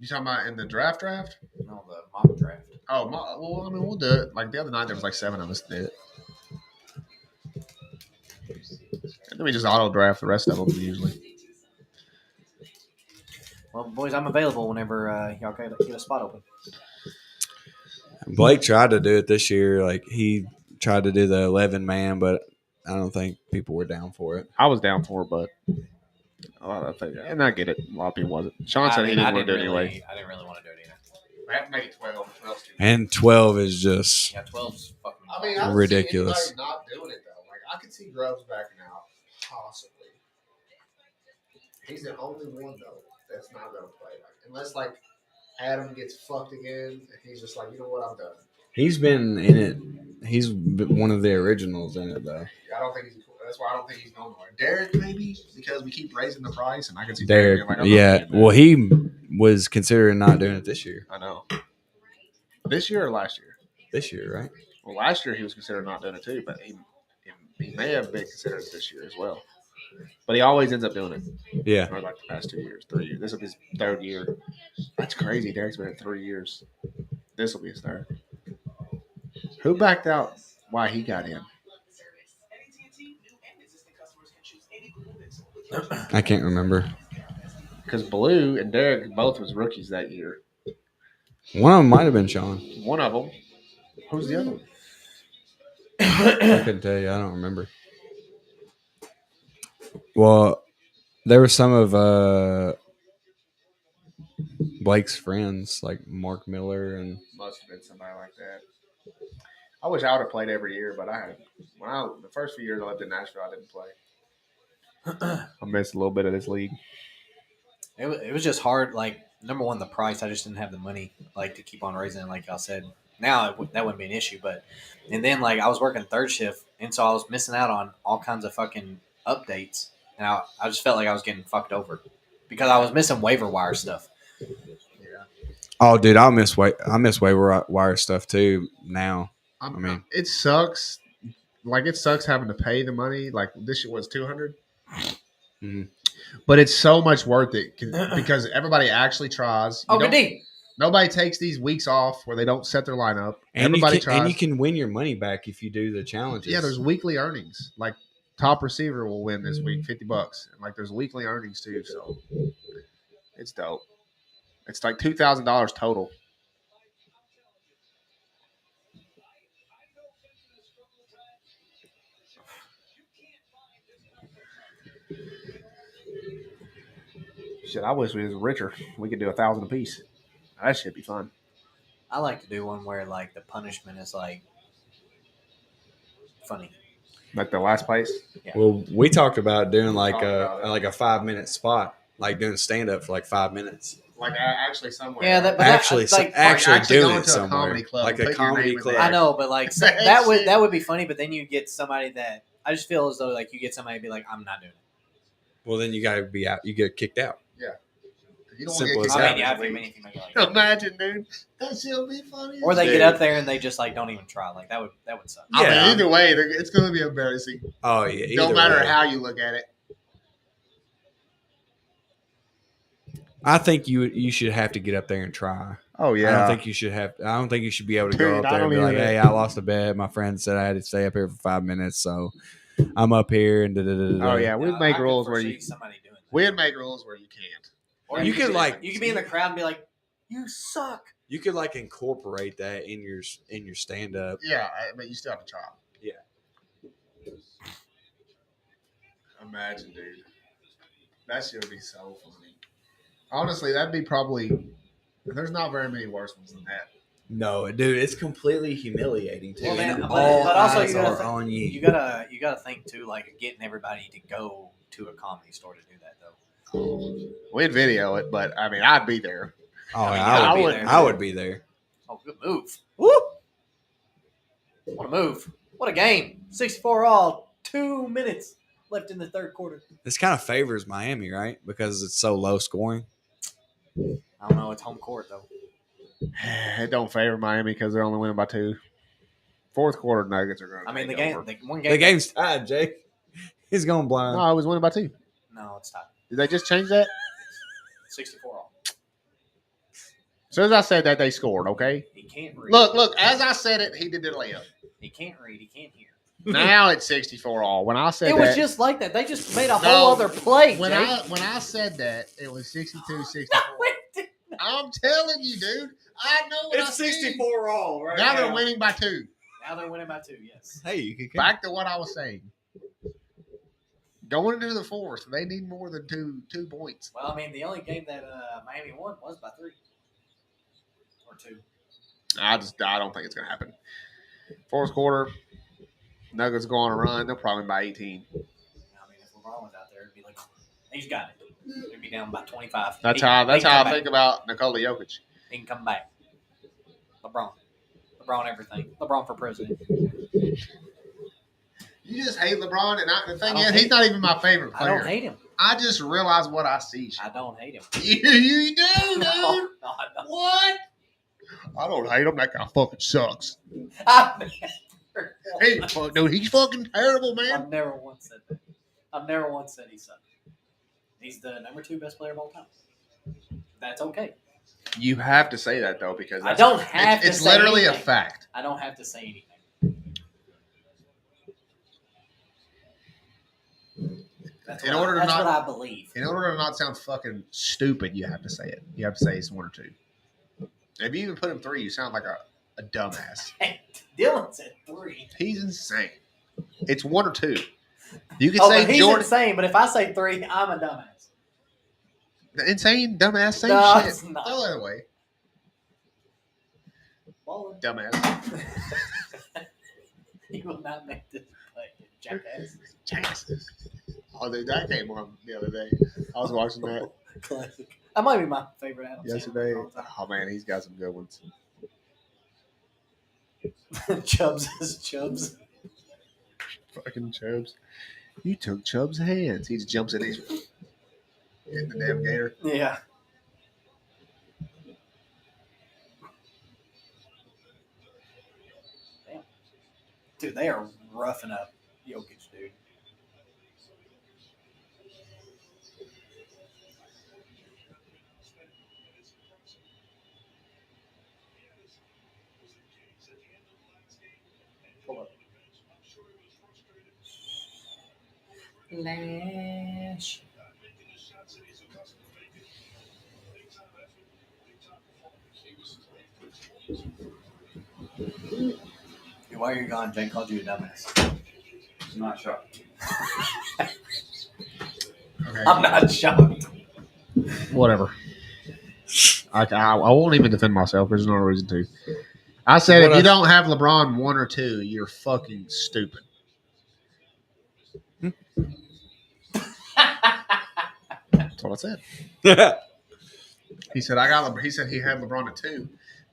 you talking about in the draft? No, the mock draft. Oh, well, I mean, we'll do it. Like the other night, there was like 7 of us that did it. And then we just auto draft the rest of them usually. Well, boys, I'm available whenever y'all get a spot open. Blake tried to do it this year. Like he tried to do the 11-man, but I don't think people were down for it. I was down for it, but and I get it. A lot of people wasn't. Sean said he didn't want to do it anyway. I didn't really want to do it either. I have to make it 12. 12's too And 12 is just Yeah, 12's fucking. I mean, I don't ridiculous. see anybody not doing it though. Like I could see Grubbs backing out, possibly. He's the only one though that's not going to play. Like, unless like Adam gets fucked again, and he's just like, you know what, I'm done. he's been in it. He's been one of the originals in it though. I don't think he's. That's why I don't think he's going nowhere. Derek maybe because we keep raising the price, and I can see Derek, being like, I'm not yeah. doing that. Well, he was considering not doing it this year. I know. This year or last year? This year, right? Well, last year he was considering not doing it too, but he may have been considered this year as well. But he always ends up doing it. Yeah. Or like the past 2 years, 3 years. This will be his 3rd year. That's crazy. Derek's been at 3 years. This will be his 3rd. Who backed out? Why he got in? I can't remember. Because Blue and Derek both was rookies that year. One of them might have been Sean. One of them. Who's the other one? I couldn't tell you. I don't remember. Well, there were some of Blake's friends, like Mark Miller and Must have been somebody like that. I wish I would have played every year, but the first few years I lived in Nashville, I didn't play. I missed a little bit of this league. It was just hard. Like, number one, the price. I just didn't have the money like to keep on raising it. Like I said, now that wouldn't be an issue. And then like I was working 3rd shift, and so I was missing out on all kinds of fucking updates, and I just felt like I was getting fucked over because I was missing waiver wire stuff. oh, dude, I miss waiver wire stuff too. Now, I mean, it sucks. Like it sucks having to pay the money. Like this shit was $200, Mhm. but it's so much worth it because everybody actually tries. Oh, good D. Nobody takes these weeks off where they don't set their lineup. and Everybody you can, tries. and you can win your money back if you do the challenges. Yeah, there's weekly earnings. Like top receiver will win this week, $50, and like there's weekly earnings too. So it's dope. It's like $2,000 total. Shit, I wish we was richer. We could do 1,000 apiece. That should be fun. I like to do one where like the punishment is like funny. Like the last place. Well, we talked about doing like Talked about it. a 5-minute spot, like doing stand up for like 5 minutes. Like actually somewhere. Yeah, that, but Actually, that, like, actually actually doing going it to a somewhere, comedy club like and a put your comedy name in club. there. I know, but like That shit. that would be funny. But then you get somebody that I just feel as though like you get somebody to be like, I'm not doing it. Well, then you got to be out. You get kicked out. You don't Simple want as to that. get I mean, kicked yeah, out if you of mean the anything like league. that. Imagine, dude. That shit'll be funny. Or they Dude. get up there and they just like don't even try. Like that would suck. I mean, Yeah. either way, it's going to be embarrassing. Oh yeah. No either matter way. how you look at it. I think you should have to get up there and try. Oh I don't think you should have. I don't think you should be able to go Dude, up I there and don't be like, even- "Hey, I lost a bet. My friend said I had to stay up here for 5 minutes, so I'm up here." And Oh yeah, we'd I make could rules where foresee you. somebody doing that. We'd make rules where you can't. Or You could, like- you could be in the crowd and be like, you suck. you could like incorporate that in your stand up. Yeah, but you still have to try. Yeah. Imagine, dude. That shit would be so funny. Honestly, that'd be probably. There's not very many worse ones than that. No, dude, it's completely humiliating too. Well, man, and but all also eyes you gotta are think- on you. You gotta think too, like getting everybody to go to a comedy store to do that though. We'd video it, but I mean, I'd be there. Oh, I mean, I you would. gotta be there. I would be there. Oh, good move. Woo! What a move. What a game. 64 all. 2 minutes left in the third quarter. This kind of favors Miami, right? Because it's so low scoring. I don't know. It's home court though. It don't favor Miami because they're only winning by 2. Fourth quarter Nuggets are going. I mean, the take game. over. The one game. The game's tied, Jake. He's going blind. No, I was winning by 2. No, it's not. Did they just change that? 64 all. As soon as I said that, they scored. Okay. He can't read. Look. As I said it, he did the layup. He can't read. He can't hear. Now it's 64 all. When I said It that, was just like that. They just made a No, whole other play, when Jake. I said that, it was 62-64. I'm telling you, dude. I know what I see. all, right? Now they're winning by 2. Now they're winning by 2. Yes. Hey, you can Back to what I was saying. Going into the fourth, they need more than two points. Well, I mean, the only game that Miami won was by 3 or 2. I don't think it's going to happen. Fourth quarter, Nuggets go on a run. They'll probably by 18. I mean, if LeBron was out there, it'd be like, he's got it. It'd be down by 25. That's He- how he can I come think back. about Nikola Jokic. He can come back. LeBron, everything. LeBron for president. You just hate LeBron, and the thing I don't is, hate he's not even my favorite I player. don't hate him. I just realize what I see. I don't hate him. You do, dude. No, I don't. What? I don't hate him. That guy fucking sucks. I've Dude, he's fucking terrible, man. never once said that. I've never once said he sucked. He's the number 2 best player of all time. That's okay. You have to say that though, because I don't have to It's say literally anything. a fact. I don't have to say anything. That's In what order to that's not- what I believe. In order to not sound fucking stupid, you have to say it. You have to say it's 1 or 2. If you even put him 3, you sound like a dumbass. Dylan said 3. He's insane. It's 1 or 2. You can Oh, but say he's Jordan. insane. But if I say 3, I'm a dumbass. Insane, dumbass, same No, shit. it's not. Throw that away. Ballin'. Dumbass. He will not make this play, jackass. Jesus. Oh, dude, that came on the other day. I was watching that Classic. That might be my favorite Adam Sandler yesterday. of all time. Oh, man, he's got some good ones. Chubbs is Chubbs. Fucking Chubbs. You took Chubbs' hands. He just jumps in the damn gator. Yeah. Damn. Dude, they are roughing up Jokic, dude. Pull up. Lash. Dude, why are you gone? Jane called you a dumbass. I'm not shocked. Okay. I'm not shocked. Whatever. I won't even defend myself. There's no reason to. I said if you don't have LeBron 1 or 2, you're fucking stupid. That's what I said. He said he said he had LeBron at 2,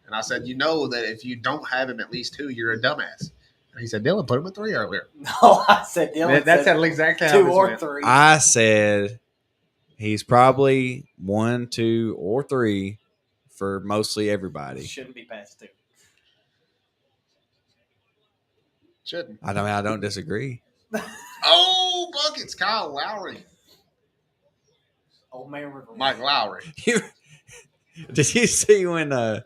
and I said, you know that if you don't have him at least 2, you're a dumbass. And he said, Dylan put him at 3 earlier. No, I said Dylan. That's said exactly how 2 this or went. 3. I said he's probably 1, 2, or 3 for mostly everybody. Shouldn't be past 2. Shouldn't. I don't disagree. Oh, buckets, Kyle Lowry, Old man River. Mike Lowry. Did you see when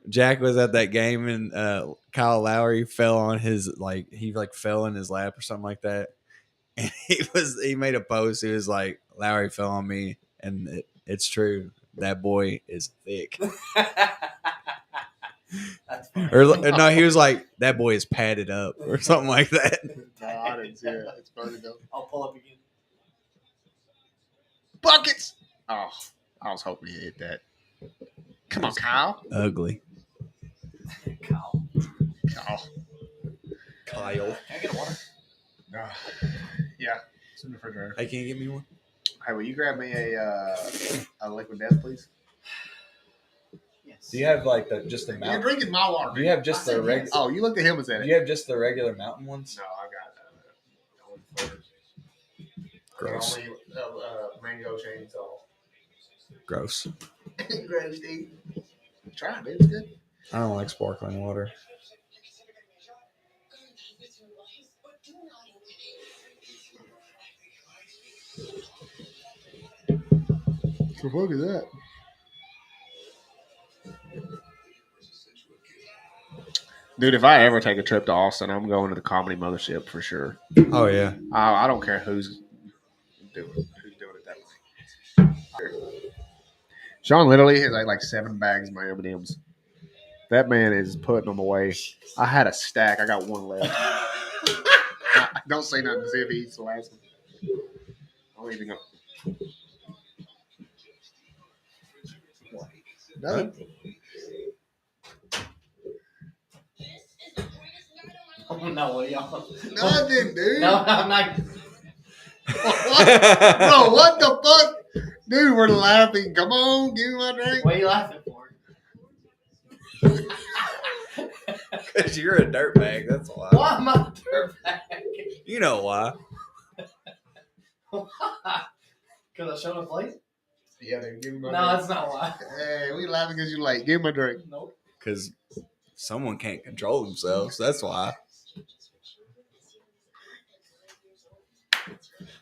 Jack was at that game and Kyle Lowry fell on his he fell in his lap or something like that, and he made a post. He was like, Lowry fell on me, and it's true. That boy is thick. That's funny. Or no, he was like, that boy is padded up or something like that. No, I didn't see it. It's funny though. I'll pull up again. Buckets. Oh, I was hoping he hit that. Come on, Kyle. Ugly. Kyle. Kyle. Kyle. Can I get a water? Yeah, it's in the refrigerator. Hey, can you give me one? Hey, will you grab me a liquid death, please? Yes. Do you have just the You're drinking my water. Do you have just the regular? Oh, you looked at him and said Do it. you have just the regular mountain ones? No, I got Gross. only mango chainsaw. Gross. Gross, dude. Try it, dude. It's good. I don't like sparkling water. So fuck is that? Dude, if I ever take a trip to Austin, I'm going to the Comedy Mothership for sure. Oh yeah. I don't care who's doing it that way. Sean literally has like 7 bags of my M&Ms. That man is putting them away. I had a stack. I got one left. Don't say nothing to see if he eats the last one. I don't even know. Nothing. Oh, no, what y'all? Nothing, dude. No, I'm not. What? Bro, what the fuck? Dude, we're laughing. Come on, give me my drink. What are you laughing for? Because you're a dirtbag. That's why. Why am I a dirtbag? You know why? Because I showed up late? Yeah, dude, give me my No, drink. that's not why. Hey, we laughing because you're late. Give me my drink. Nope. Because someone can't control themselves. That's why.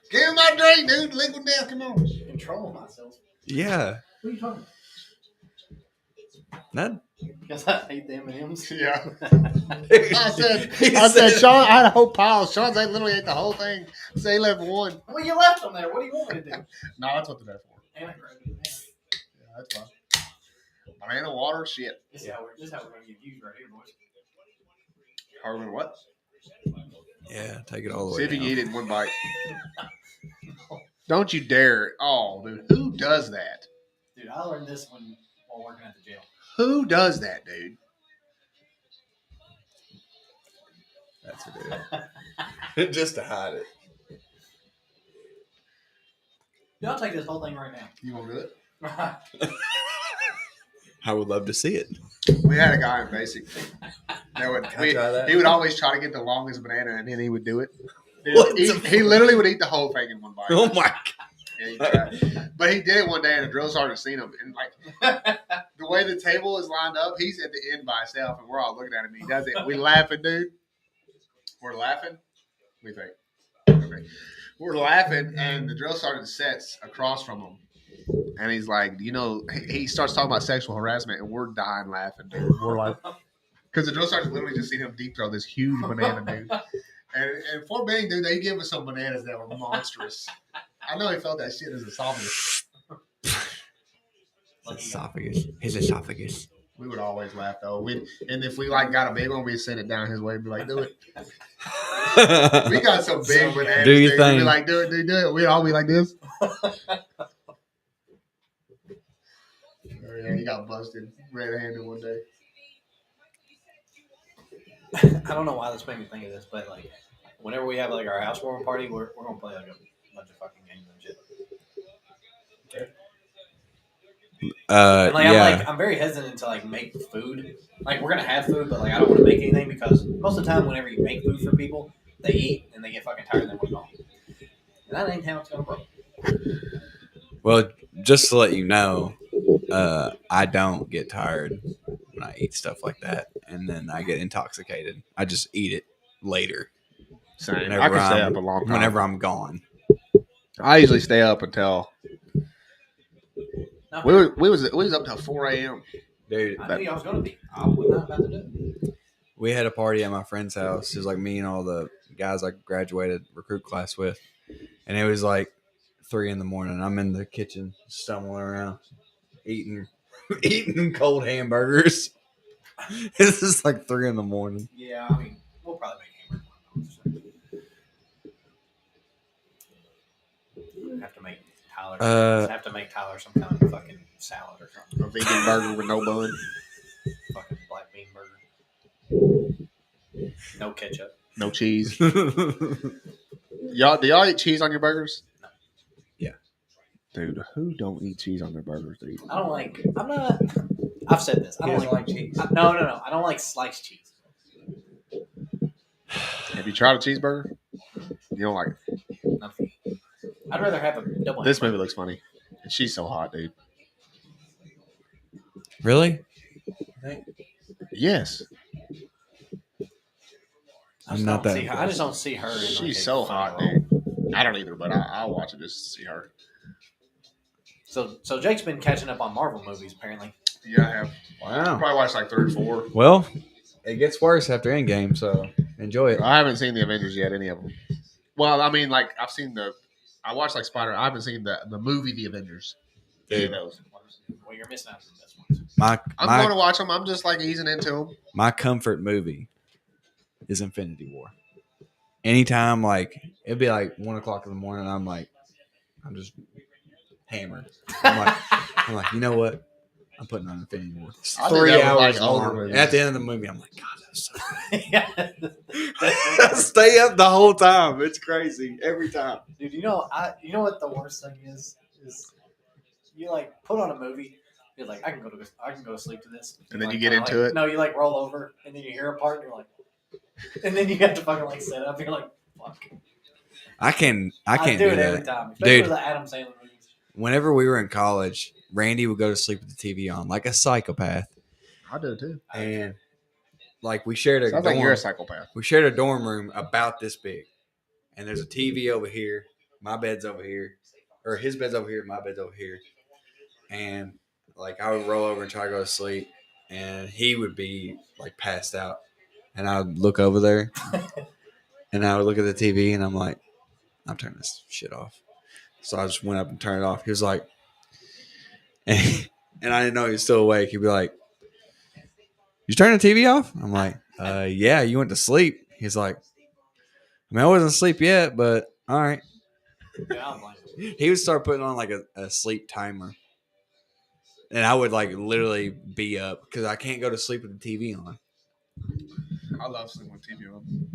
Give me my drink, dude. Liquid death, come on. Control myself. Yeah. What are you talking about? None. Because I hate the M&Ms. Yeah. I said, Sean, I had a whole pile. Sean's literally ate the whole thing. So he left one. Well, you left them there. What do you want me to do? No, that's what they're there for. And I grabbed it. Yeah, that's fine. Banana water, shit. This is how we're going to get views right here, boys. Harvard, what? Yeah, take it all the See way if you down. can eat it in one bite. Don't you dare. Oh, dude. Who does that? Dude, I learned this while working at the jail. Who does that, dude? That's a deal. Just to hide it. Dude, I'll take this whole thing right now. You want to do it? I would love to see it. We had a guy in basic. Can I try that? He would always try to get the longest banana, and then he would do it. What He literally would eat the whole thing in one bite. Oh my! Yeah, he tried. But he did it one day, and the drill sergeant seen him, and the way the table is lined up, he's at the end by himself, and we're all looking at him. And he does it. We laughing, dude. We're laughing. We think. Okay. We're laughing, and the drill sergeant sits across from him, and he's like, he starts talking about sexual harassment, and we're dying laughing, dude. We're like, because the drill sergeant literally just seen him deep throw this huge banana, dude. And for being, dude, they give us some bananas that were monstrous. I know he felt that shit as esophagus. His esophagus. We would always laugh though. And if we got a big one, we'd send it down his way and be like, do it. We got some big bananas. Do your dude. thing. We'd be like, do it, dude, do it. We'd all be like this. Oh, yeah, he got busted red-handed one day. I don't know why this made me think of this, but whenever we have like our housewarming party, we're gonna play like a bunch of fucking games and shit. And like Yeah. I'm very hesitant to like make food. Like we're gonna have food, but like I don't want to make anything because most of the time, whenever you make food for people, they eat and they get fucking tired and they want to go home. And that ain't how it's gonna work. Well, just to let you know, I don't get tired when I eat stuff like that, and then I get intoxicated. I just eat it later. Same. I can stay up a long time. Whenever I'm gone. I usually stay up until No, we was up till 4 a.m. Dude, I knew I was gonna be. I was not about to do it. we had a party at my friend's house. It was like me and all the guys I graduated recruit class with, and it was like 3 in the morning. I'm in the kitchen stumbling around, eating cold hamburgers. This is like 3 in the morning. Yeah, I mean, we'll probably make hamburger. Have to make Tyler. Have to make Tyler some kind of fucking salad or something. A vegan burger with no bun. Fucking black bean burger. No ketchup. No cheese. Do y'all eat cheese on your burgers? No. Yeah. Dude, who don't eat cheese on their burgers, dude? I don't like. I'm not. I've said this. I don't like cheese. No. I don't like sliced cheese. Have you tried a cheeseburger? You don't like it? No. I'd rather have a double. This hamburger. movie looks funny. And she's so hot, dude. Really? Yes. I'm not that. I just don't see her. In She's like so hot, dude. I don't either, but I'll watch it just to see her. So Jake's been catching up on Marvel movies apparently. Yeah, I have. Wow. Probably watched like 3 or 4. Well, it gets worse after Endgame, so enjoy it. I haven't seen the Avengers yet, any of them. Well, I mean, like I watched like Spider. I haven't seen the movie The Avengers. Any of those. Well, you're missing out on the best ones. I'm going to watch them. I'm just like easing into them. My comfort movie is Infinity War. Anytime, like it'd be like 1 o'clock in the morning, I'm just hammered. I'm like, you know what? I'm putting on Infinity War. It's I think 3 that was, hours like, older long. movies. At the end of the movie, I'm like, God, that's so Yeah. I stay up the whole time. It's crazy every time. Dude, you know what the worst thing is you like put on a movie, you're like, I can go to sleep to this. And then like, you get kinda into like, it. No, you like roll over and then you hear a part and you're like, and then you have to fucking like sit up. You're like, fuck. I can't do do it every that. time, especially Dude. with the Adam Sandler movies. Whenever we were in college, Randy would go to sleep with the TV on like a psychopath. I do too. And like we shared a Sounds dorm. like you're a psychopath. We shared a dorm room about this big. And there's a TV over here. My bed's over here. Or his bed's over here, my bed's over here. And like I would roll over and try to go to sleep. And he would be like passed out. And I would look over there. And I would look at the TV and I'm like, I'm turning this shit off. So I just went up and turned it off. He was like, and I didn't know he was still awake. He'd be like, you turn the TV off? I'm like, yeah, you went to sleep. He's like, I mean, I wasn't asleep yet, but all right. Yeah, I'm like, He would start putting on like a sleep timer. And I would like literally be up because I can't go to sleep with the TV on. I love sleeping with TV on.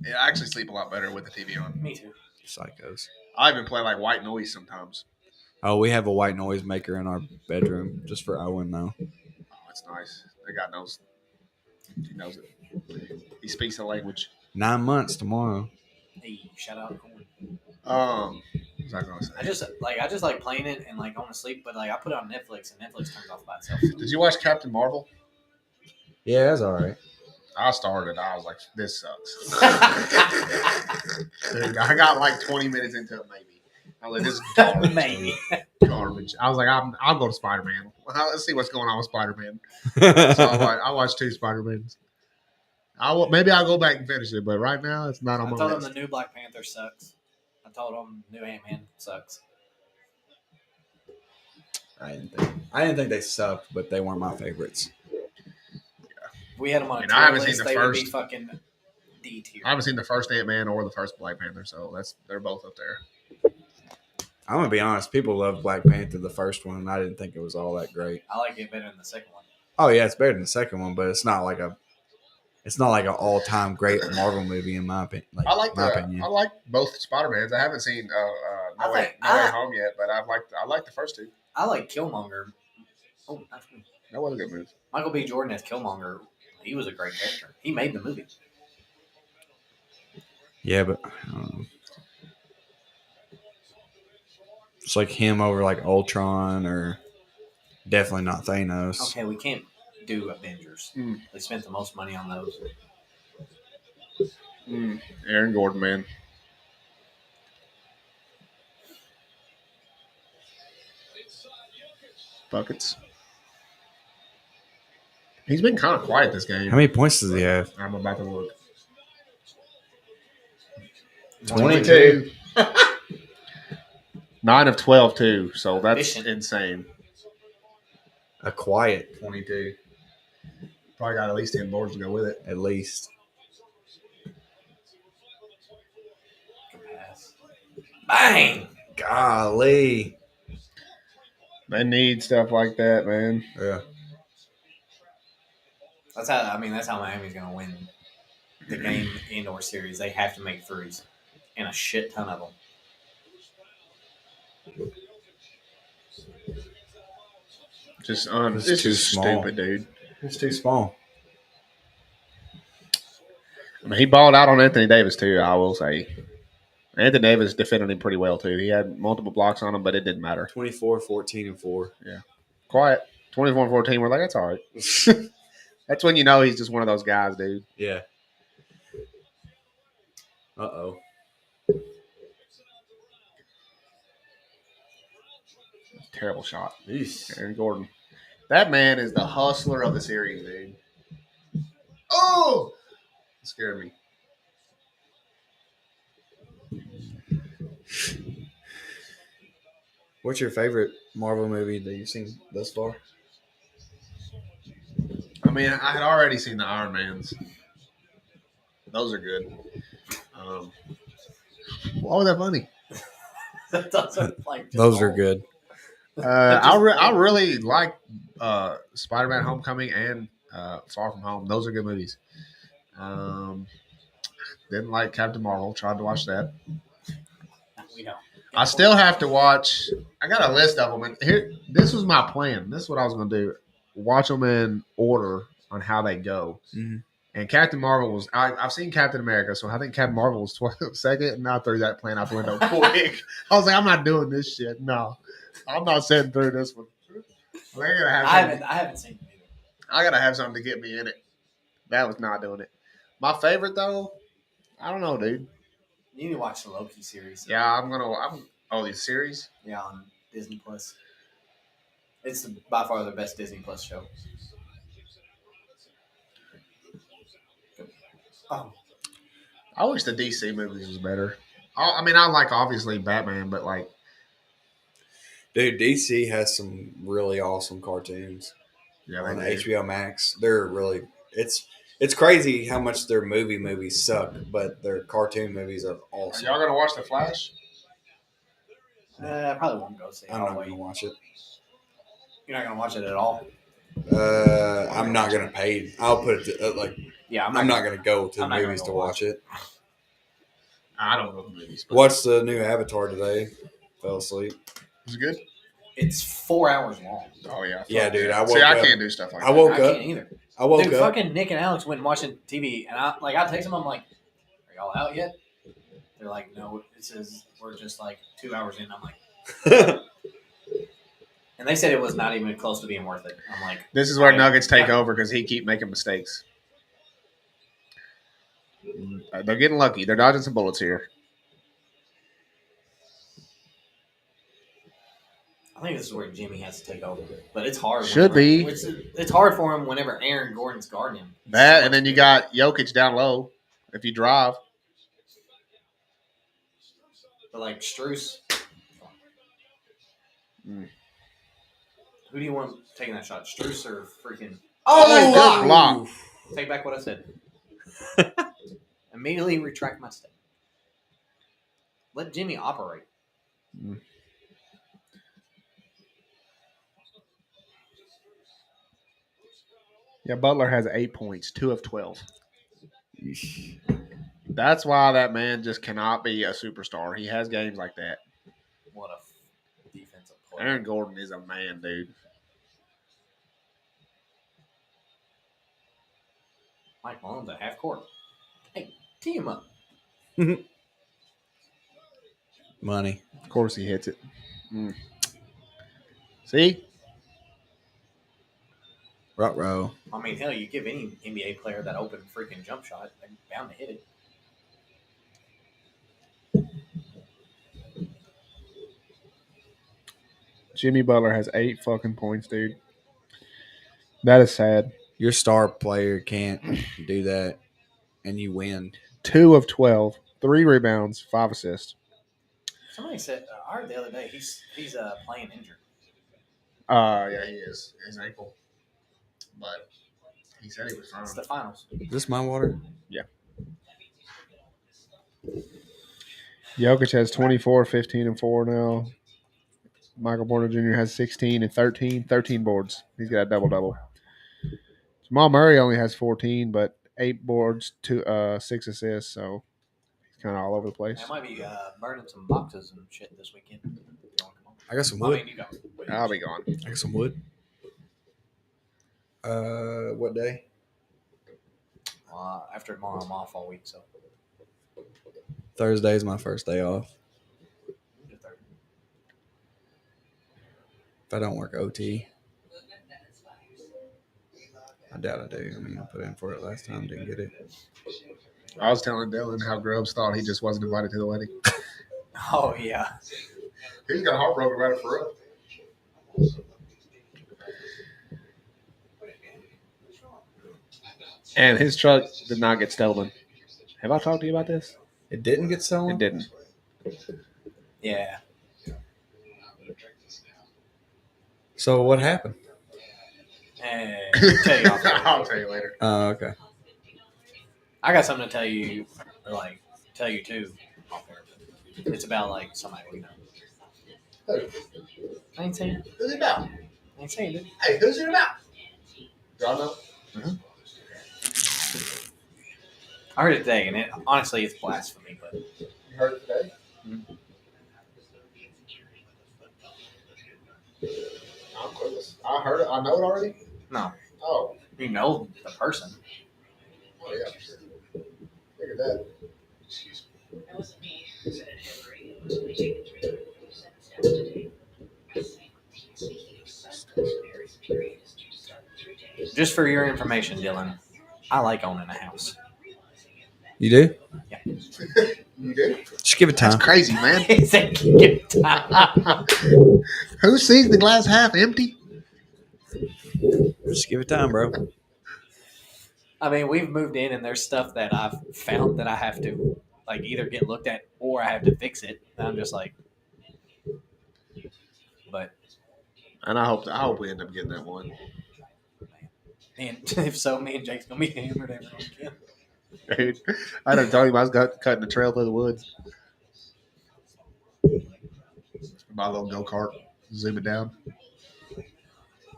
Yeah, I actually sleep a lot better with the TV on. me too. Psychos. I even play like white noise sometimes. Oh, we have a white noise maker in our bedroom just for Owen though. Oh, it's nice. The guy knows. He knows it. He speaks the language. 9 months tomorrow. Hey, shout out Corn. What was I gonna say? I just like playing it and like going to sleep, but like I put it on Netflix and Netflix turns off by itself. Did you watch Captain Marvel? Yeah, that's all right. I started. I was like, this sucks. Dude, I got like 20 minutes into it, maybe. I was like, this is garbage. Maybe. Garbage. I was like, I'll go to Spider-Man. Let's see what's going on with Spider-Man. So I watched 2 Spider-Mans. Maybe I'll go back and finish it, but right now it's not on I my told him list. the new Black Panther sucks. I told him new Ant-Man sucks. I didn't think they sucked, but they weren't my favorites. If we had them on a And I haven't tier list, seen the they would be first. fucking D tier. I haven't seen the first Ant-Man or the first Black Panther, so they're both up there. I'm gonna be honest. People love Black Panther, the first one, and I didn't think it was all that great. I like it better than the second one. Oh yeah, it's better than the second one, but it's not like a It's not like an all-time great Marvel movie in my opinion. I like my opinion. I like both Spider-Mans. I haven't seen I No Way think- Home yet, but I like the first two. I like Killmonger. Oh, that's me. That was a good movie. Michael B. Jordan as Killmonger. He was a great character. He made the movie. Yeah, but it's like him over like Ultron or definitely not Thanos. Okay, we can't do Avengers. Mm. They spent the most money on those. Aaron Gordon, man. Buckets. He's been kind of quiet this game. How many points does he have? I'm about to look. 22. 9 of 12 too. So that's Efficient. insane. A quiet 22 Probably got at least 10 boards to go with it. at least. Pass. Bang! Golly. They need stuff like that, man. Yeah. That's how Miami's gonna win the game indoor series. They have to make threes, and a shit ton of them. Just It's it's too just small. stupid, dude. It's too small. I mean, he balled out on Anthony Davis too. I will say, Anthony Davis defended him pretty well too. He had multiple blocks on him, but it didn't matter. 24, 14, and 4. Quiet, 24-14. We're like, that's all right. That's when you know he's just one of those guys, dude. Yeah. Uh-oh. Terrible shot, Eesh. Aaron Gordon. That man is the hustler of the series, dude. Oh, it scared me. What's your favorite Marvel movie that you've seen thus far? I mean, I had already seen the Iron Mans. Those are good. Why was that funny? That doesn't like just Those are all- good. I really like Spider-Man: Homecoming and Far From Home. Those are good movies. Didn't like Captain Marvel. Tried to watch that. We know. I still have to watch. I got a list of them. And here, this was my plan. This is what I was going to do. Watch them in order on how they go. Mm-hmm. And Captain Marvel was. I've seen Captain America, so I think Captain Marvel was 12th, second, and I threw that plan out the window quick. I was like, I'm not doing this shit. No, I'm not sitting through this one. They're gonna have something. I haven't seen it either. I gotta have something to get me in it. That was not doing it. My favorite though, I don't know, dude. You need to watch the Loki series. Yeah, I'm the series. Yeah, on Disney Plus. It's by far the best Disney Plus show. Oh, I wish the DC movies was better. I mean, I like obviously Batman, but like, Dude, DC has some really awesome cartoons yeah, on they do. HBO Max. They're really it's crazy how much their movies suck, but their cartoon movies are Are awesome. y'all gonna watch The Flash? I probably won't go see it. I'm I'll not wait. gonna watch it. You're not gonna watch it at all. I'm not gonna pay. I'll put it to, Yeah, I'm not gonna go to the I'm not gonna movies go to watch watch it. I don't know the movies. But Watched the new Avatar today. Fell asleep. was it good? It's 4 hours long. Oh yeah. Yeah, dude. I woke See, I up. can't do stuff like I that. woke I up. can't either. I woke Dude, up. fucking Nick and Alex went watching TV, and I text them. I'm like, "Are y'all out yet?" They're like, "No." It says we're just like 2 hours in. I'm like, and they said it was not even close to being worth it. I'm like, This is where Alright, Nuggets take yeah. over because he keep making mistakes. They're getting lucky. They're dodging some bullets here. I think this is where Jimmy has to take over, but it's hard. Should be. It's hard for him whenever Aaron Gordon's guarding him. That, and then you got Jokic down low. If you drive, But like Struce, Mm. who do you want taking that shot, Struce or freaking? Oh, good block. Take back what I said. Immediately retract my step. Let Jimmy operate. Yeah, Butler has 8 points, 2 of 12. Sheesh. That's why that man just cannot be a superstar. He has games like that. What a defensive player. Aaron Gordon is a man, dude. Mike Malone's at half court. Hey, tee him up. Money. Of course he hits it. See? Ruh-roh. I mean, hell, you give any NBA player that open freaking jump shot, they're bound to hit it. Jimmy Butler has 8 fucking points, dude. That is sad. Your star player can't do that, and you win. 2 of 12, 3 rebounds, 5 assists. Somebody said, I heard the other day, he's playing injured. Yeah, he is. His ankle. But he said he was fine. It's the finals. Is this my water? Jokic has 24, 15, and 4 now. Michael Porter Jr. has 16 and 13 boards. He's got a double-double. Jamal Murray only has 14, but 8 boards, 6 assists, so he's kind of all over the place. I might be burning some boxes and shit this weekend. I got some I wood. mean, you go. I'll be gone. I got some wood. What day? After tomorrow, I'm off all week, so. Thursday is my first day off. If I don't work OT. I doubt I do. I mean, I put in for it last time, didn't get it. I was telling Dylan how Grubbs thought he just wasn't invited to the wedding. Oh, yeah. He's got heartbroken about it for real. And his truck did not get stolen. Have I talked to you about this? It didn't get stolen? It didn't. Yeah. So what happened? Hey, tell you off. I'll tell you later. Oh, okay. I got something to tell you, or like tell you too. It's about like somebody we know. I ain't saying. Who's it about? I ain't saying it. Hey, who's it about? Y'all know? I heard it today, and honestly, it's blasphemy. But You heard it today? Mhm. I'm clueless. I heard it. I know it already? no, Oh. you know the person. Oh, yeah. Sure. Figured that. That wasn't me, said Henry. It was only taken 347 steps today. Speaking of suspects, Mary's period is due to start in 3 days. Just for your information, Dylan, I like owning a house. You do? Yeah. You do? Just give it time. That's crazy, man. It's a good time. Who sees the glass half empty? Just give it time, bro. I mean, we've moved in, and there's stuff that I've found that I have to like either get looked at or I have to fix it. And I'm just like, but And I hope we end up getting that one. and if so, me and Jake's gonna be hammered every weekend. Dude, I done told him I was cutting the trail through the woods. My little go kart, zoom it down.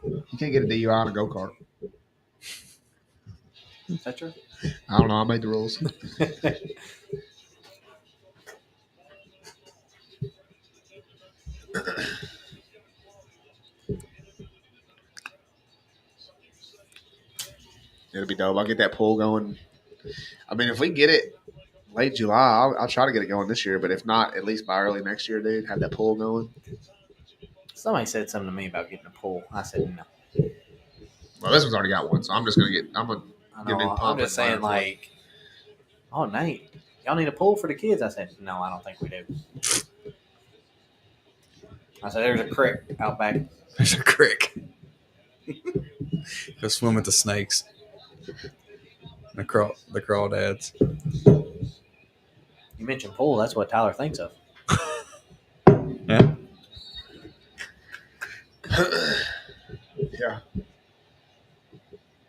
You can't get a DUI on a go kart. Is that true? I don't know. I made the rules. It'll be dope. I'll get that pool going. I mean, if we get it late July, I'll try to get it going this year. But if not, at least by early next year, dude, have that pool going. Somebody said something to me about getting a pool. I said no. Well, this one's already got one, so I'm just gonna get. I'm gonna. I Give me know, the I'm pump just and saying, ladder for it. like, oh, Nate, y'all need a pool for the kids? I said, no, I don't think we do. I said, there's a creek out back. There's a creek. Go swim with the snakes. The crawdads. You mentioned pool. That's what Tyler thinks of. Yeah. Yeah,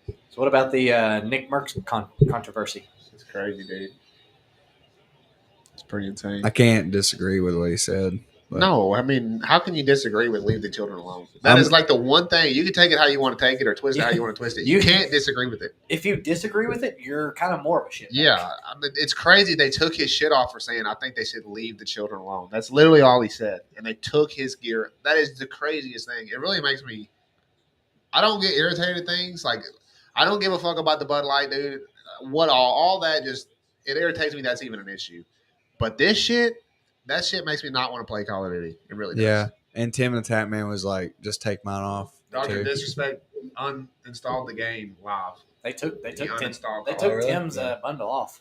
So what about the Nick Merckx controversy? it's crazy, dude. It's pretty insane. I can't disagree with what he said. But No, I mean, how can you disagree with leave the children alone? That is like the one thing. You can take it how you want to take it or twist it how you want to twist it. You can't disagree with it. If you disagree with it, you're kind of more of a shit. Yeah, I mean, it's crazy. They took his shit off for saying, I think they should leave the children alone. That's literally all he said. And they took his gear. That is the craziest thing. It really makes me. I don't get irritated at things. Like, I don't give a fuck about the Bud Light, dude. What all that just, it irritates me that's even an issue. But this shit, that shit makes me not want to play Call of Duty. It really does. yeah, and Tim and the Tap Man was like, just take mine off. Dr. too. Disrespect uninstalled the game live. They took uninstalled. Tim's bundle off.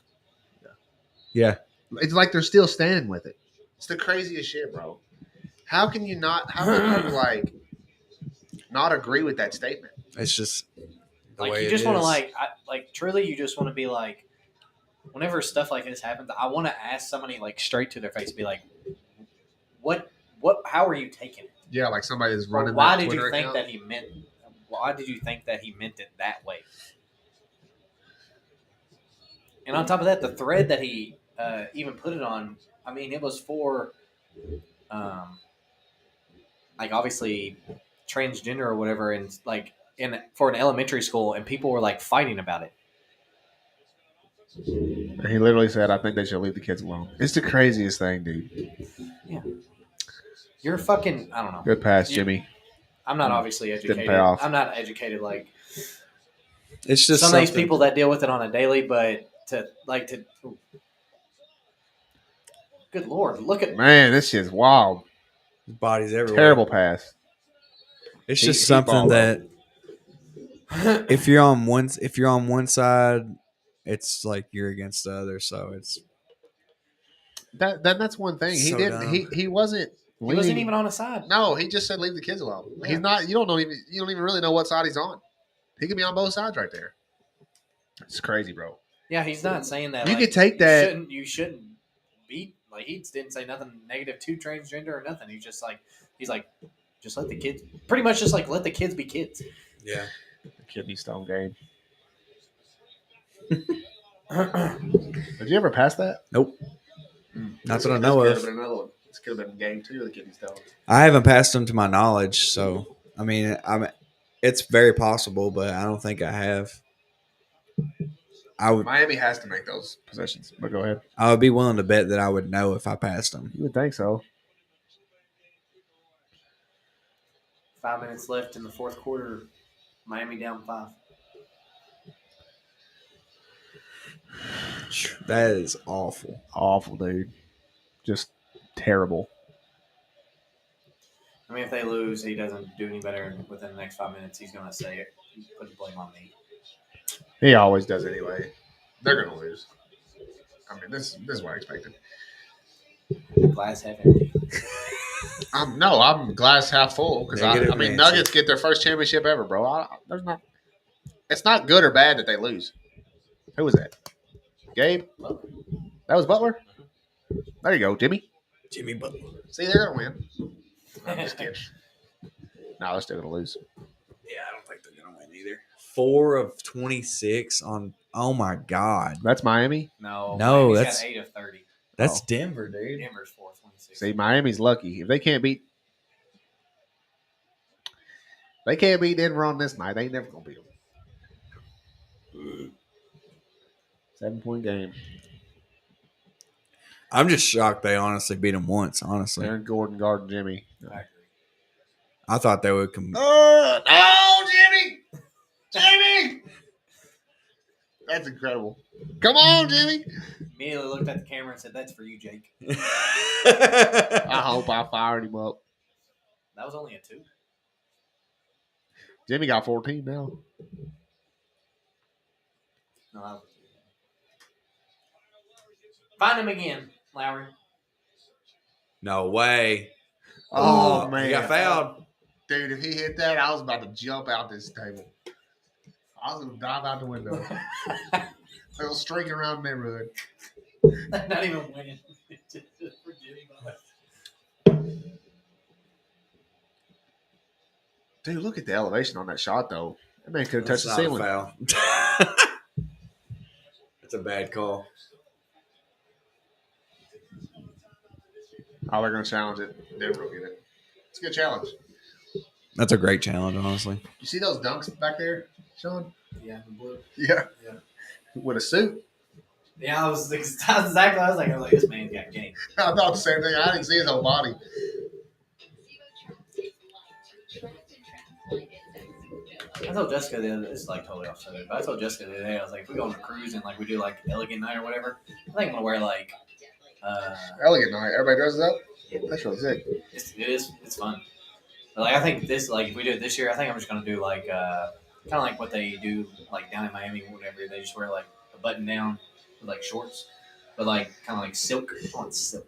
Yeah, It's like they're still standing with it. It's the craziest shit, bro. How can you like not agree with that statement? it's just the Like way you it just want to is. like truly, you just want to be like, whenever stuff like this happens, I want to ask somebody like straight to their face, be like, what, how are you taking it? Yeah, like somebody that's Or running. why that did you Twitter think account. that he meant? Why did you think that he meant it that way? And on top of that, the thread that he even put it on, I mean, it was for, like obviously transgender or whatever, and like for an elementary school, and people were like fighting about it. And he literally said, "I think they should leave the kids alone." It's the craziest thing, dude. You're fucking, I don't know. Good pass, Jimmy. I'm not obviously Didn't educated. pay off. I'm not educated like It's just some of these something- people that deal with it on a daily, but to good Lord, look at Man, this shit's wild. bodies everywhere. Terrible pass. It's He- just he something balled that if you're on one side, it's like you're against the other. So it's That's one thing. He So didn't. dumb. He wasn't. he wasn't leaning- even on a side. No, he just said leave the kids alone. Yeah. He's not. You don't even really know what side he's on. He could be on both sides right there. It's crazy, bro. Yeah, he's not saying that. You like, could take that- You shouldn't be like he didn't say nothing negative to transgender or nothing. He's like, just let the kids. Pretty much just like let the kids be kids. yeah. The kidney stone game. Did you ever pass that? Nope. Not that I know This of. could have been another one. This could have been game 2 of the kidney stone. I haven't passed them to my knowledge, so I mean, it's very possible, but I don't think I have. Miami has to make those possessions. But go ahead. I would be willing to bet that I would know if I passed them. You would think so. 5 minutes left in the fourth quarter. Miami down 5. That is awful. Awful, dude. Just terrible. I mean, if they lose, he doesn't do any better within the next 5 minutes. He's going to say it. Put the blame on me. He always does anyway. They're gonna lose. I mean, this is what I expected. Glass half empty. I'm glass half full because Negative I mean Nancy. Nuggets get their first championship ever, bro. It's not good or bad that they lose. Who was that? Gabe? That was Butler? There you go, Jimmy. Jimmy Butler. See, they're gonna win. I'm just kidding. No, they're still gonna lose. Yeah, I don't think they're gonna win either. 4 of 26 on. Oh my God, That's Miami. No, No, Miami's that's- got 8 of 30. that's Oh. Denver, dude. Denver's 4-26. See, Miami's lucky. If they can't beat Denver on this night, they ain't never gonna beat them. 7-point game. I'm just shocked they honestly beat them once. Honestly, Aaron Gordon guarding Jimmy. I agree. I thought they would come. Oh, no, Jimmy! Jimmy! That's incredible. Come on, Jimmy. Immediately looked at the camera and said, "That's for you, Jake." I hope I fired him up. That was only a 2. Jimmy got 14 now. No, that was a 2. Find him again, Lowry. No way. Oh, man. He got fouled. Dude, if he hit that, I was about to jump out this table. I was going to dive out the window. Little streak around the neighborhood. Not even winning. Just for Jimmy Butler. Dude, look at the elevation on that shot, though. That man could have touched the That's not a ceiling. foul. That's a bad call. Oh, they're going to challenge it. Denver will get it. It's a good challenge. That's a great challenge, honestly. You see those dunks back there, Sean? Yeah, the blue. Yeah. Yeah. With a suit. Yeah, I was exactly. I was like, this man's got game. I thought the same thing. I didn't see his whole body. I told Jessica the other, it's like totally off subject, but I told Jessica the other day, I was like, if we go on a cruise and like we do like elegant night or whatever, I think I'm gonna wear like Elegant night. Everybody dresses up. That's really sick. it's fun. But like I think this like if we do it this year, I think I'm just gonna do like kind of like what they do like down in Miami or whatever. They just wear like a button down with like shorts, but like kind of like silk. I want silk.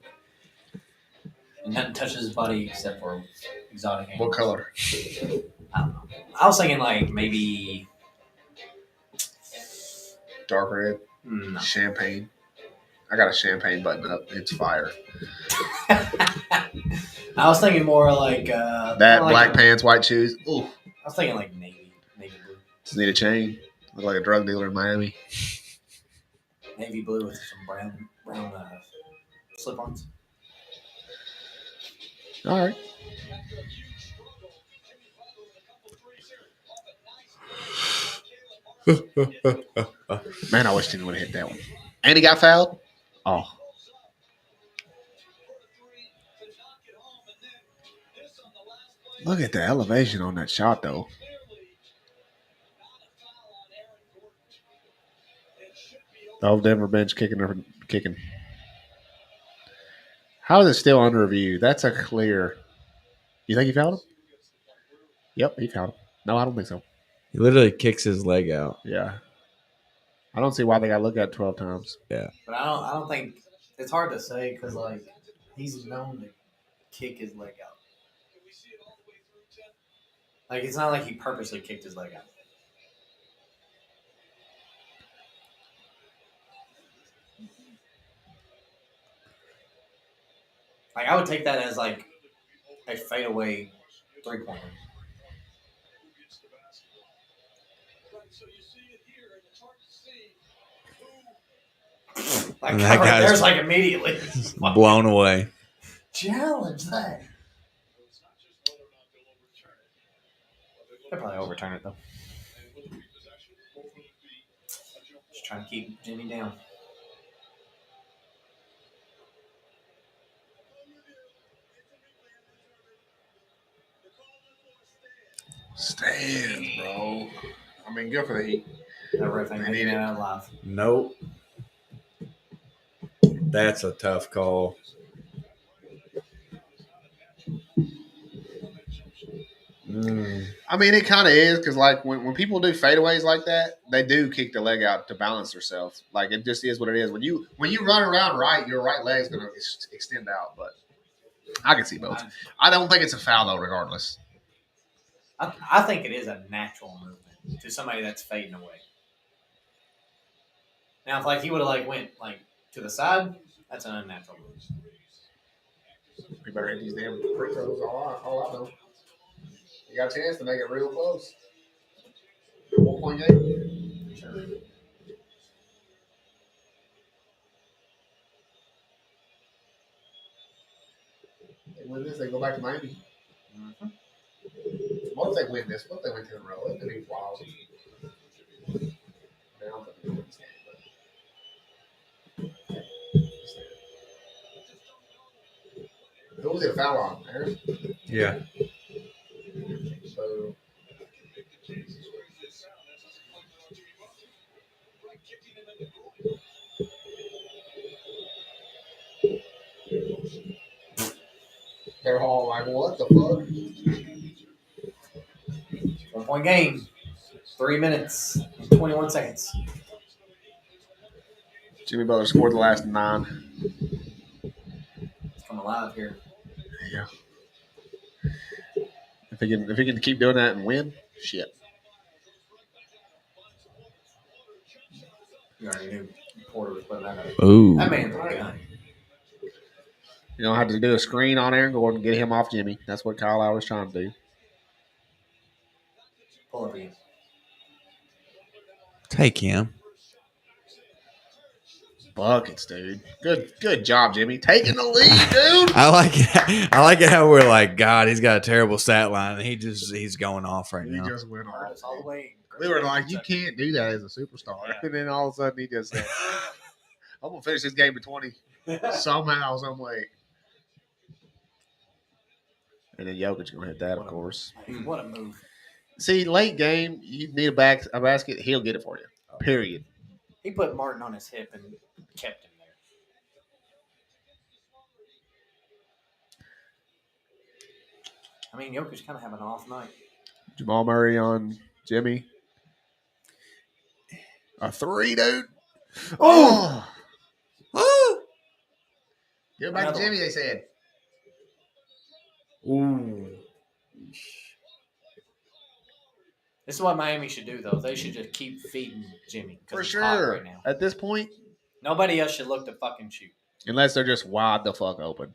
And nothing touches his body except for exotic animals. What color? I don't know. I was thinking like maybe Dark red. no. Champagne. I got a champagne button up. It's fire. I was thinking more like That like black pants, white shoes. Ooh. I was thinking like navy blue, Just need a chain. Look like a drug dealer in Miami. navy blue with some brown slip-ons. All right. Man, I wish Timmy would have hit that one. And he got fouled? Oh. Look at the elevation on that shot, though. The whole Denver bench kicking. How is it still under review? That's a clear. You think he fouled him? Yep, he fouled him. No, I don't think so. He literally kicks his leg out. Yeah. I don't see why they got to look at it 12 times. Yeah. But I don't think it's hard to say because like he's known to kick his leg out. Like it's not like he purposely kicked his leg out. Like I would take that as like a fadeaway 3-pointer. Like And that guy's there's like immediately blown away. challenge that. They'll probably overturn it though. Just trying to keep Jimmy down. Stands, bro. I mean, good for the Heat. That ref ain't making it out alive. Nope. That's a tough call. I mean, it kind of is because, like, when people do fadeaways like that, they do kick the leg out to balance themselves. Like, it just is what it is. When you run around right, your right leg's going to extend out. But I can see both. I don't think it's a foul, though, regardless. I think it is a natural movement to somebody that's fading away. Now, if like he would have like went like to the side, that's an unnatural move. We better hit these damn free throws. All I know. You got a chance to make it real close. 1-point game. Sure. They win this, they go back to Miami. Mm-hmm. What if they win this? What if they win 10 in a row? That'd be wild. I don't think they win this game, but- Who was it a foul on? Aaron? Yeah. So they're all like, what the fuck? 1-point game. 3 minutes and 21 seconds. Jimmy Butler scored the last 9. It's come alive here. Yeah. If he can keep doing that and win, shit. You already knew Porter was putting that up. Ooh. That man's a gun. You don't have to do a screen on Aaron Gordon, get him off Jimmy. That's what Kyle Lowry's trying to do. Pull up again. Take him. buckets, dude. Good job, Jimmy. Taking the lead, dude. I like it. I like it how we're like, God, he's got a terrible stat line, and he's going off right He now. just went Heard off. us all the way. We were like, you can't do that as a superstar. Yeah. And then all of a sudden he just said, I'm going to finish this game in 20 somehow, some way. And then Jokic going to hit that, of course. What a move. See, late game, you need a basket, he'll get it for you. Period. He put Martin on his hip and kept him there. I mean, Jokic kind of having an off night. Jamal Murray on Jimmy. A 3, dude. Oh! Oh! Give it back to Another Jimmy, one. they said. Ooh. This is what Miami should do, though. They should just keep feeding Jimmy. 'Cause For he's hot sure. right now. At this point, Nobody else should look to fucking shoot. unless they're just wide the fuck open.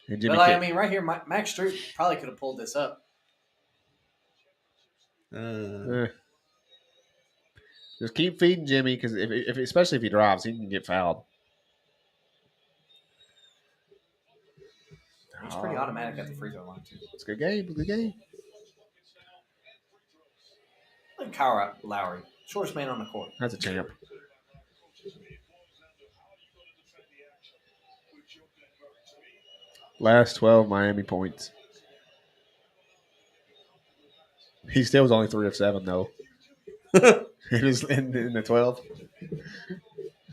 And Jimmy But like, I can't- mean, right here, Max Strus probably could have pulled this up. Just keep feeding Jimmy because if especially if he drives, he can get fouled. He's pretty automatic at the free throw line, too. It's a good game. It's a good game. Look at Kyle Lowry, shortest man on the court. That's a champ. Last 12 Miami points. He still was only 3 of 7 though. He was in the 12.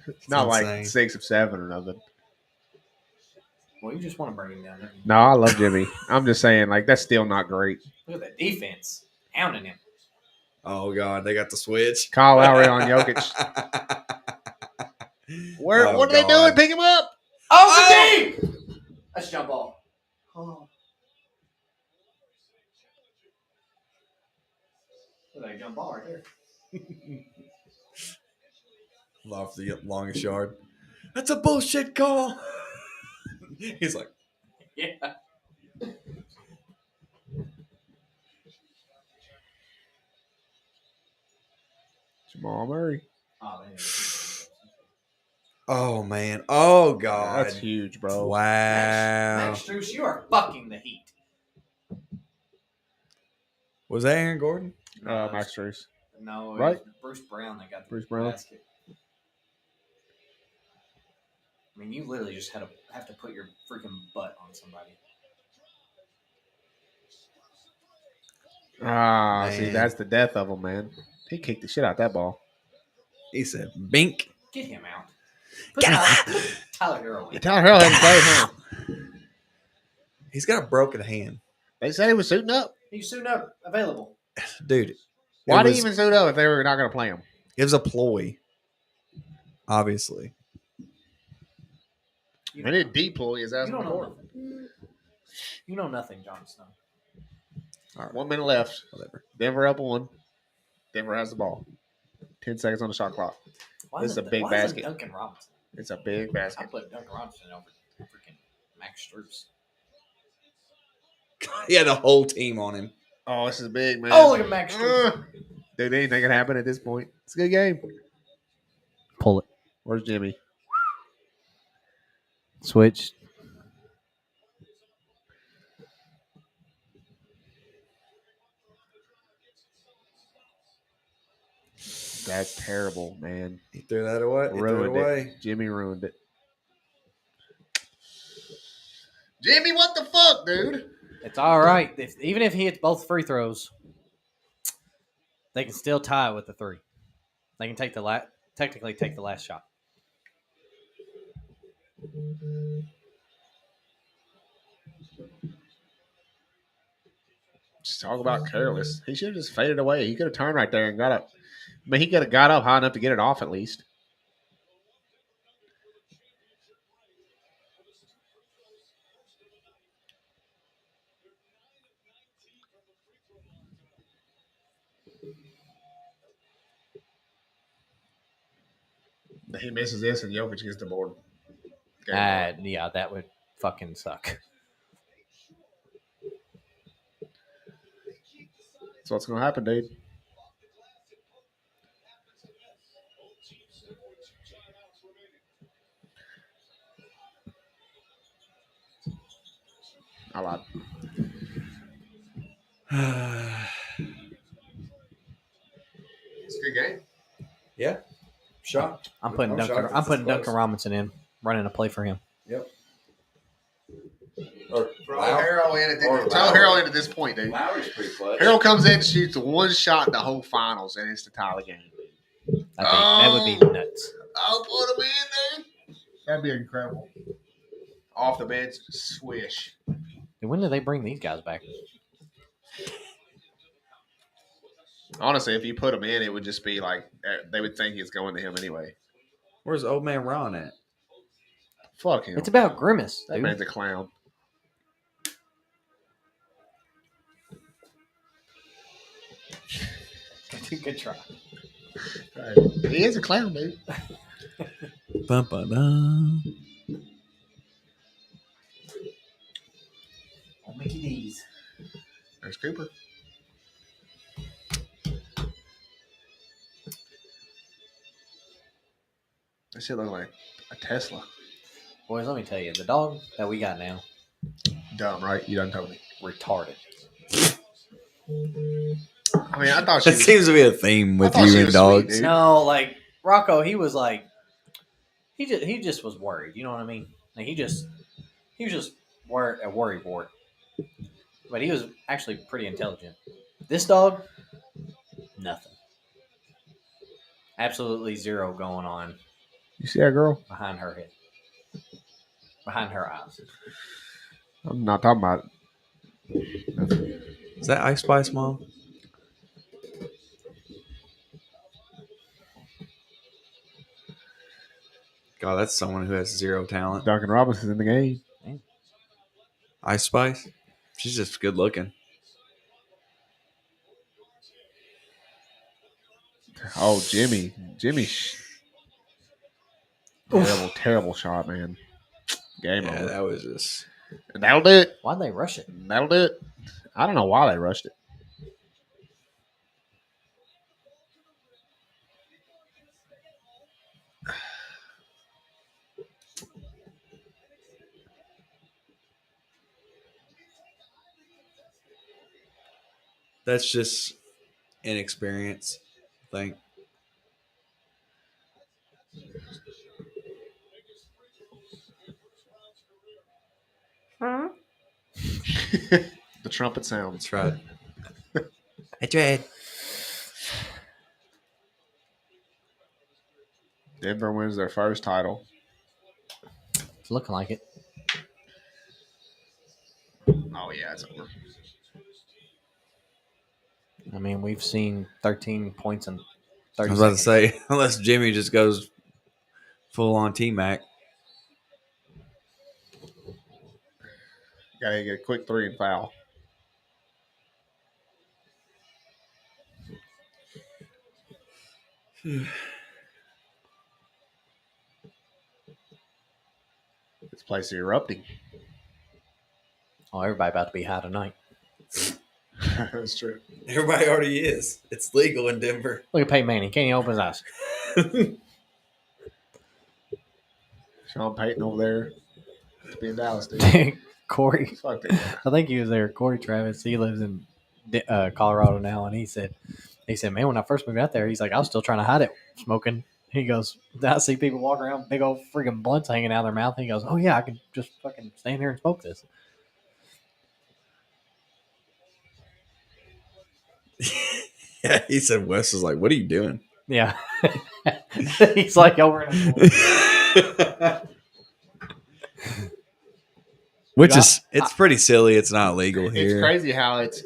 It's not like insane. 6 of 7 or nothing. Well, you just want to bring him down. Don't you? No, I love Jimmy. I'm just saying, like, that's still not great. Look at that defense. Hounding him. Oh God, they got the switch. Kyle Lowry on Jokic. Where? Oh, what are they God. doing? Pick him up. Oh, the deep! That's jump ball. Oh. Look at that jump ball right there. Off the longest yard. That's a bullshit call. He's like, Yeah. Jamal Murray. Oh, man. oh man, oh God, That's huge, bro. wow. Max Strus, you are fucking the Heat. Was that Aaron Gordon? Max Strus. No, it Right? was Bruce Brown that got the Bruce Brown. basket. I mean, you literally just have to put your freaking butt on somebody. See, Man. that's the death of him, man. He kicked the shit out that ball. He said, "Bink, Get him out. get him out." Tyler Hero. Yeah, Tyler Harrell hadn't played, huh? He's got a broken hand, They said he was suiting up. He's soon up. Available. dude. Why it did was, he even suit up if they were not going to play him? It was a ploy, obviously. You They didn't deploy his ass you on don't the know court. nothing. You know nothing, Jon Snow. All right, 1 minute left. whatever. Denver up 1. Denver has the ball. 10 seconds on the shot clock. Why This is isn't- a big why isn't basket. Duncan Robinson. It's a big I basket. put Duncan Robinson over freaking Max Strus. He had the whole team on him. Oh, this is big, man. Oh, look at Max Strus. Dude, anything can happen at this point. It's a good game. Pull it. Where's Jimmy? Switch. That's terrible, man. He threw that away. He threw it Ruined away. it. Jimmy ruined it. Jimmy, what the fuck, dude? It's all right. Even if he hits both free throws, they can still tie it with the 3. They can technically take the last shot. Just talk about careless. He should have just faded away. He could have turned right there and got up. I mean, he could have got up high enough to get it off at least. He misses this and Jokic gets the board. Game over. Yeah, that would fucking suck. That's what's going to happen, dude. It's a good game. Yeah. Shocked. I'm putting I'm shocked Duncan it's close. Robinson in, running a play for him. Yep. Or Throw Harrell in or throw Lowry. Harrell in at this point, dude. Lowry's pretty clutch. Harrell comes in, shoots one shot in the whole finals, and it's the tie the game. That would be nuts. I'll put him in there. That'd be incredible. Off the bench, swish. And when do they bring these guys back? Honestly, if you put him in, it would just be like they would think he's going to him anyway. Where's old man Ron at? Fuck him. It's about Grimace, That dude. man's a clown. Good try. He is a clown, dude. Bum-ba-dum. Oh, Mickey D's. There's Cooper. That shit look like a Tesla. Boys, let me tell you, the dog that we got now, Dumb, right? You done told me. retarded. I mean, I thought she That was, seems to be a theme with thought you she and was dogs. sweet, dude. No, like Rocco, he was like, he just was worried. You know what I mean? Like he was just a worry wart. But he was actually pretty intelligent. This dog, nothing. Absolutely zero going on You see that girl? behind her head, behind her eyes. I'm not talking about Is that Ice Spice, Mom? God, that's someone who has zero talent. Duncan Robinson in the game. Ice Spice? She's just good looking. Oh, Jimmy. Terrible shot, man. Game Yeah, over. that was just. That'll do it. Why'd they rush it? That'll do it. I don't know why they rushed it. That's just inexperience, I think. The trumpet sounds. That's right. I tried. Denver wins their first title. It's looking like it. Oh, yeah, it's over. I mean, we've seen 13 points in 30 I was about to seconds. say, unless Jimmy just goes full on T-Mac. Got to get a quick 3 and foul. This place is erupting. Oh, everybody about to be high tonight. That's true. Everybody already is. It's legal in Denver. Look at Peyton Manning. Can't even open his eyes. Sean Payton over there. To be in Dallas, dude. Corey, Fuck that guy. I think he was there. Corey Travis, he lives in Colorado now, and he said, man, when I first moved out there, he's like, I was still trying to hide it smoking. He goes, I see people walking around with big old freaking blunts hanging out of their mouth. He goes, oh yeah, I can just fucking stand here and smoke this. Yeah, he said Wes was like, "What are you doing?" Yeah, he's like over in a corner. Which is it's pretty silly. It's not legal It's here. crazy how it's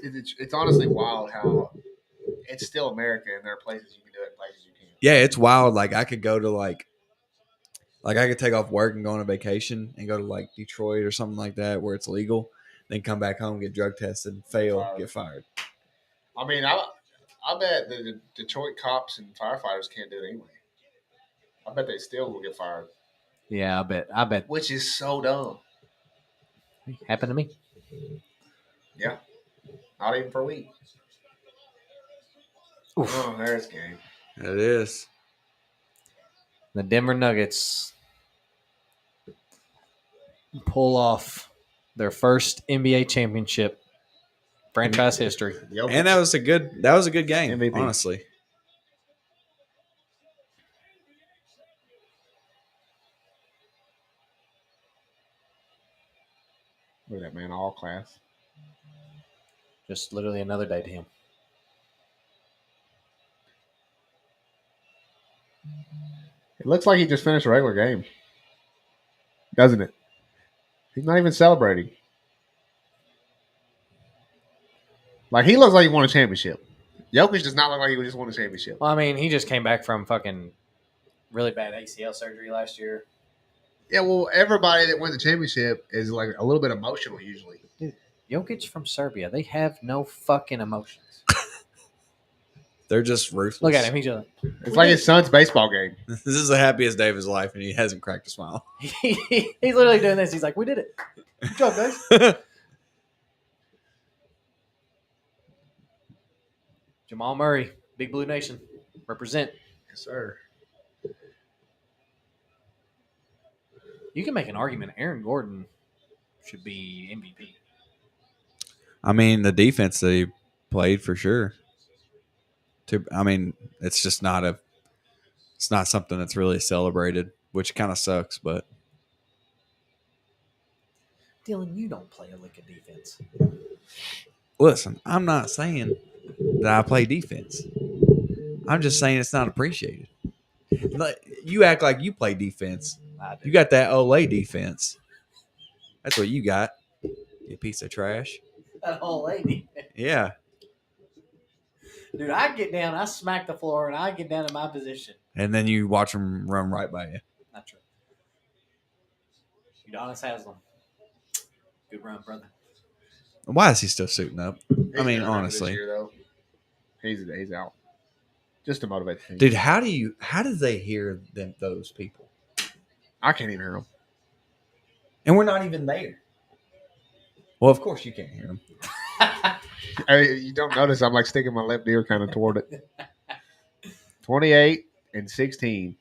honestly wild how it's still America and there are places you can do it and places you can't. Yeah, it's wild. Like I could go to like I could take off work and go on a vacation and go to like Detroit or something like that where it's legal, then come back home, get drug tested, fail, get fired. I mean, I bet the Detroit cops and firefighters can't do it anyway. I bet they still will get fired, Yeah, I bet. which is so dumb. Happened to me. Yeah, not even for a week. Oof. Oh, there's game. It is. The Denver Nuggets pull off their first NBA championship Franchise history. Jokic. And that was a good game, MVP. honestly. Look at that man, all class. Just literally another day to him. It looks like he just finished a regular game, doesn't it? He's not even celebrating. Like, he looks like he won a championship. Jokic does not look like he just won a championship. Well, I mean, he just came back from fucking really bad ACL surgery last year. Yeah, well, everybody that wins the championship is like a little bit emotional usually. Jokic from Serbia, they have no fucking emotions. They're just ruthless. Look at him. He's just It's like his son's baseball game. This is the happiest day of his life, and he hasn't cracked a smile. he's literally doing this. He's like, we did it. Good job, guys. Jamal Murray, Big Blue Nation, represent. Yes, sir. You can make an argument Aaron Gordon should be MVP. I mean, the defense that he played for sure. I mean, it's just it's not something that's really celebrated, which kind of sucks. But Dylan, you don't play a lick of defense. listen, I'm not saying that I play defense. I'm just saying it's not appreciated. Like, you act like you play defense. I do. You got that Olay defense. That's what you got. You piece of trash. That whole lady. Yeah. Dude, I get down, I smack the floor, and I get down in my position. And then you watch them run right by you. Not true. Udonis Haslam. Good run, brother. Why is he still suiting up? I mean, He's not honestly. this year, though. He's out. Just to motivate the team. Dude, how do they hear those people? I can't even hear him. And we're not even there. Well, of course you can't hear them. You don't notice I'm like sticking my left ear kind of toward it. 28-16.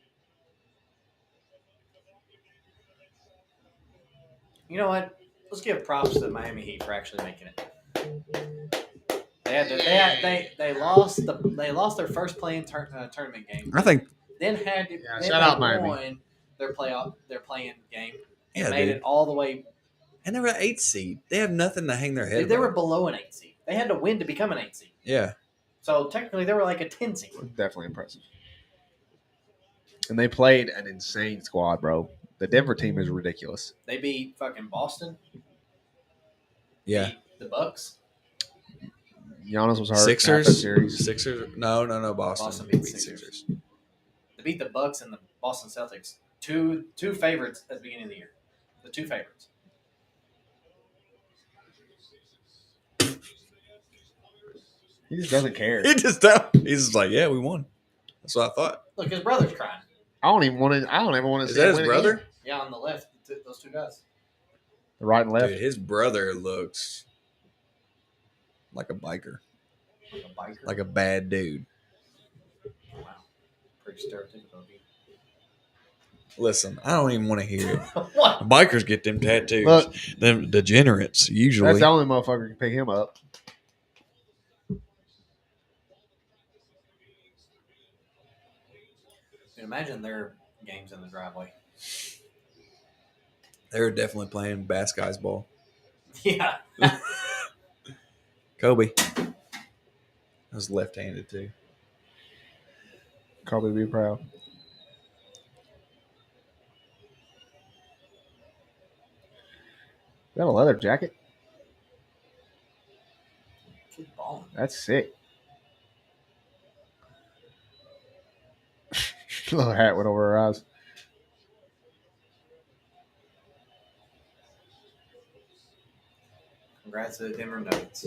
You know what? Let's give props to the Miami Heat for actually making it. They lost their first playing tournament game. I think. Then had to Yeah, then shout out they Miami. won their playing game and Yeah, made dude. it all the way. And they were an 8 seed. They have nothing to hang their head. They about. were below an 8 seed. They had to win to become an 8 seed. Yeah. So technically, they were like a 10 seed. Definitely impressive. And they played an insane squad, bro. The Denver team is ridiculous. They beat fucking Boston. Yeah. Beat the Bucks. Giannis was hurt. half that Sixers. series. Sixers. No. Boston. Boston beat Sixers. They beat the Bucks and the Boston Celtics. Two favorites at the beginning of the year. The two favorites. He just doesn't care. He's just like, yeah, we won. That's what I thought. Look, his brother's crying. I don't ever want to Is see that him his win brother? again. Yeah, on the left, those two guys. The right and left. Dude, his brother looks like a biker, Like a biker. like a bad dude. Wow. Pretty stereotypical. Listen, I don't even want to hear it. What? Bikers get them tattoos. Look. Them degenerates usually. That's the only motherfucker who can pick him up. Dude, imagine their games in the driveway. They're definitely playing bass guys ball. Yeah. Kobe. That was left-handed too. Kobe be proud. Is that a leather jacket? Kid balling. That's sick. Little hat went over her eyes. Congrats to the Denver Nuggets.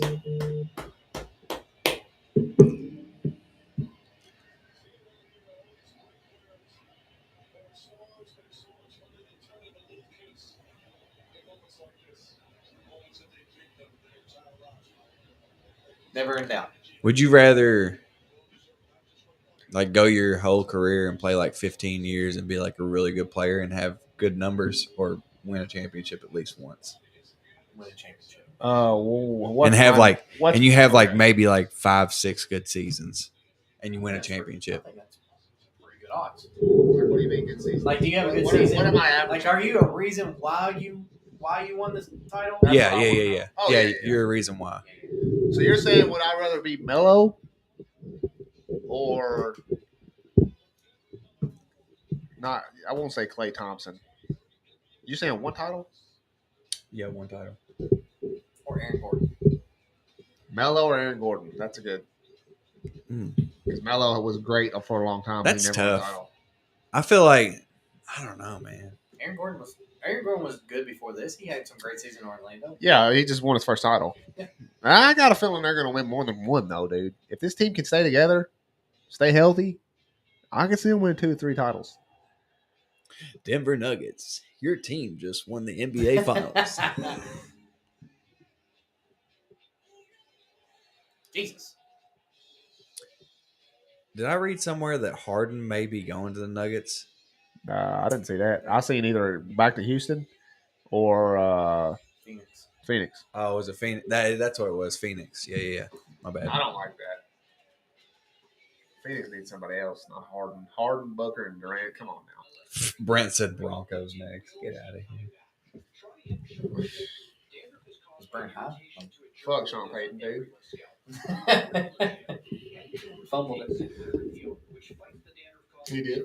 Never in doubt. Would you rather like go your whole career and play like 15 years and be like a really good player and have good numbers, or win a championship at least once? Win a championship. What and have kind- what's- and you have like okay. maybe like 5-6 good seasons, and you win a I championship. think that's pretty good odds. What do you mean good season? Like, do you have a good What season? am I averaging? Like, are you a reason why you won this title? That's Yeah, what I wanna know. yeah. Oh, yeah, yeah. you're a reason why. So you're saying would I rather be Melo or not? I won't say Klay Thompson. You saying one title? Yeah, one title. Or Aaron Gordon? Melo or Aaron Gordon? That's a good. Mm. Because Melo was great for a long time. That's but he never won a tough. title. I feel like I don't know, man. Aaron Gordon was good before this. He had some great season in Orlando. Yeah, he just won his first title. Yeah. I got a feeling they're going to win more than one, though, dude. If this team can stay together, stay healthy, I can see them win 2 or 3 titles. Denver Nuggets, your team just won the NBA Finals. Jesus. Did I read somewhere that Harden may be going to the Nuggets? I didn't see that. I seen either back to Houston or Phoenix. Phoenix. Oh, it was a Phoenix. That's what it was. Phoenix. Yeah. My bad. I don't like that. Phoenix needs somebody else, not Harden. Harden, Booker, and Durant. Come on now. Brent said Broncos next. Get out of here. Was Brent high? Fuck Sean Payton, dude. Fumbled it. He did.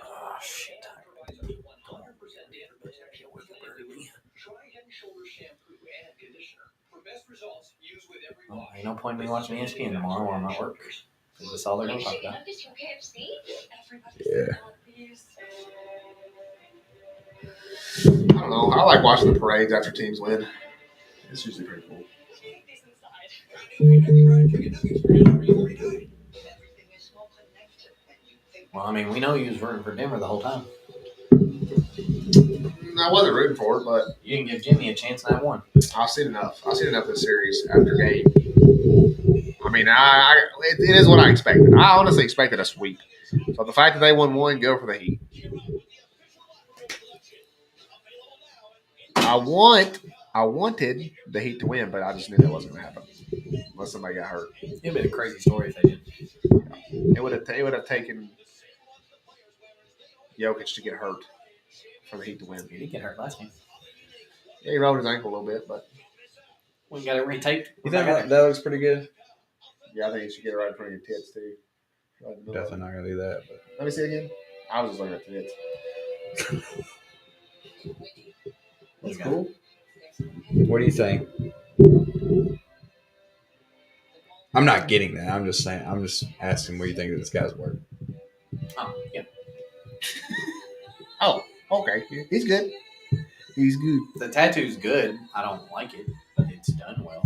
Oh, shit. Oh, ain't no point in me watching ESPN tomorrow while I'm at work. That's all they're going to talk about. Yeah. I don't know. I like watching the parades after teams win. It's usually pretty cool. Well, I mean, we know you was rooting for Denver the whole time. I wasn't rooting for it, but You didn't give Jimmy a chance in that one. I've seen enough. I've seen enough of the series after game. I mean, it is what I expected. I honestly expected a sweep. So the fact that they won one, go for the Heat. I wanted the Heat to win, but I just knew that wasn't going to happen unless somebody got hurt. It'd have been a crazy story if they did. It would have taken Jokic to get hurt for the Heat to win. He did get hurt last game. Yeah, he rolled his ankle a little bit, but We got it retaped. You think that looks pretty good? yeah, I think you should get it right in front of your tits too. Right in the middle. Definitely not gonna do that. But. Let me see it again. I was just looking at the tits. That's cool. What do you think? I'm not getting that. I'm just saying. I'm just asking what you think of this guy's work. Oh, yeah. Oh, okay. He's good. He's good. The tattoo's good. I don't like it, but it's done well.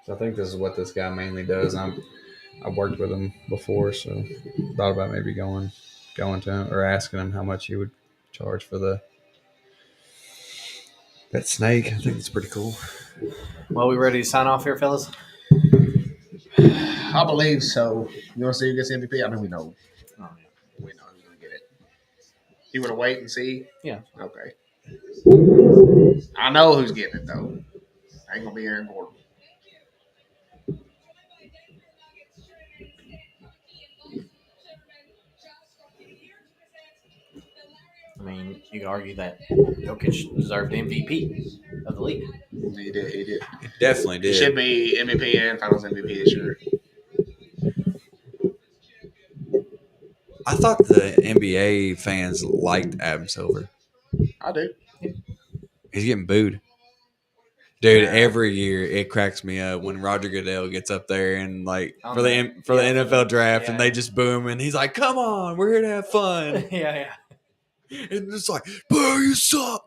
So I think this is what this guy mainly does. I've worked with him before, so thought about maybe going to him or asking him how much he would charge for that snake. I think it's pretty cool. Well, we ready to sign off here, fellas? I believe so. You want to see who gets MVP? I mean, we know. Oh, We know who's going to get it. You want to wait and see? Yeah. Okay. I know who's getting it, though. Ain't going to be Aaron Gordon. I mean, you could argue that Jokic deserved MVP of the league. He did. He definitely He did. should be MVP and Finals MVP this year. I thought the NBA fans liked Adam Silver. I do. He's getting booed. Dude, Yeah. every year it cracks me up when Roger Goodell gets up there and like On for the NFL draft yeah. and they just boom and he's like, "Come on, we're here to have fun." yeah. And it's like, "Boo, you suck."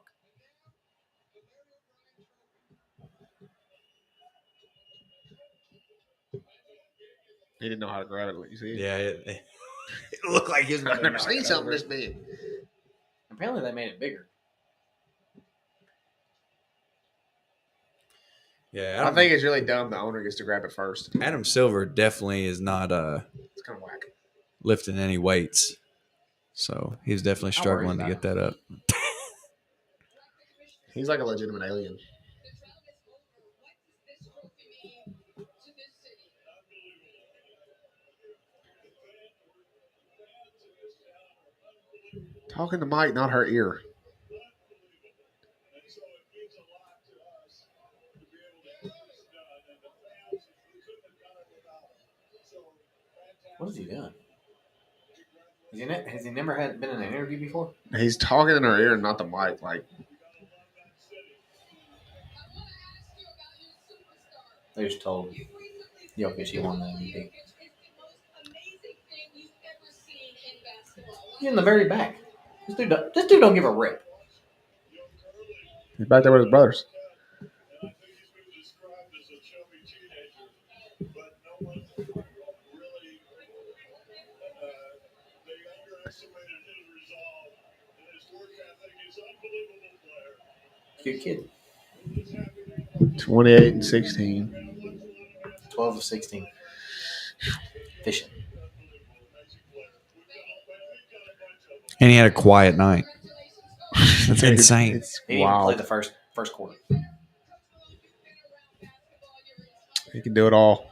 He didn't know how to grab it. You see? Yeah, it looked like his. I've never seen something this big. Apparently, they made it bigger. Yeah, I think it's really dumb the owner gets to grab it first. Adam Silver definitely is not It's kind of whack. lifting any weights, so he's definitely Don't worry struggling to about get that up. He's like a legitimate alien. Talking to Mike, not her ear. What is he doing? Has he never been in an interview before? He's talking in her ear and not the mic. Like, They just told Jokic he won the MVP. He's in the very back. This dude don't give a rip. he's back there with his brothers. Good kid. 28 and 16. 12 of 16. Fishing. And he had a quiet night. That's insane. It's He didn't even play wild. the first quarter. He can do it all.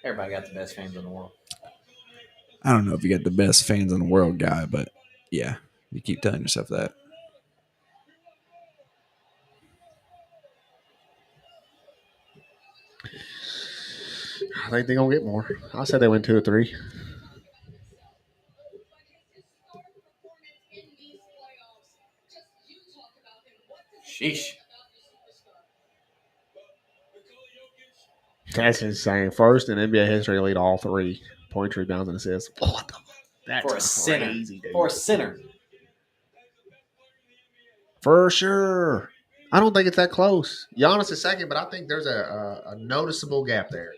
Everybody got the best fans in the world. I don't know if you got the best fans in the world, guy, but yeah, you keep telling yourself that. I think they're going to get more. I said they win 2 or 3. Sheesh. That's insane. First in NBA history, lead all 3 points, rebounds, and assists. What the fuck? That's For a center. crazy, dude. For a center. For sure. I don't think it's that close. Giannis is second, but I think there's a noticeable gap there.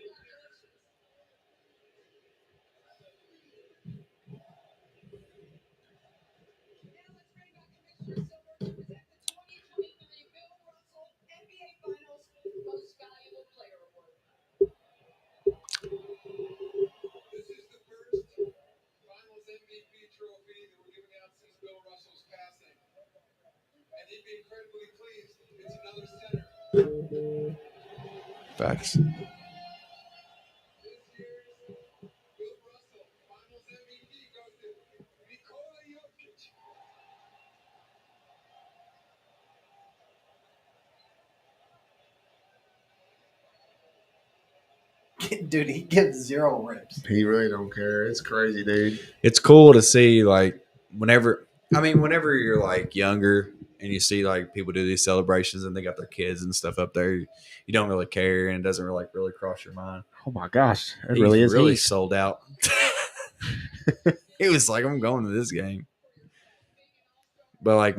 Facts. Dude, he gives 0 rips. He really don't care. It's crazy, dude. It's cool to see, like, whenever you're like younger and you see like people do these celebrations and they got their kids and stuff up there, you don't really care and it doesn't really cross your mind. Oh my gosh, it He really is. really Heath. sold out. It was like, I'm going to this game. But like,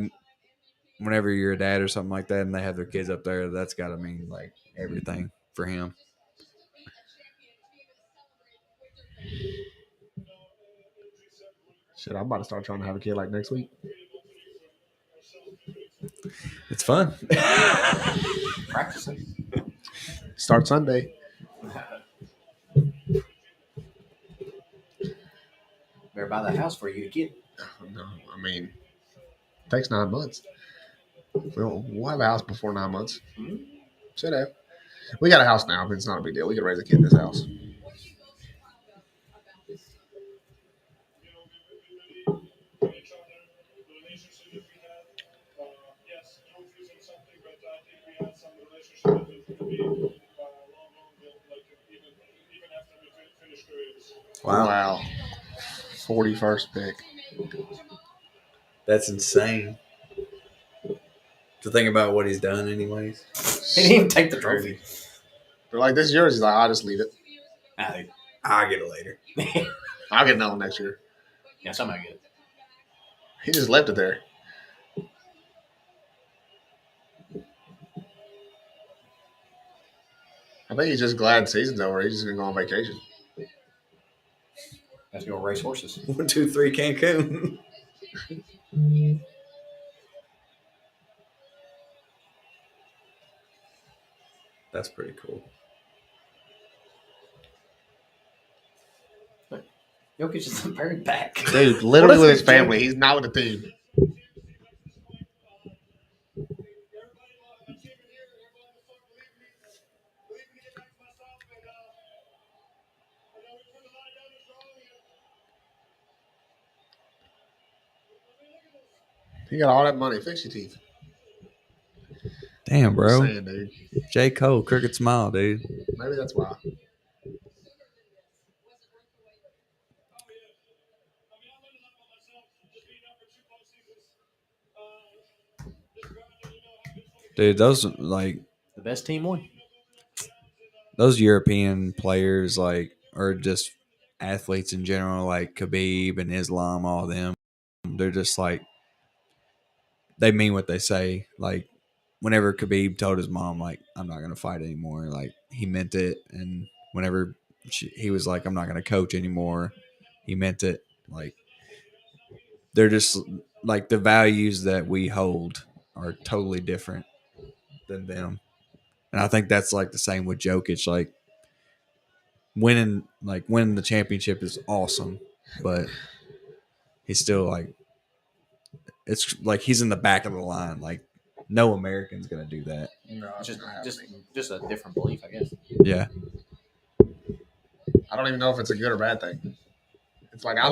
whenever you're a dad or something like that and they have their kids up there, that's got to mean like everything for him. Shit, I'm about to start trying to have a kid like next week. It's fun. Practicing. Start Sunday. Better buy that house for you, kid. No, I mean, it takes 9 months. We'll have a house before 9 months. Should have. We got a house now, but it's not a big deal. We can raise a kid in this house. Wow. 41st pick. That's insane. To think about what he's done, anyways. He didn't even take the trophy. They're like, this is yours. He's like, I'll just leave it. Nah, dude. I'll get it later. I'll get another one next year. Yeah, somehow get it. He just left it there. I think he's just glad the season's over. He's just gonna go on vacation. Has to go race horses. 1, 2, 3, Cancun. That's pretty cool. Jokic is very back. Dude, literally What with is his this, family. He's not with the team. He got all that money. Fix your teeth. Damn, Just bro. saying, dude. J. Cole, crooked smile, dude. Maybe that's why. Dude, those The best team won. those European players or just athletes in general, like Khabib and Islam, all of them, they're just they mean what they say. Like whenever Khabib told his mom, like, I'm not gonna fight anymore, like he meant it. And whenever he was like, I'm not gonna coach anymore, he meant it. Like they're just like the values that we hold are totally different than them. And I think that's like the same with Jokic. Like winning the championship is awesome, but he's still like it's like he's in the back of the line. Like no American's gonna do that. No, it's Just, not just, happening. just a different belief, I guess. Yeah, I don't even know if it's a good or bad thing. It's like I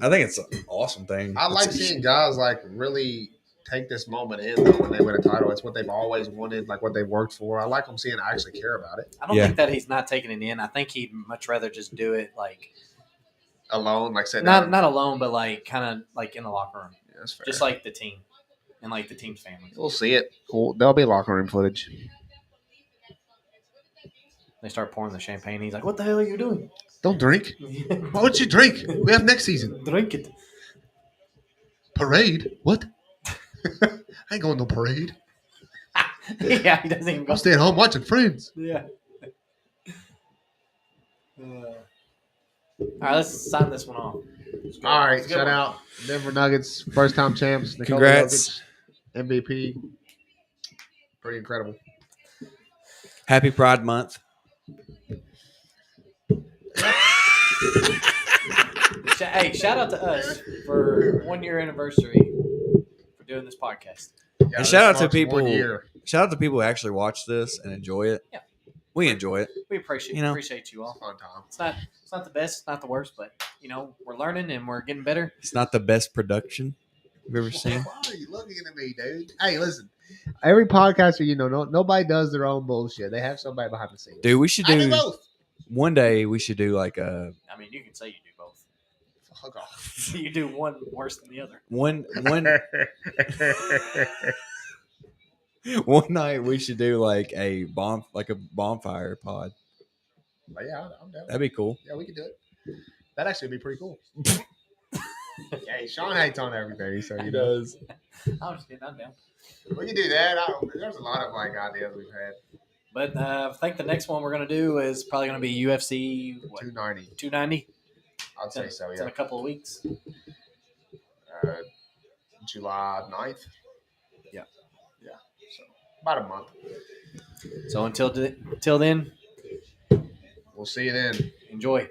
think it's an awesome thing. I like seeing guys like really take this moment in though when they win a title. It's what they've always wanted, like what they've worked for. I like them seeing actually care about it. I don't Yeah. think that he's not taking it in. I think he'd much rather just do it like Alone, like sitting not down. not alone, but like kind of like in the locker room, Yeah, that's fair. just like the team and like the team's family. We'll see it. Cool. There'll be locker room footage. They start pouring the champagne. He's like, "What the hell are you doing? Don't drink. Why would you drink? We have next season. Drink it." Parade? What? I ain't going to no parade. Yeah, he doesn't even go. I'm staying home watching Friends. Yeah. All right, let's sign this one off. All right, It's a good shout one. out Denver Nuggets, first time champs. Nikola Congrats. Jokic, MVP. Pretty incredible. Happy Pride Month. Hey, shout out to us for 1 year anniversary for doing this podcast. Yeah, And shout out to marks people. 1 year. Shout out to people who actually watch this and enjoy it. Yeah. We enjoy it. We appreciate You know. appreciate you all. Fun time. It's not the best, it's not the worst, but we're learning and we're getting better. It's not the best production you've ever seen. Why are you looking at me, dude? Hey, listen. Every podcaster, nobody does their own bullshit. They have somebody behind the scenes. Dude, we should I do do both. one day. We should do like a I mean, you can say you do both. Fuck off. You do one worse than the other. one night. We should do like a bonfire pod. But yeah, I'm down. That'd be cool. Yeah, we can do it. That'd actually be pretty cool. Hey, Sean hates on everything, so you know. does. I'm just kidding. I'm down. We can do that. There's a lot of ideas we've had. But I think the next one we're gonna do is probably gonna be UFC 290. 290. I'd say so, It's in yeah. a couple of weeks. July 9th. Yeah. Yeah. So about a month. So until then, We'll see you then. enjoy.